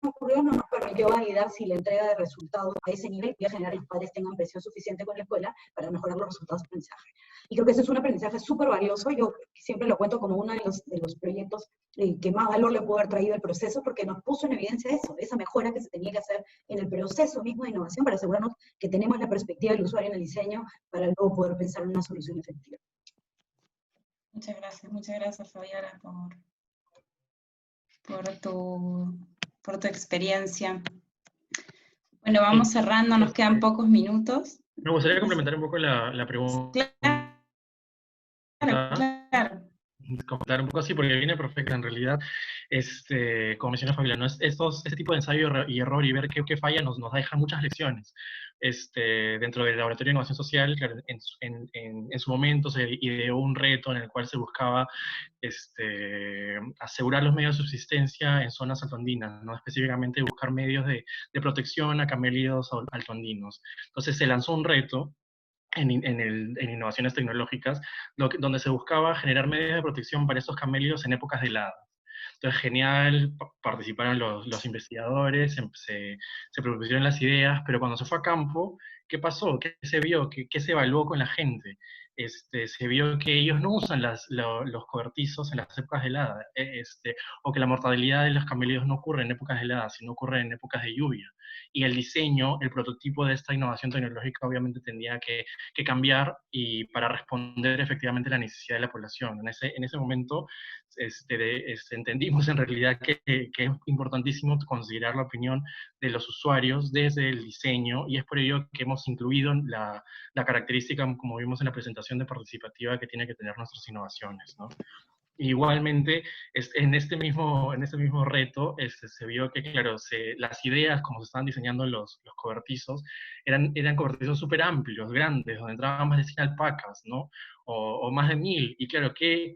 ocurrió, no nos permitió validar si la entrega de resultados a ese nivel podía generar que los padres tengan presión suficiente con la escuela para mejorar los resultados de aprendizaje. Y creo que ese es un aprendizaje súper valioso. Yo siempre lo cuento como uno de los proyectos que más valor le pudo haber traído al proceso, porque nos puso en evidencia eso, esa mejora que se tenía que hacer en el proceso mismo de innovación para asegurarnos que tenemos la perspectiva del usuario en el diseño para luego poder pensar en una solución efectiva. Muchas gracias Fabiola por tu experiencia. Bueno, vamos cerrando, nos quedan pocos minutos. Me gustaría complementar un poco la pregunta. Claro. Comentar un poco así, porque viene perfecta en realidad, como menciona Fabiola, ¿no? Este tipo de ensayo y error y ver qué falla nos deja muchas lecciones. Dentro del Laboratorio de Innovación Social, claro, en su momento se ideó un reto en el cual se buscaba asegurar los medios de subsistencia en zonas altoandinas, ¿no? Específicamente buscar medios de protección a camélidos altoandinos. Entonces se lanzó un reto en innovaciones tecnológicas, donde se buscaba generar medios de protección para estos camélidos en épocas de heladas. Entonces, genial, participaron los investigadores, se propusieron las ideas, pero cuando se fue a campo, ¿qué pasó? ¿Qué se vio? ¿Qué se evaluó con la gente? Se vio que ellos no usan los cobertizos en las épocas de helada, o que la mortalidad de los camélidos no ocurre en épocas de helada, sino ocurre en épocas de lluvia. Y el diseño, el prototipo de esta innovación tecnológica obviamente tendría que cambiar y para responder efectivamente a la necesidad de la población. En ese momento entendimos en realidad que es importantísimo considerar la opinión de los usuarios desde el diseño, y es por ello que hemos incluido la característica, como vimos en la presentación, de participativa que tiene que tener nuestras innovaciones, ¿no? Igualmente, en este mismo reto se vio que, claro, las ideas, como se estaban diseñando los cobertizos, eran cobertizos súper amplios, grandes, donde entraban más de 100 alpacas, ¿no? O más de 1000. Y claro, ¿qué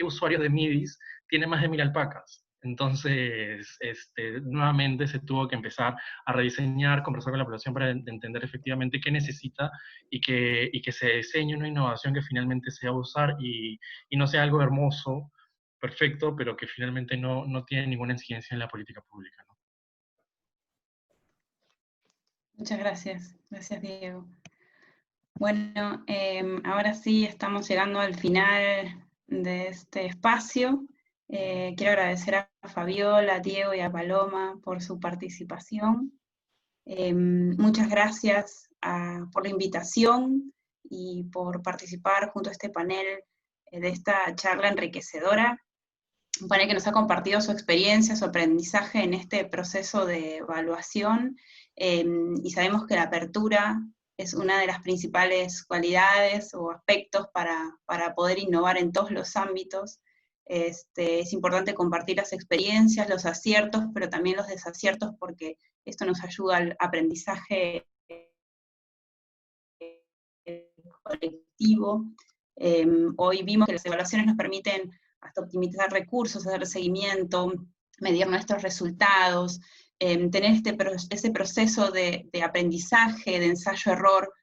usuario de MIDIS tiene más de 1000 alpacas? Entonces, nuevamente se tuvo que empezar a rediseñar, conversar con la población para entender efectivamente qué necesita y que se diseñe una innovación que finalmente sea usar y no sea algo hermoso, perfecto, pero que finalmente no tiene ninguna incidencia en la política pública, ¿no? Muchas gracias. Gracias, Diego. Bueno, ahora sí estamos llegando al final de este espacio. Quiero agradecer a Fabiola, a Diego y a Paloma por su participación. Muchas gracias por la invitación y por participar junto a este panel de esta charla enriquecedora. Un panel que nos ha compartido su experiencia, su aprendizaje en este proceso de evaluación, y sabemos que la apertura es una de las principales cualidades o aspectos para poder innovar en todos los ámbitos. Es importante compartir las experiencias, los aciertos, pero también los desaciertos, porque esto nos ayuda al aprendizaje colectivo. Hoy vimos que las evaluaciones nos permiten hasta optimizar recursos, hacer seguimiento, medir nuestros resultados, tener ese proceso de aprendizaje, de ensayo-error,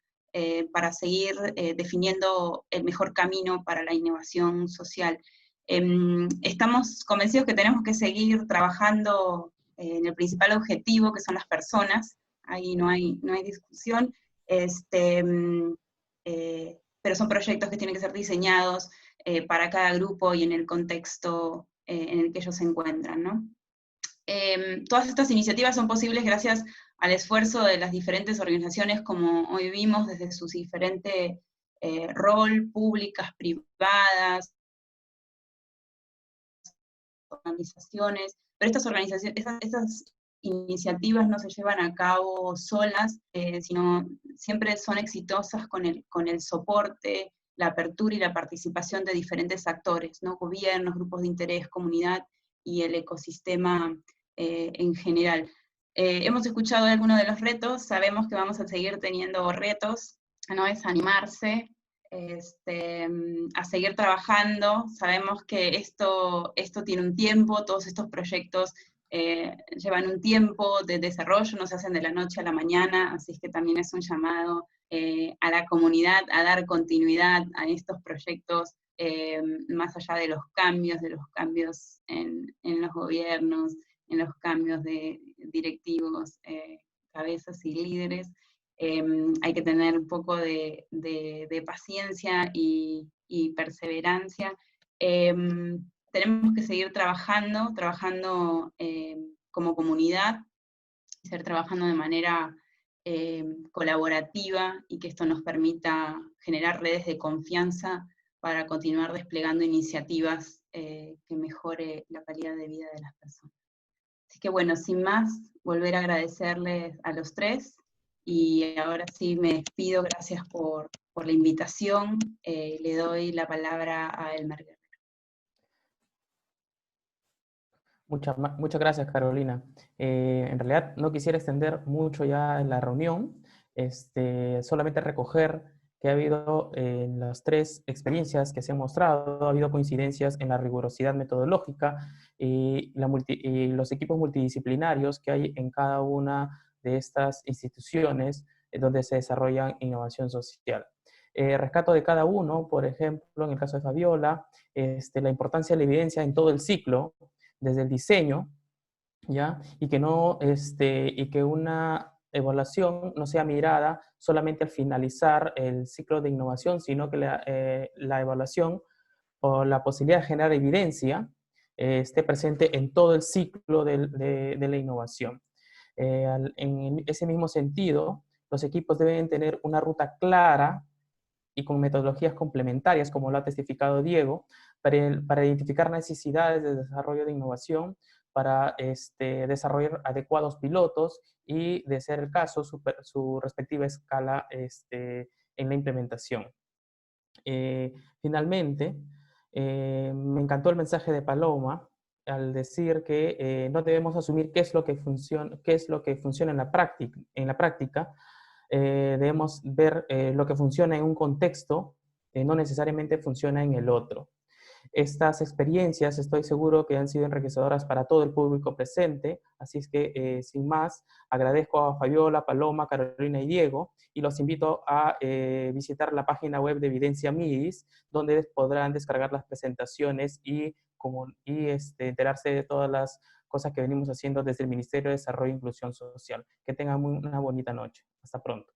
para seguir definiendo el mejor camino para la innovación social. Estamos convencidos que tenemos que seguir trabajando en el principal objetivo, que son las personas. Ahí no hay discusión, pero son proyectos que tienen que ser diseñados para cada grupo y en el contexto en el que ellos se encuentran, ¿no? Todas estas iniciativas son posibles gracias al esfuerzo de las diferentes organizaciones, como hoy vimos, desde sus diferentes rol, públicas, privadas, organizaciones, pero estas organizaciones, estas iniciativas no se llevan a cabo solas, sino siempre son exitosas con el soporte, la apertura y la participación de diferentes actores, ¿no? Gobiernos, grupos de interés, comunidad y el ecosistema en general. Hemos escuchado algunos de los retos, sabemos que vamos a seguir teniendo retos, no es animarse, a seguir trabajando. Sabemos que esto tiene un tiempo, todos estos proyectos llevan un tiempo de desarrollo, no se hacen de la noche a la mañana, así es que también es un llamado a la comunidad a dar continuidad a estos proyectos, más allá de los cambios en los gobiernos, en los cambios de directivos, cabezas y líderes. Hay que tener un poco de paciencia y perseverancia. Tenemos que seguir trabajando como comunidad, seguir trabajando de manera colaborativa, y que esto nos permita generar redes de confianza para continuar desplegando iniciativas que mejore la calidad de vida de las personas. Así que bueno, sin más, volver a agradecerles a los tres. Y ahora sí me despido, gracias por la invitación. Le doy la palabra a Elmer Guerrero. Muchas gracias, Carolina. En realidad no quisiera extender mucho ya en la reunión, solamente recoger que ha habido en las tres experiencias que se han mostrado, ha habido coincidencias en la rigurosidad metodológica y los equipos multidisciplinarios que hay en cada una de estas instituciones donde se desarrolla innovación social. Rescato de cada uno, por ejemplo, en el caso de Fabiola, la importancia de la evidencia en todo el ciclo, desde el diseño, ¿ya? Y que una evaluación no sea mirada solamente al finalizar el ciclo de innovación, sino que la evaluación o la posibilidad de generar evidencia esté presente en todo el ciclo de la innovación. En ese mismo sentido, los equipos deben tener una ruta clara y con metodologías complementarias, como lo ha testificado Diego, para identificar necesidades de desarrollo de innovación, para desarrollar adecuados pilotos y, de ser el caso, su respectiva escala en la implementación. Finalmente, me encantó el mensaje de Paloma al decir que no debemos asumir qué es lo que funciona en la práctica. Debemos ver lo que funciona en un contexto, no necesariamente funciona en el otro. Estas experiencias estoy seguro que han sido enriquecedoras para todo el público presente, así es que sin más, agradezco a Fabiola, Paloma, Carolina y Diego, y los invito a visitar la página web de Evidencia MIDIS, donde podrán descargar las presentaciones y enterarse de todas las cosas que venimos haciendo desde el Ministerio de Desarrollo e Inclusión Social. Que tengan una bonita noche. Hasta pronto.